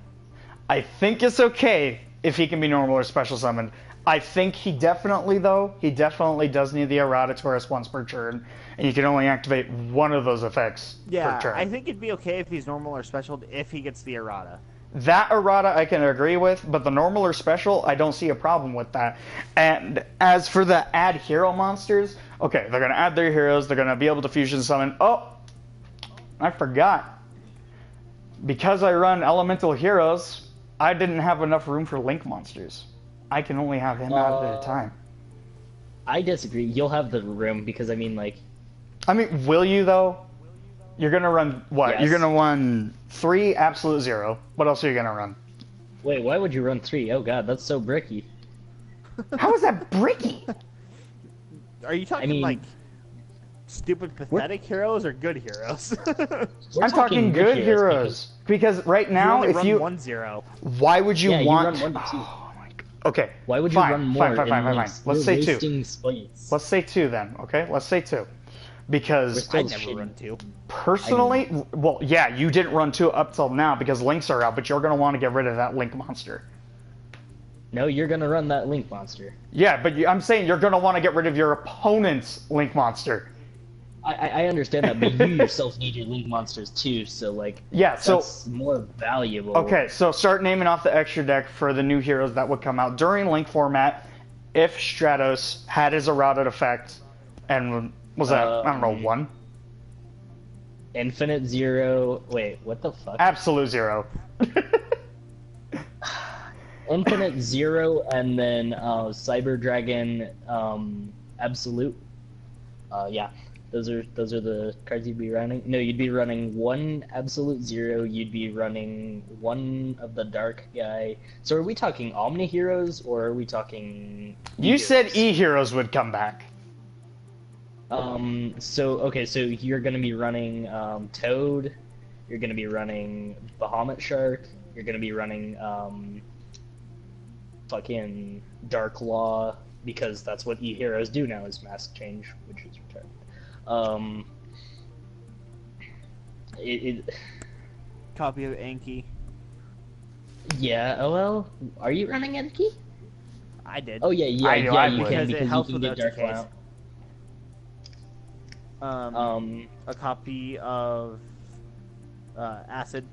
I think it's okay if he can be normal or special summoned. I think he definitely does need the errata Taurus once per turn, and you can only activate one of those effects per turn. I think it'd be okay if he's normal or special if he gets the errata. That errata I can agree with, but the normal or special, I don't see a problem with that. And as for the add hero monsters, okay, they're going to add their heroes, they're going to be able to fusion summon. Oh, I forgot. Because I run elemental heroes, I didn't have enough room for Link monsters. I can only have him out at a time. I disagree. You'll have the room because, I mean, will you, though? You're going to run what? Yes. You're going to run 3 Absolute Zero. What else are you going to run? Wait, why would you run 3? Oh god, that's so bricky. How is that bricky? Are you talking, like, stupid, pathetic heroes or good heroes? I'm talking good heroes. Because right now, you if you... 1-0. Why would you want... You run 1 to 2. Oh my god. Okay. Why would you run more? Fine. Let's say 2. Space. Let's say 2 then, okay? Let's say 2. Because I never run 2. Personally, well, yeah, you didn't run 2 up till now because Links are out, but you're going to want to get rid of that Link monster. No, you're going to run that Link monster. Yeah, but I'm saying you're going to want to get rid of your opponent's Link monster. I understand that, but you yourself need your Link monsters too, so, like, yeah, that's more valuable. Okay, so start naming off the extra deck for the new heroes that would come out during Link format if Stratos had his errata effect, and was that, I don't know, 1? Infinite Zero, wait, what the fuck? Absolute Zero. Infinite Zero, and then Cyber Dragon Absolute. Yeah. Those are the cards you'd be running. No, you'd be running 1 Absolute Zero. You'd be running 1 of the Dark guy. So are we talking Omni Heroes or are we talking? You said E Heroes would come back. So you're gonna be running Toad. You're gonna be running Bahamut Shark. You're gonna be running fucking Dark Law because that's what E Heroes do now is mask change, which is retarded. Copy of Anki. Yeah. Oh well. Are you running Enki? I did. Oh yeah. I You would. can Because it because helps you can with get Dark OTKs. Clown. A copy of Acid.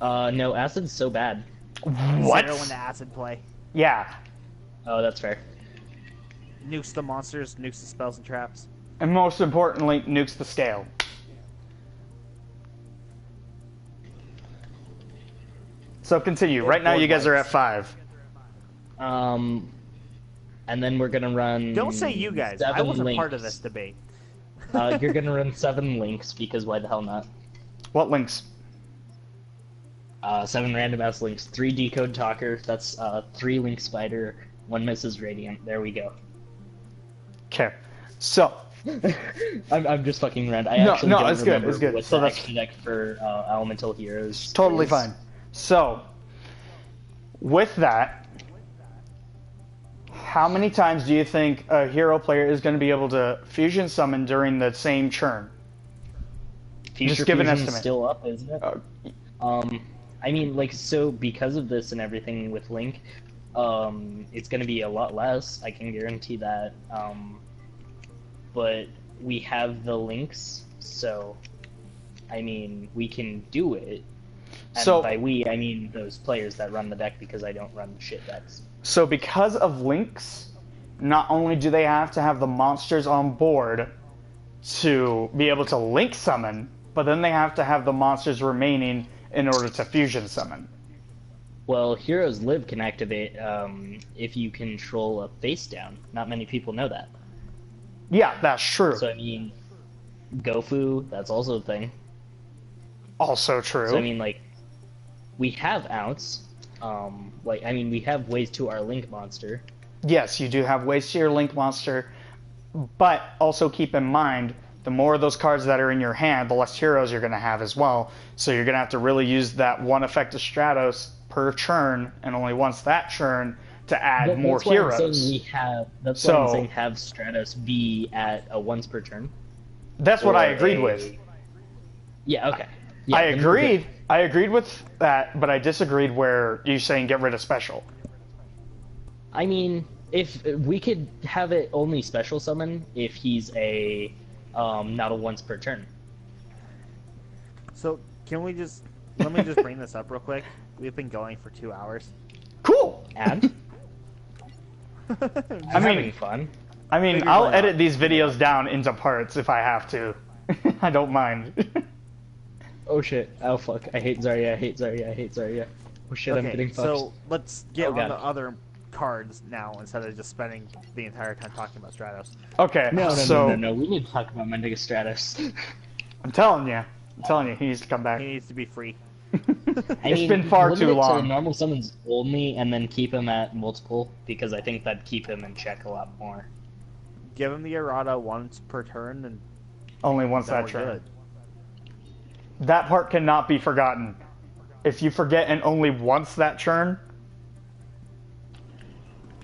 No, Acid's so bad. What? 0 in the Acid play. Yeah. Oh, that's fair. Nukes the monsters, nukes the spells and traps. And most importantly, nukes the scale. So continue. Right now you guys are at 5. And then we're gonna run. Don't say you guys. I 7 wasn't links. part of this debate. You're gonna run 7 links because why the hell not? What links? 7 random ass links. 3 decode talker. That's 3 link spider. 1 Mrs. Radiant. There we go. Okay. So. I'm just fucking around. I No, actually no, don't it's good, remember it's good. what So the that's- extra deck for Elemental Heroes Totally is. fine. So, with that, how many times do you think a hero player is going to be able to fusion summon during the same churn? Future Just give an Fusion's estimate. still up, isn't it? I mean, like, so because of this and everything with Link, it's going to be a lot less. I can guarantee that. But we have the links, so I mean, we can do it. And So- by we, I mean those players that run the deck because I don't run shit decks. So because of links, not only do they have to have the monsters on board to be able to link summon, but then they have to have the monsters remaining in order to fusion summon. Well, Heroes Live can activate if you control a face down. Not many people know that. Yeah, that's true. So I mean, Gofu, that's also a thing. Also true. So I mean, like, we have outs. We have ways to our Link monster. Yes, you do have ways to your Link monster, but also keep in mind, the more of those cards that are in your hand, the less heroes you're going to have as well. So you're going to have to really use that one effect of Stratos per churn, and only once that churn to add more that's why heroes. I'm saying that's why I'm saying have Stratos be at a once per turn. That's what I Or agreed with. Yeah, okay. Yeah, I then we're good. agreed. I agreed with that, but I disagreed where you saying get rid of special. I mean, if we could have it only special summon if he's a not a once per turn. So can we just let me just bring this up real quick? We've been going for 2 hours. Cool. And I mean, having fun. I mean, Figured I'll why edit not? these videos down into parts if I have to. I don't mind. Oh shit! Oh fuck! I hate Zarya. I hate Zarya. I hate Zarya. Oh shit! I'm Okay, getting fucked. so let's get Oh, on God. the other cards now instead of just spending the entire time talking about Stratos. Okay, No, so no. We need to talk about my nigga Stratos. I'm telling you, he needs to come back. He needs to be free. It's been far limit too it long. To normal summons only, and then keep him at multiple because I think that'd keep him in check a lot more. Give him the errata once per turn, and Only once then that we're turn. good. That part cannot be forgotten. If you forget and only once that churn,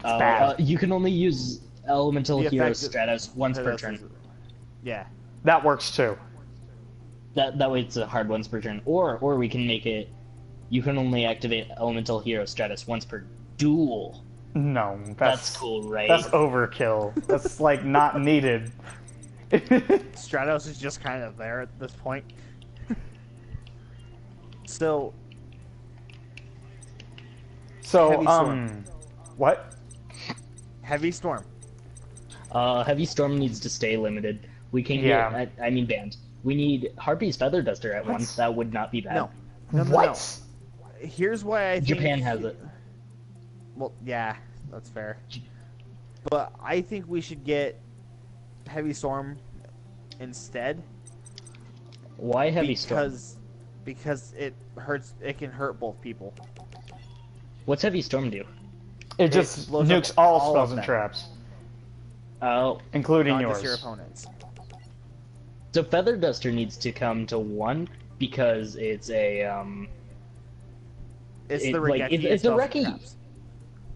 bad. You can only use elemental The hero effect- Stratos once per Stratos turn. is- Yeah. that works too. That way it's a hard once per turn. Or we can make it. You can only activate elemental hero Stratos once per duel. No, That's cool, right? That's overkill. That's like not needed. Stratos is just kind of there at this point. So, So, Heavy Storm. what? Heavy Storm. Heavy Storm needs to stay limited. We can Yeah. get. I mean banned. We need Harpy's Feather Duster at once. That would not be bad. No. What? Here's why I think... Japan has it. Well, yeah, that's fair. But I think we should get Heavy Storm instead. Why Heavy Storm? Because it hurts. It can hurt both people. What's Heavy Storm do? It just blows up nukes all all spells of and them. traps, Oh, including Not yours. just your opponents. so Feather Duster needs to come to 1 because it's a It's It- the like, Regeki it's a spells and Reki. traps.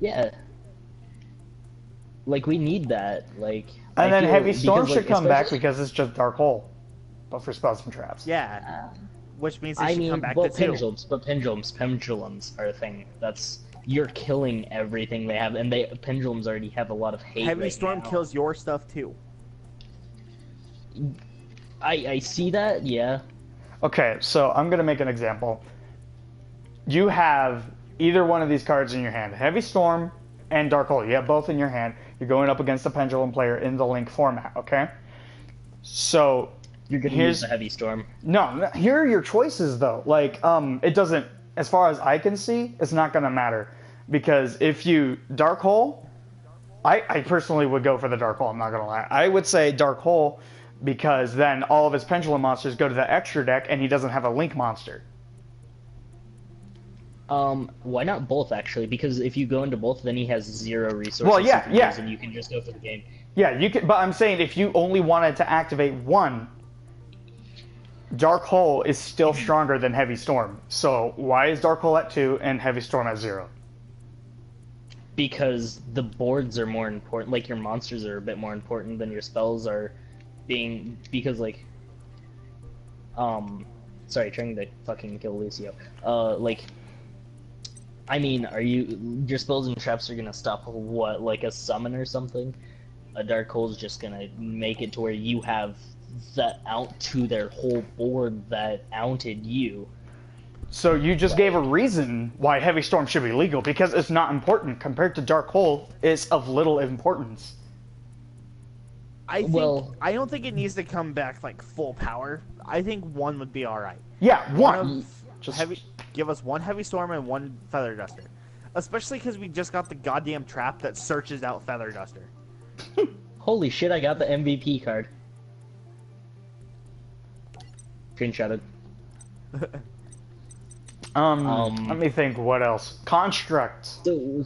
yeah. Like we need that. Like And I then feel- Heavy Storm because, should like, come back especially- because it's just Dark Hole, but for spells and traps. Yeah, which means they I should mean, come back well, to 2. pendulums are a thing. That's you're killing everything they have, and pendulums already have a lot of hate. Heavy right Storm now. kills your stuff too. I see that. Yeah. Okay, so I'm gonna make an example. You have either one of these cards in your hand, Heavy Storm and Dark Hole. You have both in your hand. You're going up against a Pendulum player in the Link format. Okay. So You're gonna Here's- use the Heavy Storm. no, here are your choices though. Like, it doesn't, as far as I can see, it's not gonna matter because if you Dark Hole, I personally would go for the Dark Hole. I'm not gonna lie. I would say Dark Hole because then all of his Pendulum monsters go to the extra deck, and he doesn't have a Link monster. Why not both actually? Because if you go into both, then he has 0 resources. Well, yeah, he can yeah. use, and you can just go for the game. Yeah, you can. But I'm saying if you only wanted to activate one, Dark Hole is still stronger than Heavy Storm. So why is Dark Hole at 2 and Heavy Storm at 0? Because the boards are more important. Like your monsters are a bit more important than your spells are. Because like, sorry, trying to fucking kill Lucio. Like, I mean, your spells and traps are gonna stop what, like a summon or something? A Dark Hole's just gonna make it to where you have that out to their whole board that ounted you. So you just gave a reason why Heavy Storm should be legal because it's not important compared to Dark Hole. It's of little importance. I don't think it needs to come back like full power. I think 1 would be all right. Yeah, one. Just Give us 1 Heavy Storm and 1 Feather Duster, especially because we just got the goddamn trap that searches out Feather Duster. Holy shit! I got the MVP card. Screenshotted. Let me think. What else? Construct. So,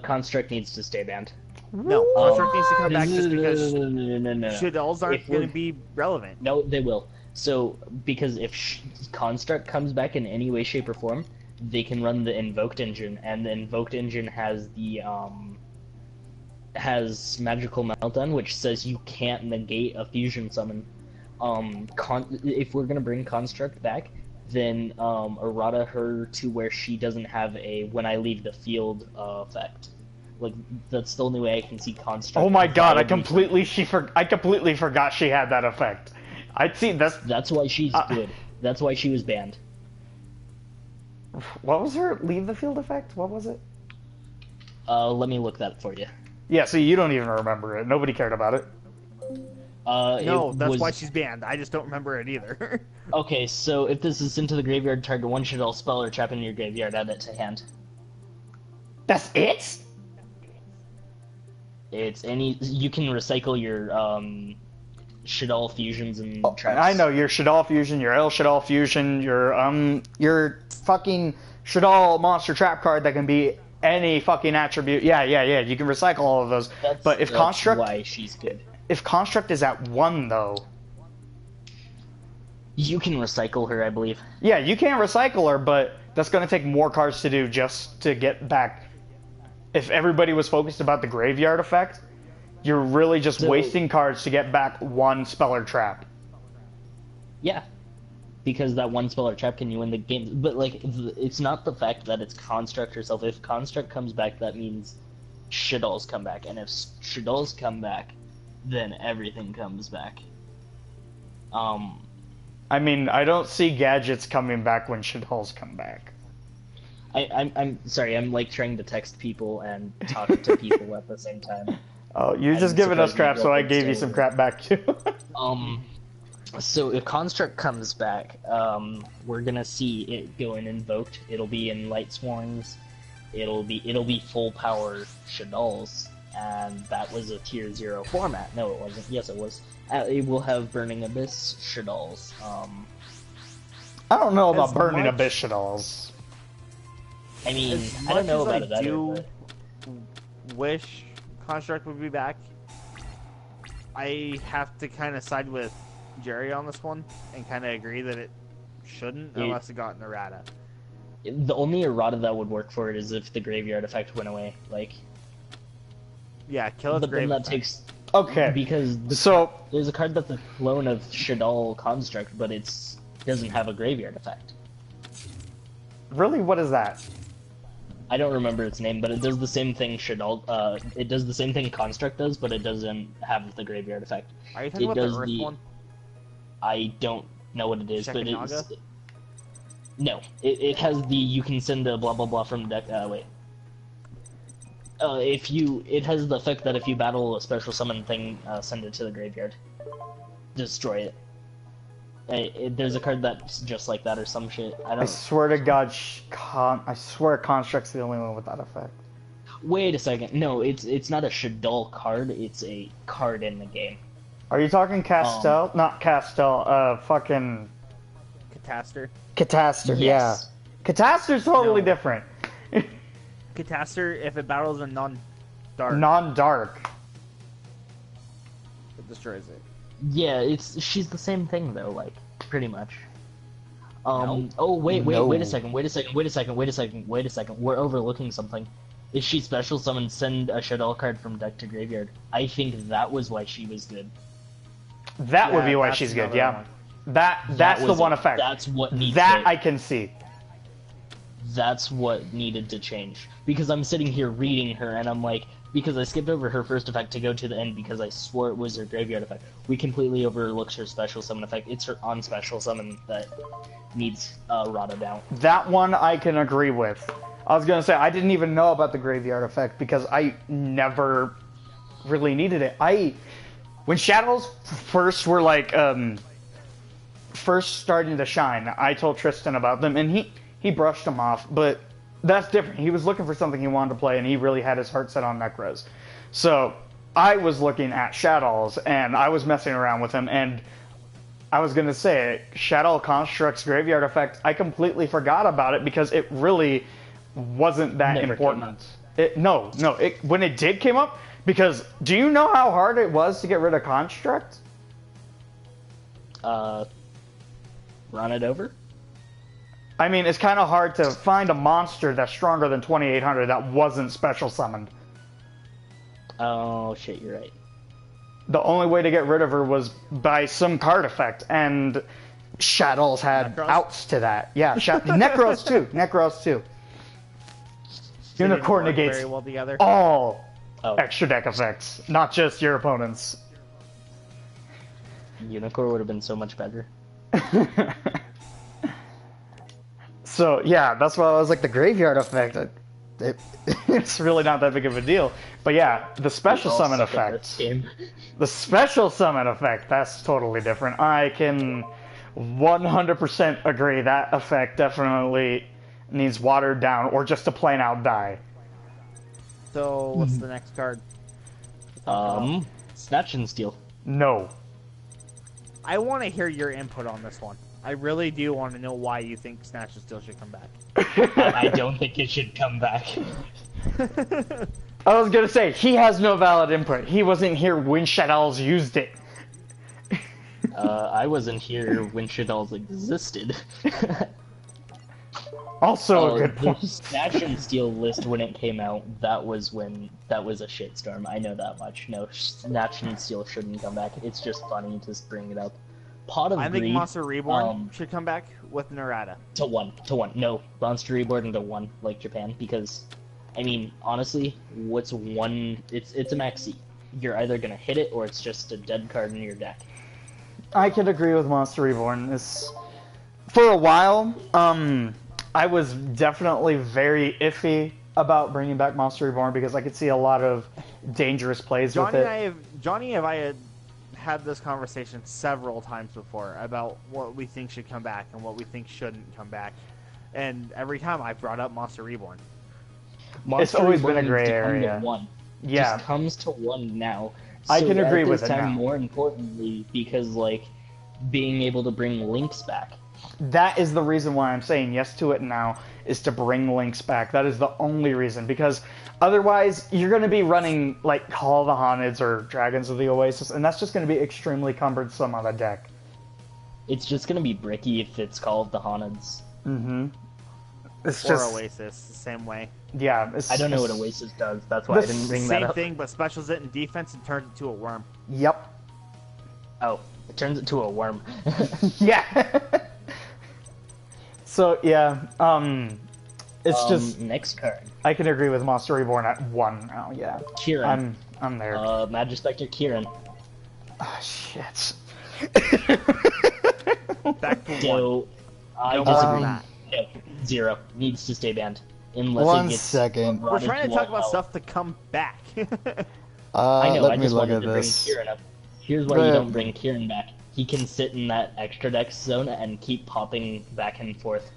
Construct needs to stay banned. No, Construct needs to come back just because No. Shaddolls aren't If going we're- to be relevant. No, they will. So, because if Construct comes back in any way, shape, or form, they can run the invoked engine, and the invoked engine has the has magical meltdown, which says you can't negate a fusion summon. If we're gonna bring construct back, then errata her to where she doesn't have a when I leave the field effect. Like, that's the only way I can see construct. Oh my god, I completely forgot she had that effect. I'd see that's why she's good. That's why she was banned. What was her leave the field effect? What was it? Let me look that for you. Yeah, see, you don't even remember it. Nobody cared about it. No, that's why she's banned. I just don't remember it either. Okay, so if this is into the graveyard, target one shit-all spell or trap in your graveyard, add it to hand. That's it? It's any... You can recycle your, shit-all fusions and traps. I know, your Shaddoll Fusion, your El Shaddoll Fusion, your fucking Shaddoll monster trap card that can be any fucking attribute. Yeah, you can recycle all of those. But if Construct... That's why she's good. If Construct is at 1, though... You can recycle her, I believe. Yeah, you can recycle her, but that's going to take more cards to do just to get back. If everybody was focused about the graveyard effect, you're really just wasting cards to get back one spell or trap. Yeah, because that one spell or trap can you win the game. But, like, it's not the fact that it's Construct herself. If Construct comes back, that means Shaddolls come back. And if Shaddolls come back, then everything comes back. I mean, I don't see gadgets coming back when Shaddolls come back. I'm sorry, I'm like trying to text people and talk to people at the same time. Oh, you're just giving us crap, so I gave you some crap back too. So if Construct comes back, we're gonna see it going invoked. It'll be in Light Swarms. It'll be full power Shaddolls, and that was a tier 0 format. No, it wasn't. Yes, it was. It will have Burning Abyss Shaddolls. I don't know about Burning Abyss Shaddolls. I mean, I don't know about it either. Wish Construct would be back. I have to kind of side with Jerry on this one and kind of agree that it shouldn't unless it got an errata. The only errata that would work for it is if the graveyard effect went away. Like, yeah, kill its graveyard. But then that takes... Okay, because there's a card that's a clone of Shaddol Construct, but it doesn't have a graveyard effect. Really? What is that? I don't remember its name, but it does the same thing it does the same thing Construct does, but it doesn't have the graveyard effect. Are you talking about the Earth one? I don't know what it is, but Shekinaga? No, it has the you can send a blah blah blah from deck. Wait. It has the effect that if you battle a special summon thing, send it to the graveyard, destroy it. There's a card that's just like that or some shit. I swear to God, I swear Construct's the only one with that effect. Wait a second. No, it's not a Shaddol card. It's a card in the game. Are you talking Castel? Not Castel. Fucking Catastor. Catastor. Yes. Yeah. Catastor's totally different. Catastor, if it battles a non-dark. Non-dark. It destroys it. Yeah, she's the same thing though, like pretty much. No. Oh wait a second. We're overlooking something. If she special summon, send a Shaddol card from deck to graveyard. I think that was why she was good. That would be why she's good. Yeah. That's the one effect. That's what needs I can see. That's what needed to change. Because I'm sitting here reading her, and I'm like, because I skipped over her first effect to go to the end because I swore it was her graveyard effect. We completely overlooked her special summon effect. It's her on-special summon that needs Rada down. That one I can agree with. I was gonna say, I didn't even know about the graveyard effect because I never really needed it. When Shadows first were like, first starting to shine, I told Tristan about them, and he brushed them off, but that's different. He was looking for something he wanted to play, and he really had his heart set on Necros. So I was looking at Shadows, and I was messing around with him, and I was going to say, Shadow Construct's Graveyard Effect, I completely forgot about it because it really wasn't that important. When it did came up, because do you know how hard it was to get rid of Construct? Run it over? I mean, it's kind of hard to find a monster that's stronger than 2800 that wasn't special summoned. Oh shit, you're right. The only way to get rid of her was by some card effect, and Shadows had Necros? outs to that. Yeah, Necros too. Necros too. They didn't Unicorn work negates very well together. all Oh, extra deck effects, not just your opponent's. Unicorn would have been so much better. So yeah, that's why I was like the graveyard effect. It's really not that big of a deal. But yeah, the special We all summon suck at effect. this game. The special summon effect, that's totally different. I can 100% agree that effect definitely needs watered down or just a plain out die. So what's the next card? Snatch and Steal. No. I want to hear your input on this one. I really do want to know why you think Snatch and Steal should come back. I don't think it should come back. I was gonna say, he has no valid input. He wasn't here when Shadows used it. I wasn't here when Shadows existed. Also a good The point. Snatch and Steal list when it came out, that was a shitstorm. I know that much. No, Snatch and Steal shouldn't come back. It's just funny to bring it up. Pot of I think Greed, Monster Reborn should come back with Narada. to one. No, Monster Reborn to 1, like Japan, because, I mean, honestly, what's one? It's a maxi. You're either gonna hit it or it's just a dead card in your deck. I can agree with Monster Reborn. For a while, I was definitely very iffy about bringing back Monster Reborn because I could see a lot of dangerous plays with it. Johnny and I had this conversation several times before about what we think should come back and what we think shouldn't come back. And every time I brought up Monster Reborn. It's always been a Reborn gray needs to come to area. 1. Yeah. Just comes to 1 now. I So can agree at with this it time, now. more importantly, because like being able to bring links back. That is the reason why I'm saying yes to it now, is to bring links back. That is the only reason, because otherwise you're going to be running like Call of the Haunted or Dragons of the Oasis, and that's just going to be extremely cumbersome on the deck. It's just gonna be bricky if it's called the Hauneds. Mm-hmm. It's Or just Oasis, the same way. yeah. I don't know what Oasis does. That's why I didn't bring that Same up. thing, but specials it in defense and turns it to a worm. Yep. Oh, it turns it to a worm. Yeah. So yeah, it's just next card. I can agree with Monster Reborn at 1 now. Yeah, Kieran. I'm there. Magispector Kieran. Ah, shit. Back to 1. So I No disagree. more than that. No, 0 needs to stay banned unless One it gets second. We're rotted trying to a talk about hell. stuff to come back. I know. Let I me just look wanted at to bring this. Kieran up. Here's why Go you ahead. don't bring Kieran back. He can sit in that extra dex zone and keep popping back and forth.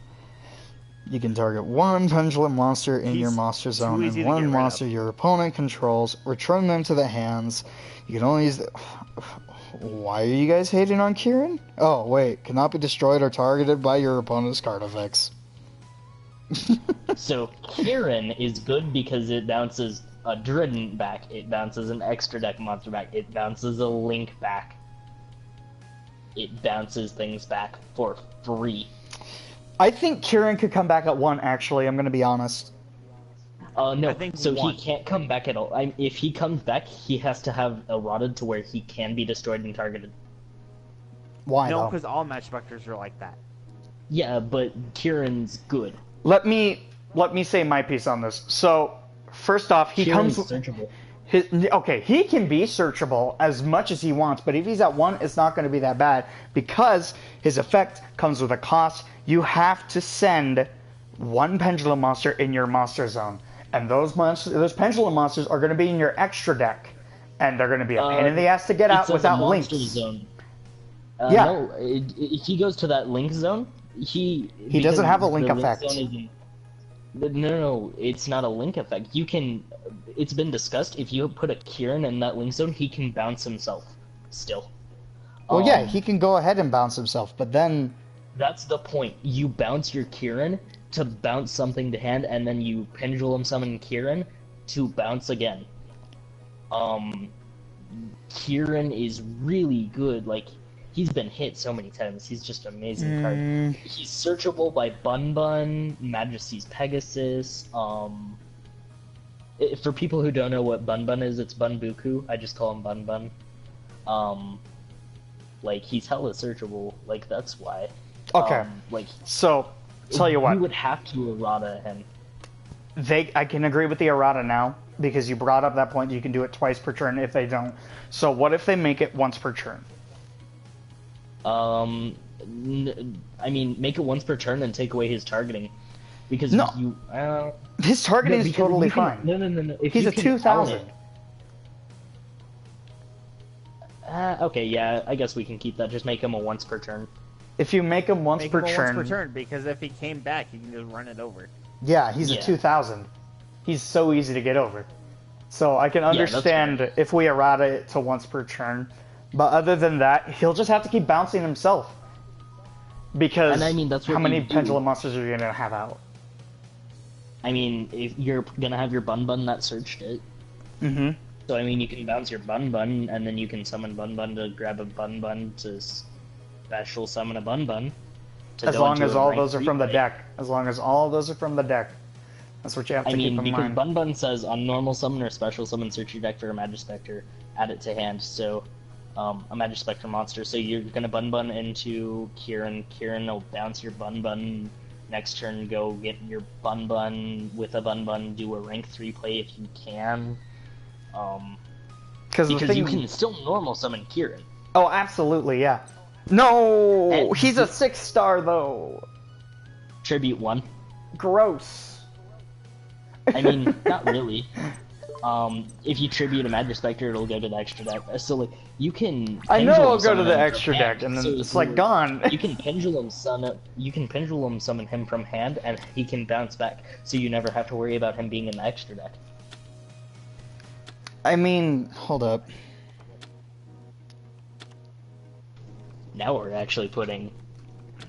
You can target one pendulum monster in your He's monster too zone easy and to get one rid monster of. your opponent controls. Return them to the hands. You can only use the... Why are you guys hating on Kieran? Oh, wait. Cannot be destroyed or targeted by your opponent's card effects. So Kieran is good because it bounces a Drident back, it bounces an extra deck monster back, it bounces a Link back. It bounces things back for free. I think Kieran could come back at 1. Actually, I'm gonna be honest. No, I think so 1. he can't come back at all. If he comes back, he has to have a rotted to where he can be destroyed and targeted. Why, No, though? because all match specters are like that. Yeah, but Kieran's good. Let me say my piece on this. So, first off, he Kieran's comes. searchable. Okay, he can be searchable as much as he wants, but if he's at 1, it's not going to be that bad because his effect comes with a cost. You have to send 1 pendulum monster in your monster zone, and those pendulum monsters are going to be in your extra deck, and they're going to be a pain in the ass to get It out says without a links. monster zone. Yeah. No, if he goes to that link zone, He because doesn't have a link the effect. zone isn't- No, it's not a link effect. You can. It's been discussed. If you put a Kieran in that link zone, he can bounce himself. Still. Well, yeah, Um, he can go ahead and bounce himself, but then... That's the point. You bounce your Kieran to bounce something to hand, and then you pendulum summon Kieran to bounce again. Kieran is really good. Like, he's been hit so many times. He's just an amazing card. He's searchable by Bun Bun, Majesty's Pegasus. For people who don't know what Bun Bun is, it's Bun Buku. I just call him Bun Bun. Like, he's hella searchable. Like, that's why. Okay. Like, so, tell you what. You would have to errata him. I can agree with the errata now, because you brought up that point that you can do it twice per turn if they don't. So what if they make it once per turn? I mean, make it once per turn and take away his targeting. Because no. His targeting is totally fine. No. If he's a 2,000. Okay, yeah, I guess we can keep that. Just make him a once per turn. If you make him once per turn, because if he came back, you can just run it over. Yeah, he's a 2,000. He's so easy to get over. So I can understand if we errata it to once per turn. But other than that, he'll just have to keep bouncing himself. Because I mean, that's what how many pendulum monsters are you going to have out? I mean, if you're going to have your Bun Bun that searched it. Mm-hmm. So, I mean, you can bounce your Bun Bun, and then you can summon Bun Bun to grab a Bun Bun to special summon a Bun Bun. As long as all those are from the deck. As long as all those are from the deck. That's what you have to keep in mind. Because Bun Bun says, on normal summon or special summon, search your deck for a Magispector, add it to hand. So, a Magispector monster. So you're going to Bun Bun into Kieran. Kieran will bounce your Bun Bun. Next turn, go get your Bun Bun with a Bun Bun. Do a rank 3 play if you can. Because you can still normal summon Kieran. Oh, absolutely, yeah. No! He's a 6-star, though! Tribute 1. Gross. I mean, not really. If you tribute a Magispector, it'll go to the extra deck. So, like, you can... I know it'll go to the extra deck, and then so it's, like, gone. You can pendulum summon him from hand, and he can bounce back, so you never have to worry about him being in the extra deck. I mean, hold up. Now we're actually putting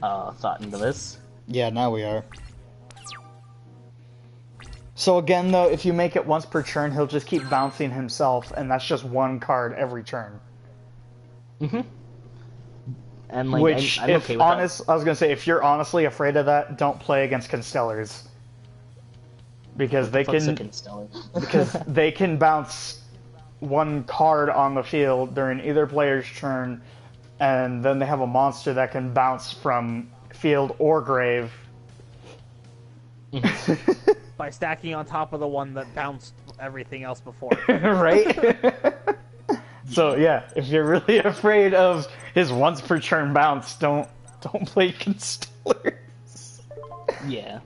thought into this. Yeah, now we are. So again, though, if you make it once per turn, he'll just keep bouncing himself, and that's just one card every turn. Mm-hmm. And like, which, I'm okay with I was gonna say, if you're honestly afraid of that, don't play against Constellars, because they can bounce one card on the field during either player's turn, and then they have a monster that can bounce from field or grave. By stacking on top of the one that bounced everything else before. Right? So yeah, if you're really afraid of his once per turn bounce, don't play Constellars. Yeah.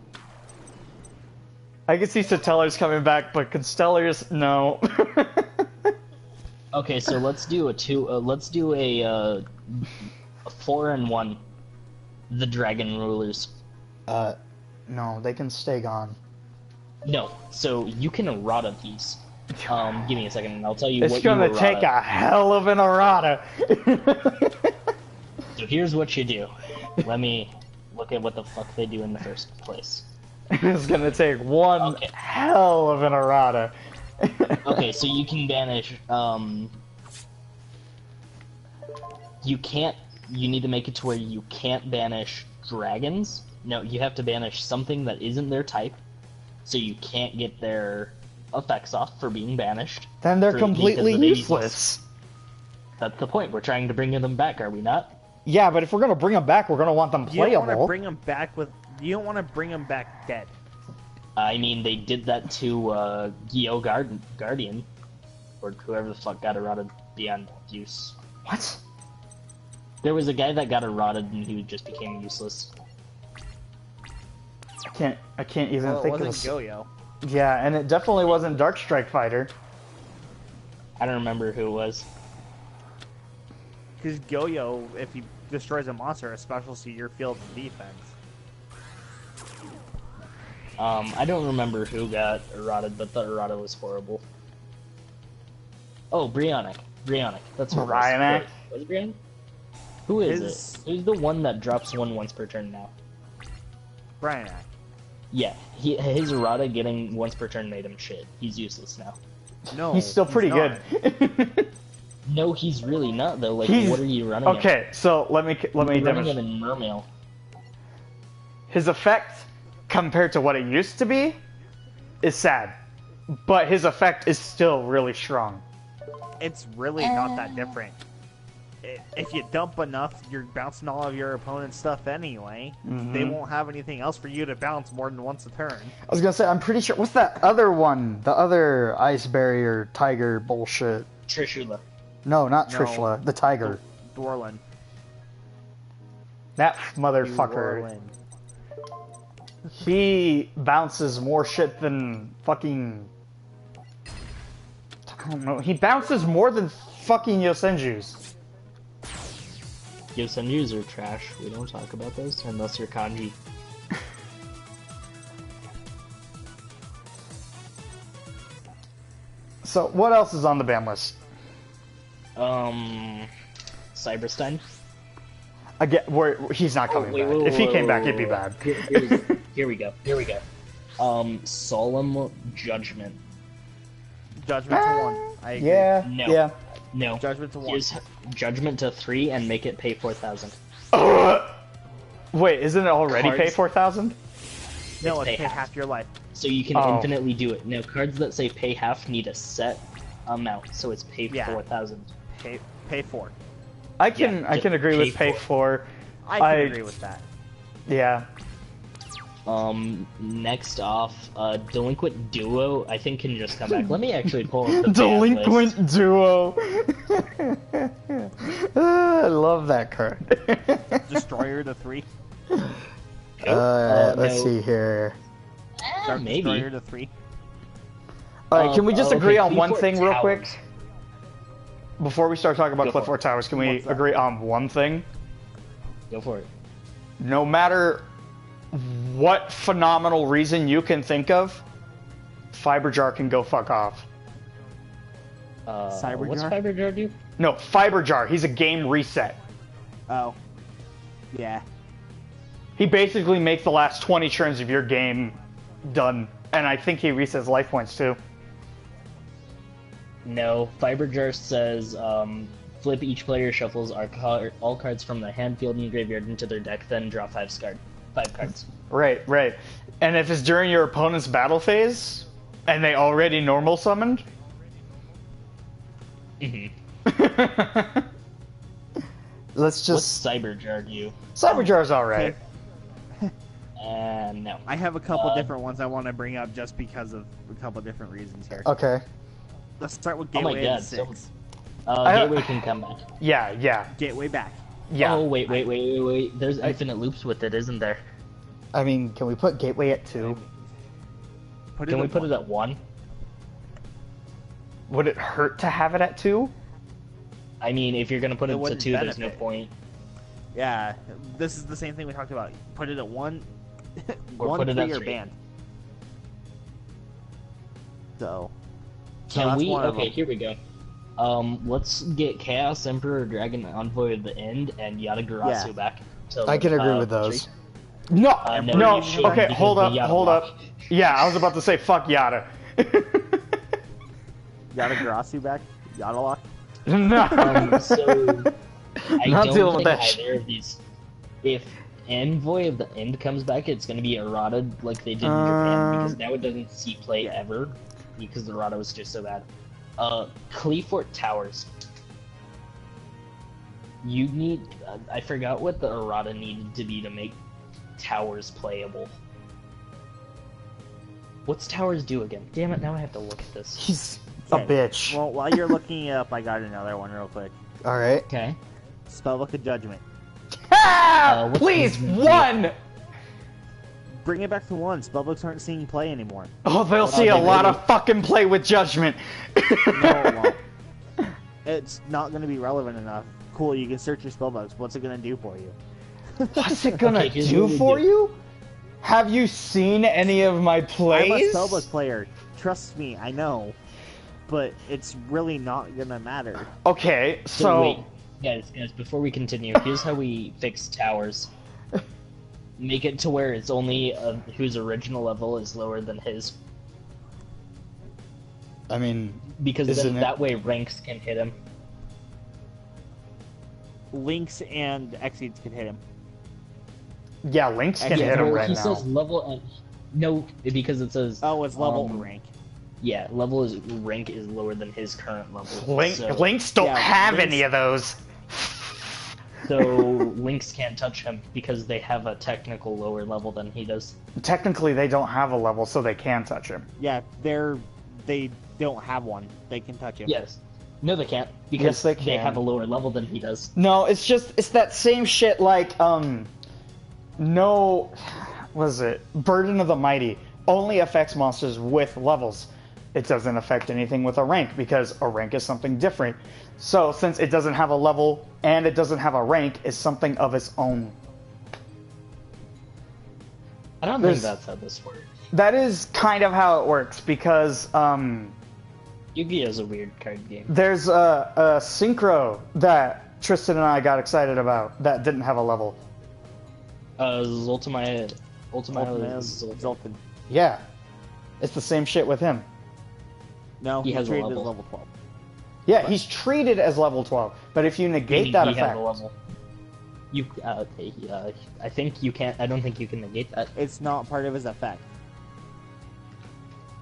I can see Satellar's coming back, but Constellars, no. Okay, so let's do a 4-1. The Dragon Rulers. No, they can stay gone. No, so you can errata these. Give me a second, and I'll tell you it's what you errata. It's gonna take a hell of an errata. So here's what you do. Let me look at what the fuck they do in the first place. It's gonna take one hell of an errata. Okay, so you can banish, you need to make it to where you can't banish dragons. No, you have to banish something that isn't their type, so you can't get their effects off for being banished. Then they're completely useless. That's the point. We're trying to bring them back, are we not? Yeah, but if we're gonna bring them back, we're gonna want them playable. You don't want to bring them back You don't want to bring them back dead. I mean, they did that to Yugioh Guardian, or whoever the fuck got errated beyond use. What? There was a guy that got errated and he just became useless. I can't even think of it wasn't Yugioh. Yeah, and it definitely wasn't Dark Strike Fighter. I don't remember who it was. Because Yugioh, if he destroys a monster, especially to your field of defense. I don't remember who got errated, but the errata was horrible. Oh, Brionic. That's what Brionic? Was it Brionic? Who is it? Who's the one that drops one once per turn now? Brionic. Yeah, his errata getting once per turn made him shit. He's useless now. No, he's still pretty good. No, he's really not though. Like, He's- what are you running? Okay, so let me You're running him demonstrate. in Mermail. His effect, compared to what it used to be, is sad. But his effect is still really strong. It's really not that different. If you dump enough, you're bouncing all of your opponent's stuff anyway. They won't have anything else for you to bounce more than once a turn. I was gonna say, I'm pretty sure. What's that other one? The other ice barrier tiger bullshit. Trishula. No, not No. Trishula. The tiger. Dwarlin. That motherfucker. Dwarlin. He bounces more shit than fucking. I don't know. He bounces more than fucking Yosenju's. Yosenjus are trash. We don't talk about those unless you're kanji. So, what else is on the ban list? Cyberstein. Again, he's not coming wait, back. wait, If he wait, came wait, back, wait, it'd be wait. bad. Here we go. Here we go. Solemn Judgment. Judgment to 1. I agree. Yeah, No. yeah. No. Judgment to 1. Here's Judgment to 3 and make it pay 4,000. Wait, isn't it already Cards. pay 4,000? No, pay it's pay half. half your life. So you can Oh. infinitely do it. Now, cards that say pay half need a set amount, so it's pay Yeah. 4,000. Pay 4. I can Yeah, agree pay with pay 4. I can agree with that. Yeah. Next off, Delinquent Duo, I think can just come back. Let me actually pull up the ban list. Delinquent Duo. I love that card. Destroyer to 3. Let's no. see here. Dark Maybe. Destroyer to 3. Alright, can we just okay, agree on one Clifford thing real quick? Towers. Before we start talking about Go for Clifford Towers, can we What's that? agree on one thing? Go for it. No matter what phenomenal reason you can think of, Fiberjar can go fuck off. What's Cyberjar? Cyberjar do? No, Fiberjar, he's a game reset. Oh. Yeah. He basically makes the last 20 turns of your game done. And I think he resets life points too. No, Fiberjar says, flip each player shuffles all cards from their hand, field, and graveyard into their deck, then draw 5 cards. Right, right. And if it's during your opponent's battle phase, and they already normal summoned, Mm-hmm. let's What's just... Cyberjar do? Cyberjar's alright. No. I have a couple different ones I want to bring up just because of a couple different reasons here. Okay. Let's start with Oh my Gateway God, to 6. Gateway can come back. Yeah, yeah, Gateway back. yeah. Oh, wait. There's infinite loops with it, isn't there? I mean, can we put Gateway at 2? Can we put it at 1? Would it hurt to have it at 2? I mean, if you're gonna put It it to wouldn't 2, there's no benefit. point. Yeah, this is the same thing we talked about. Put it at 1, Or 1 put it at 3 or 3. banned. So Can that's we? one of Okay, them. here we go. Let's get Chaos Emperor, Dragon Envoy of the End, and Yatagarasu Yeah. back. To, I can agree with those. No, no, no. you shouldn't, Okay, because hold the up, Yada hold block. up. Yeah, I was about to say fuck Yada. Yatagarasu back? Yadalock? No. So I Not don't dealing with think that shit. either of these. If Envoy of the End comes back, it's going to be errata like they did in Japan, because now it doesn't see play ever, because the errata was just so bad. Cleafort Towers. You need... I forgot what the errata needed to be to make Towers playable. What's Towers do again? Damn it, now I have to look at this. He's a Okay. bitch. Well, while you're looking it up, I got another one real quick. Alright. Okay. Spellbook of Judgment. Ah, what's please, his name? one! Bring it back to 1. Spellbooks aren't seeing play anymore. Oh, they'll see a they lot will. of fucking play with Judgment. No, it won't. It's not going to be relevant enough. Cool, you can search your spellbooks. What's it going to do for you? What's it gonna Okay, here's do what we for do. you? Have you seen any of my plays? I'm a spellbook player. Trust me, I know. But it's really not going to matter. Okay, So so wait, guys, before we continue, here's how we fix Towers. Make it to where it's only whose original level is lower than his, I mean, because Isn't then it- that way ranks can hit him. Lynx and Exceeds can hit him. Yeah, Lynx can Yeah, hit him well, right he now. says level and no, because it says Oh, it's level rank. Yeah, level is rank is lower than his current level. Lynx don't yeah, have Lynx- any of those. So Lynx can't touch him because they have a technical lower level than he does. Technically, they don't have a level, so they can touch him. Yeah, they don't have one. They can touch him. Yes. No, they can't because Yes, they they can. have a lower level than he does. No, it's that same shit like no, what is it? Burden of the Mighty only affects monsters with levels. It doesn't affect anything with a rank because a rank is something different. So since it doesn't have a level and it doesn't have a rank, it's something of its own. I don't think that's how this works. That is kind of how it works because Yu-Gi-Oh is a weird card game. there's a synchro that Tristan and I got excited about that didn't have a level. Ultima Zoltan. Yeah, it's the same shit with him. No, He he's has a treated as level. level 12. Yeah, he's treated as level 12, but if you negate that he has effect, a level. You, I think you can't. I don't think you can negate that. It's not part of his effect.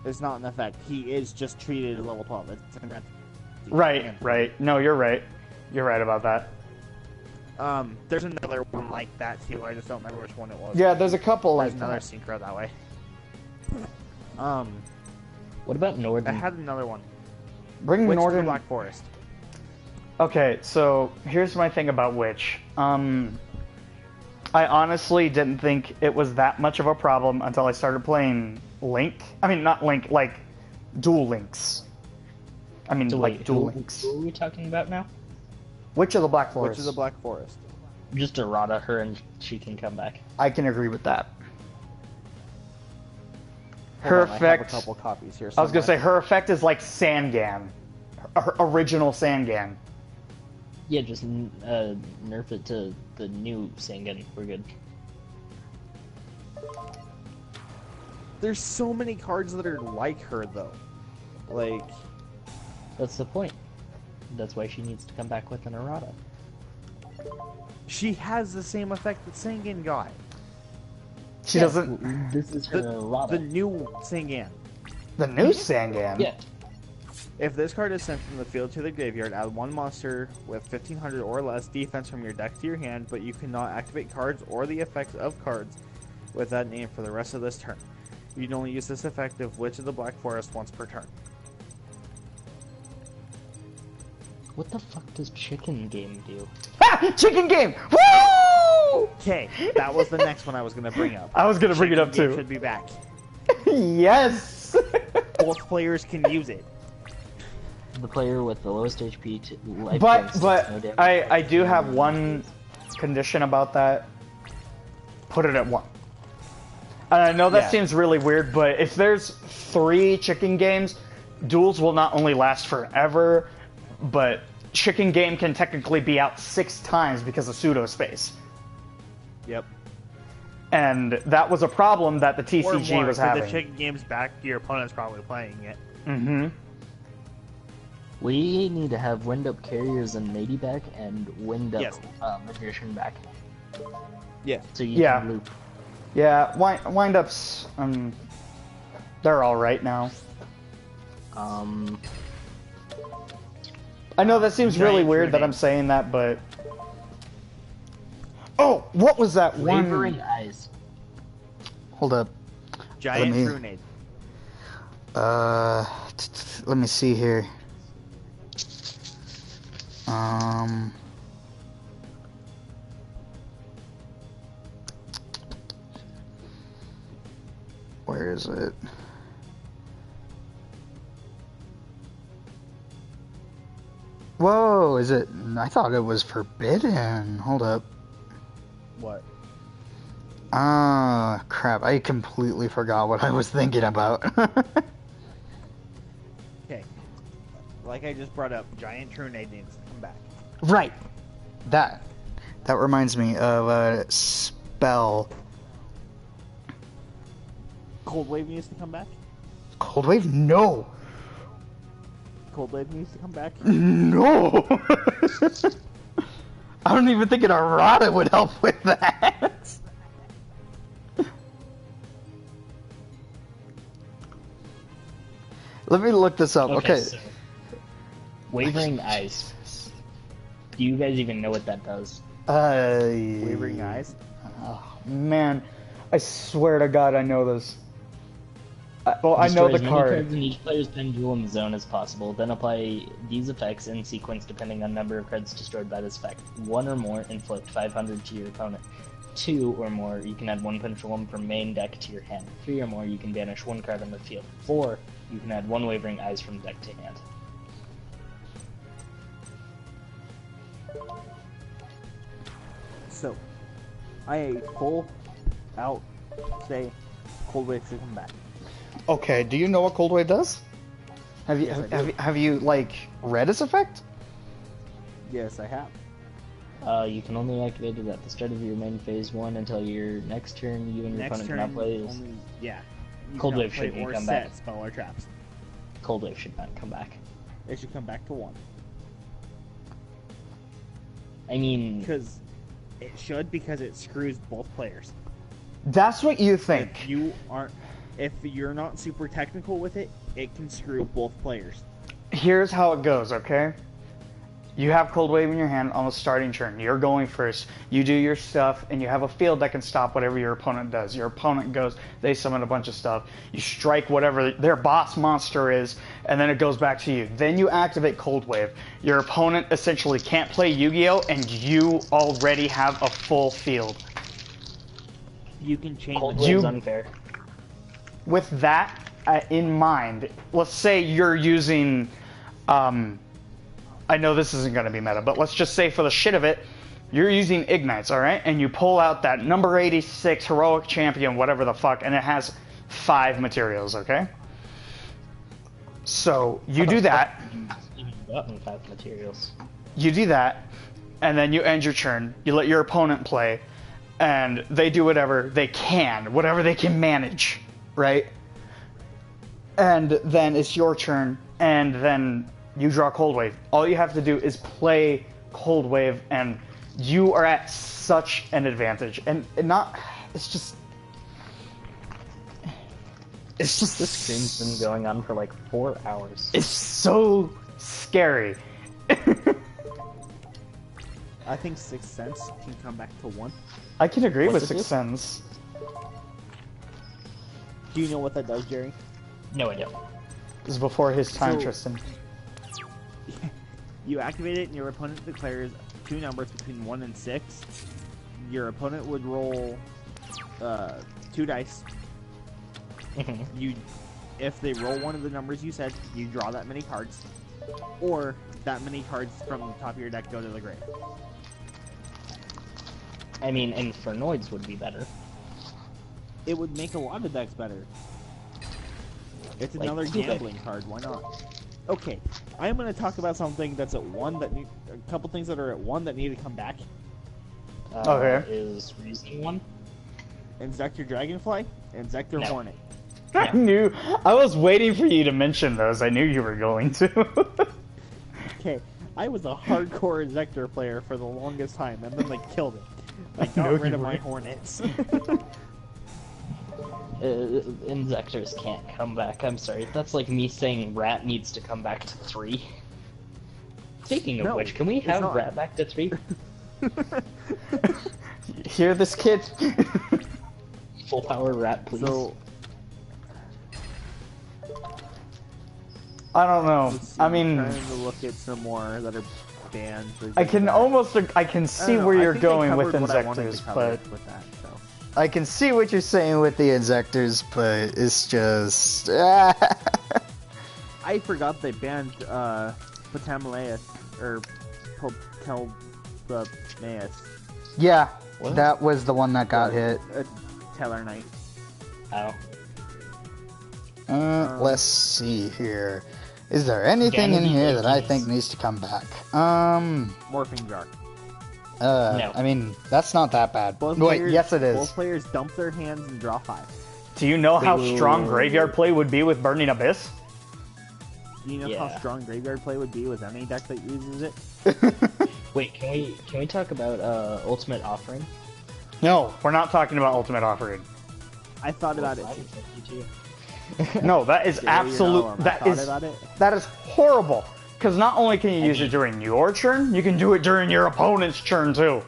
It's not an effect. He is just treated as level 12. It's right. No, you're right. You're right about that. There's another one like that too. I just don't remember which one it was. Yeah, there's a couple There's like another that. synchro that way. What about I Norden? had another one. Bring Witch of the Norden. Black Forest. Okay, so here's my thing about Witch. I honestly didn't think it was that much of a problem until I started playing Link. I mean, not Link, like Dual Links. I mean, So like wait, Dual who Links. are we talking about now? Witch of the Black Witch Forest. of the Black Forest. Just errata her and she can come back. I can agree with that. Hold Her on, I have effect. a couple copies here. I was gonna say somewhere. her effect is like Sangan, her original Sangan. Yeah, just nerf it to the new Sangan. We're good. There's so many cards that are like her though. Like, That's the point. That's why she needs to come back with an errata. she has the same effect that Sangan got. She doesn't. This is her errata. The new Sangan. The new Sangan. Yeah. If this card is sent from the field to the graveyard, add one monster with 1500 or less defense from your deck to your hand, but you cannot activate cards or the effects of cards with that name for the rest of this turn. You can only use this effect of Witch of the Black Forest once per turn. What the fuck does Chicken Game do? Ah! Chicken Game! Woo! Okay, that was the next one I was going to bring up. I was gonna bring it up Chicken Game too. should be back. Yes! Both players can use it. The player with the lowest HP to life but points takes but no damage. I do have one condition about that. Put it at 1. And I know that Yeah. seems really weird, but if there's 3 chicken games, duels will not only last forever, but chicken game can technically be out 6 times because of pseudo space. Yep. And that was a problem that the Or TCG more, was so the having. chicken game's back, your opponent's probably playing it. Mm-hmm. We need to have Wind Up Carriers and Matey back and Wind Up Yes. Magician back. Yes. So you Yeah. can loop. Yeah, wind-ups, they're alright now. I know that seems really Giant weird that True I'm saying that, but... Oh, what was that Wavering one? Eyes. Hold up. Giant me- Grenade. Let me see here. Where is it? Whoa, is it? I thought it was forbidden. Hold up. What? Ah, crap. I completely forgot what I was thinking about. Okay. Like I just brought up, Giant Trunade needs to come back. Right. That reminds me of a spell. Cold Wave needs to come back. Cold Wave? No. Cold Wave needs to come back. No! I don't even think an errata would help with that. Let me look this up. Okay. So, Wavering Eyes. Do you guys even know what that does? Wavering Eyes? Oh, man. I swear to God I know this. I know the Destroy as many card. cards in each player's pendulum zone as possible, then apply these effects in sequence depending on number of cards destroyed by this effect. 1 or more, inflict 500 to your opponent. 2 or more, you can add 1 pendulum from main deck to your hand. 3 or more, you can banish 1 card on the field. 4, you can add 1 Wavering Eyes from deck to hand. So, I full out say Cold Wave should come back. Okay, do you know what Cold Wave does? Have you Yes, I do. have you like read its effect? Yes, I have. You can only activate it at the start of your main phase 1 until your next turn. You and your Next opponent turn, cannot play. only, yeah. You Cold cannot Wave play shouldn't or come set back. spell or traps. Cold Wave should not come back. It should come back to 1. I mean, Because it should, because it screws both players. That's what you think. If you're not super technical with it, it can screw both players. Here's how it goes, okay? You have Cold Wave in your hand on the starting turn. You're going first. You do your stuff, and you have a field that can stop whatever your opponent does. Your opponent goes, they summon a bunch of stuff. You strike whatever their boss monster is, and then it goes back to you. Then you activate Cold Wave. Your opponent essentially can't play Yu-Gi-Oh, and you already have a full field. You can change Cold the Wave's You- unfair. With that in mind, let's say you're using, I know this isn't going to be meta, but let's just say for the shit of it, you're using Ignites, alright? And you pull out that number 86 Heroic Champion, whatever the fuck, and it has 5 materials, okay? So, you do that, Even gotten 5 materials. you do that, and then you end your turn, you let your opponent play, and they do whatever they can, whatever they can manage, right? And then it's your turn, and then you draw Cold Wave. All you have to do is play Cold Wave, and you are at such an advantage. And it's just This stream's been going on for like 4 hours. it's so scary. I think Sixth Sense can come back to 1. I can agree What's with it do? Sixth Sense. Do you know what that does, Jerry? No, I don't. This is before his time, So- Tristan. You activate it, and your opponent declares 2 numbers between 1 and 6. Your opponent would roll 2 dice. If they roll one of the numbers you said, you draw that many cards, or that many cards from the top of your deck go to the grave. I mean, Infernoids would be better. It would make a lot of decks better. It's Like another Stupid. gambling card. Why not? Okay, I am going to talk about something that's at 1 that need a couple things that are at 1 that need to come back. Okay. Is Reason one? Inzektor Dragonfly and Zector No. Hornet. I was waiting for you to mention those. I knew you were going to. Okay, I was a hardcore Zector player for the longest time, and then they killed it. I got know rid you of my were. Hornets. Inzectors can't come back. I'm sorry. That's like me saying Rat needs to come back to 3. Speaking of No, which, can we it's have not. Rat back to 3? Hear this, kid? Full power Rat, please. So, I don't know. let's see, I I'm mean, trying to look at some more that are banned. I can I can see where you're going with Inzectors, Inzectors, but with that, so. I can see what you're saying with the Inzectors, but it's just... I forgot they banned Potamaleus, or Potelmaeus, yeah, What? that was the one that got hit. Teller Knight. Oh. Let's see here. Is there anything in Vanity here that I Achilles. think needs to come back? Morphing Jar. No. I mean, that's not that bad. Both Wait, players, yes it is. Both players dump their hands and draw 5. do you know how Wait, strong wait, graveyard play would be with Burning Abyss? Do you know Yeah. how strong Graveyard Play would be with any deck that uses it? Wait, can we talk about Ultimate Offering? No, we're not talking about Ultimate Offering. I thought about it too. No, that is absolute. That is horrible. Because not only can you use it during your turn, you can do it during your opponent's turn too.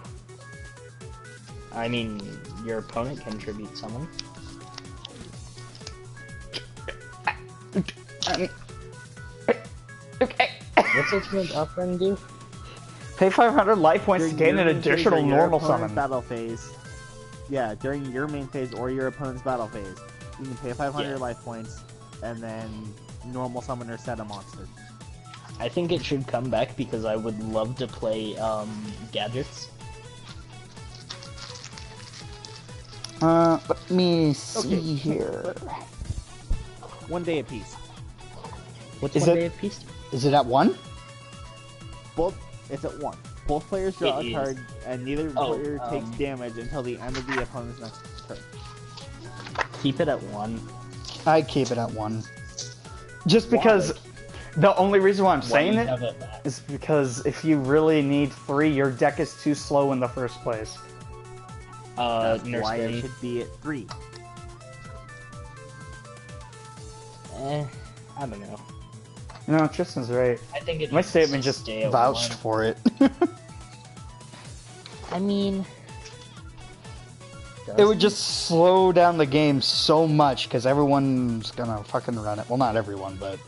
I mean, your opponent can tribute someone. Okay. What's Ultimate Offering do? Pay 500 life points to gain an additional normal summon. Battle phase. Yeah, during your main phase or your opponent's battle phase, you can pay 500 life points and then normal summon or set a monster. I think it should come back because I would love to play gadgets. Let me see here. 1 day apiece. What's Is one it- day of peace? Is it at 1? It's at 1. Both players draw It a is. card, and neither Oh, player takes damage until the end of the opponent's next turn. Keep it at 1. I'd keep it at 1. Just because the only reason why I'm saying Why it have it back? is because if you really need 3, your deck is too slow in the first place. That's Nurse why it Berry. should be at 3. I don't know. No, Tristan's right. I think it My needs to statement just stay at Vouched 1. for it. I mean, It would just slow down the game so much because everyone's gonna fucking run it. Well, not everyone, but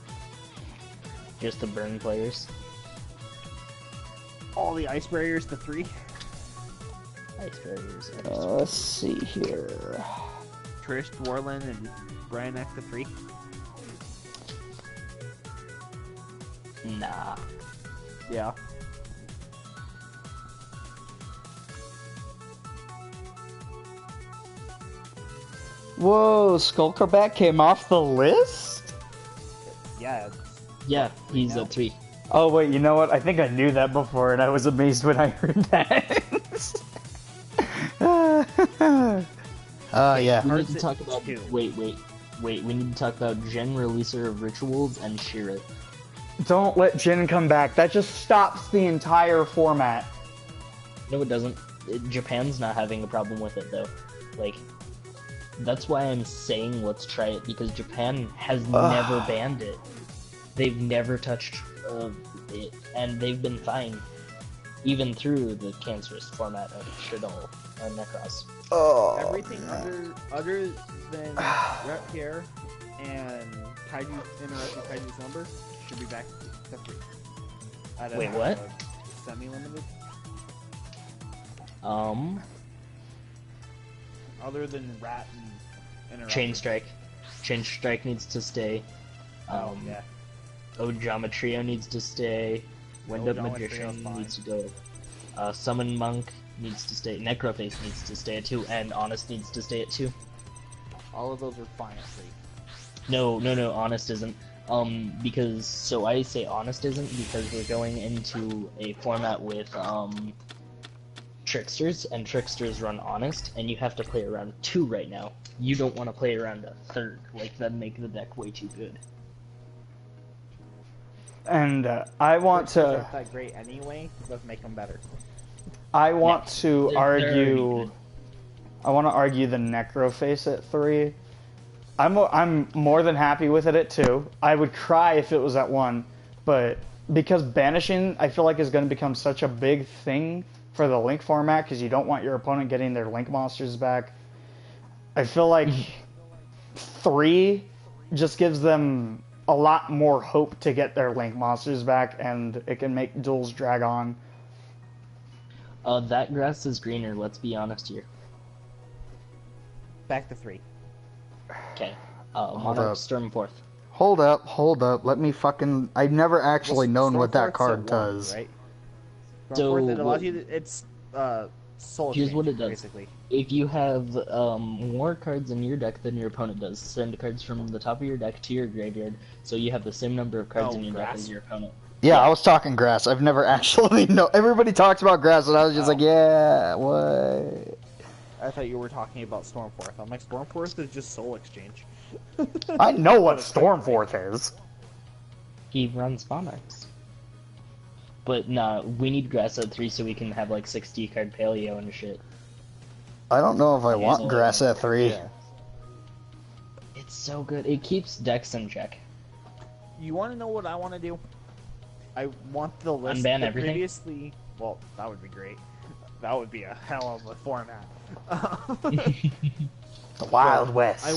just the burn players. All the ice barriers to 3. Ice barriers. let's see here. Trish, Dwarlin, and Brian X to 3. Nah. Yeah. Whoa, Skullcrabat came off the list? Yeah. Yeah, he's at 3. Oh wait, you know what? I think I knew that before, and I was amazed when I heard that. Yeah. We need to Cards talk at about. 2. Wait. We need to talk about Gen Releaser of Rituals and Shira. Don't let Jin come back. That just stops the entire format. No, it doesn't. Japan's not having a problem with it though. Like, that's why I'm saying let's try it because Japan has never banned it. They've never touched it, and they've been fine, even through the cancerous format of Shadol and Necros. Oh. Everything other than Rep Care and Kaiju Interesting Kaiju's number should be back to 3. Wait, what? Semi-limited. Other than Rat and Chain Strike. Chain Strike needs to stay. yeah. Geometrio needs to stay. Wind Up Geometrio's Magician fine. needs to go. Summon Monk needs to stay. Necroface needs to stay at 2, and Honest needs to stay at 2. All of those are fine at 3. No, Honest isn't. Because I say Honest isn't because we're going into a format with Tricksters, and Tricksters run Honest, and you have to play around 2 right now. You don't want to play around a 3rd, like that'd make the deck way too good. And I want Tricksters to. aren't that great anyway. Let's make them better. I want to They're already argue. good. I want to argue the Necroface at 3. I'm more than happy with it at 2. I would cry if it was at 1, but because banishing, I feel like is going to become such a big thing for the Link format because you don't want your opponent getting their Link monsters back. I feel like 3 just gives them a lot more hope to get their Link monsters back, and it can make duels drag on. That grass is greener, let's be honest here. Back to 3. Okay. Hold Monarch up. Stormforth. Hold up. Let me fucking. I've never actually known what that Stormforth's card at 1, does. Right? So, Stormforth, it allows what- you to, it's soul Here's what exchange, it does. basically. If you have more cards in your deck than your opponent does, send cards from the top of your deck to your graveyard, so you have the same number of cards Oh, in your deck grass? as your opponent. Yeah, I was talking grass. I've never actually know. Everybody talks about grass, and I was just like, yeah, what? I thought you were talking about Stormforth. I'm like, Stormforth is just soul exchange. I know what Stormforth is. He runs Monarchs. But nah, we need grass at 3 so we can have like 60 card paleo and shit. I don't know if I Okay, want so, grass at 3. Yeah. It's so good. It keeps decks in check. You want to know what I want to do? I want the list Unban that everything? previously. Well, that would be great. That would be a hell of a format. The Wild West. I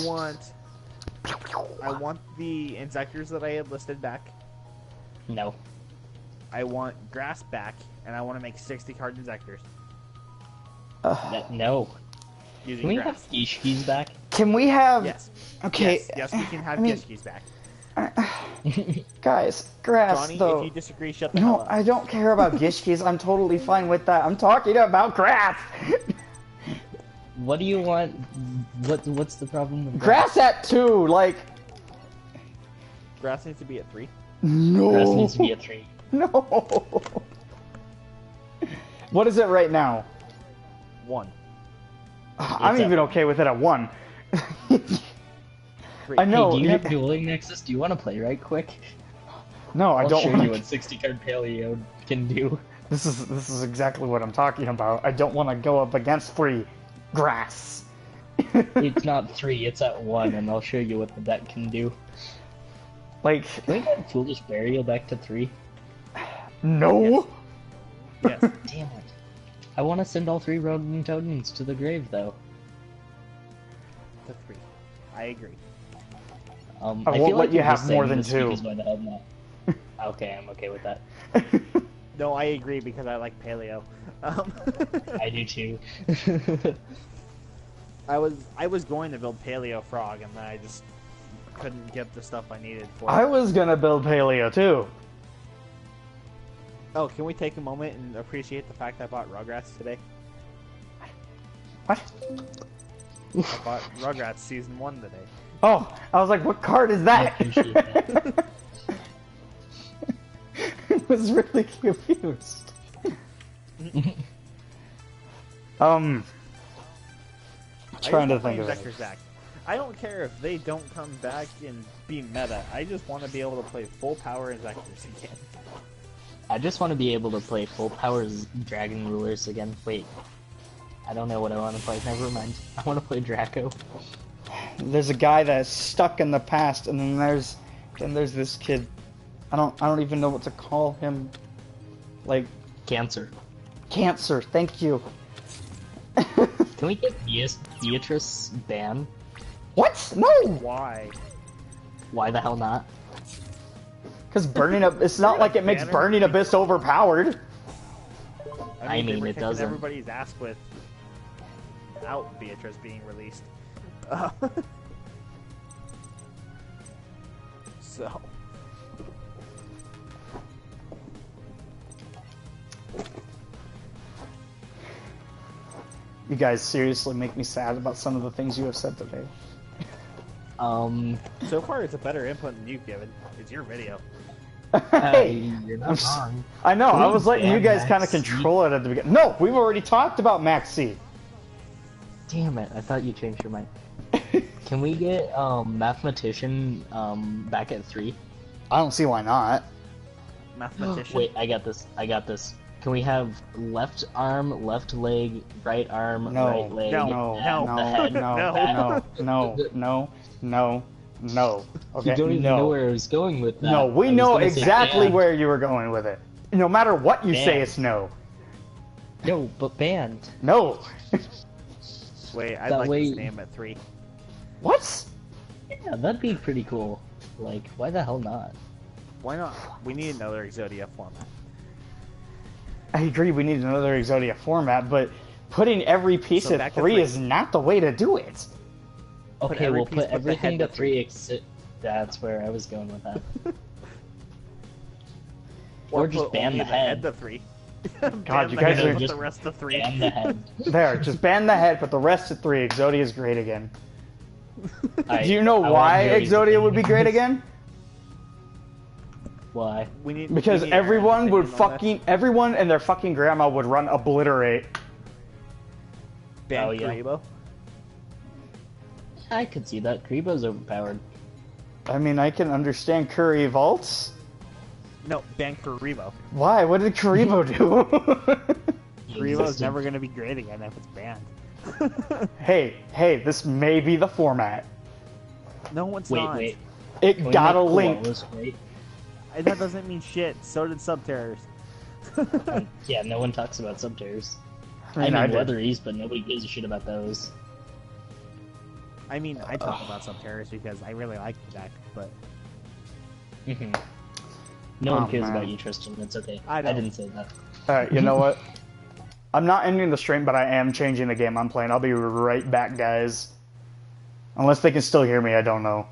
want the Insectors that I had listed back. No. I want Grass back, and I want to make 60 card Insectors No. using Can we Grass. have Gishkis back? Can we have? Yes. Okay. Yes, we can have I mean, Gishkis back. Guys, grass Johnny, though. if you disagree, shut the hell No, up. I don't care about Gishkis. I'm totally fine with that. I'm talking about grass. What do you want? What's the problem with Grass at 2, like Grass needs to be at 3. no. Grass needs to be a 3. No. What is it right now? 1. I'm It's even at- okay with it at 1. 3. I know. Hey, do you have dueling Nexus? Do you want to play right quick? No, I I'll don't show want you what 60 card paleo can do. This is exactly what I'm talking about. I don't want to go up against 3 grass. It's not 3, it's at 1, and I'll show you what the deck can do. Like, Can we get Foolish Burial back to 3? no. Yes. Damn it. I want to send all 3 rodent totems to the grave, though. To 3. I agree. I I won't feel let like you you're have just more saying than this 2. because why the hell not? Okay, I'm okay with that. No, I agree because I like paleo. I do too. I was going to build paleo frog, and then I just couldn't get the stuff I needed for I it. was gonna build paleo too. Oh, can we take a moment and appreciate the fact I bought Rugrats today? What? I bought Rugrats Season 1 today. Oh, I was like, what card is that? I appreciate that. I was really confused. I'm trying to think of it. Vectors back. I don't care if they don't come back and be meta. I just want to be able to play full power Vectors again. I just want to be able to play full powers Dragon Rulers again. Wait. I don't know what I want to play. Never mind. I want to play Draco. There's a guy that's stuck in the past, and then there's this kid. I don't even know what to call him. Like Cancer. Cancer. Thank you. Can we get Beatrice banned? What? No. Why? Why the hell not? Because burning up. It's not like it makes Banner? burning abyss overpowered. I mean, they were it kicking doesn't. everybody's ass without Beatrice being released. So. You guys seriously make me sad about some of the things you have said today. So far, it's a better input than you've given. It's your video. Hey, you're I'm not s- wrong. I know. Can I we was letting you ban guys kind of Max C? control it at the beginning. No, we've already talked about Max C. Damn it! I thought you changed your mind. Can we get Mathematician back at 3? I don't see why not. Mathematician. Wait, I got this. I got this. Can we have left arm, left leg, right arm, No, right leg, no, and no, the head? no. Okay, You don't even no. know where I was going with that. No, we I was know gonna say exactly banned. where you were going with it. No matter what you say, Banned. it's no. No, but banned. No. Wait, I'd That like way- this name at 3. What? Yeah, that'd be pretty cool. Like, why the hell not? Why not? We need another Exodia format. I agree. We need another Exodia format, but putting every piece So at back to 3 3. is not the way to do it. Okay, every we'll piece put but the everything head to to 3 That's where I was going with that. Or just put ban only the head. to 3. God, you the guys head are with just the rest of 3. Ban the head. There, just ban the head, but the rest at 3. Exodia is great again. I- Do you know I why want Joey to Exodia ban would be the great head. again? Why? Because we need everyone Aaron's would opinion on fucking everyone and their fucking grandma would run obliterate. this. Ban Oh, yeah. Karibo. I could see that. Kribo's overpowered. I mean, I can understand Curry vaults. No, ban Karibo. Why? What did Karibo do? Karibo's never gonna be great again if it's banned. hey, this may be the format. No, it's not. Wait. It Can we got a make link. koalas great? That doesn't mean shit. So did Subterrors. Yeah, no one talks about subterrors. I mean, I did. Weatheries, but nobody gives a shit about those. I mean, I talk about Subterrors because I really like the deck, but No one cares man. about you, Tristan. It's okay. I know. I didn't say that. Alright, you know what? I'm not ending the stream, but I am changing the game I'm playing. I'll be right back, guys. Unless they can still hear me, I don't know.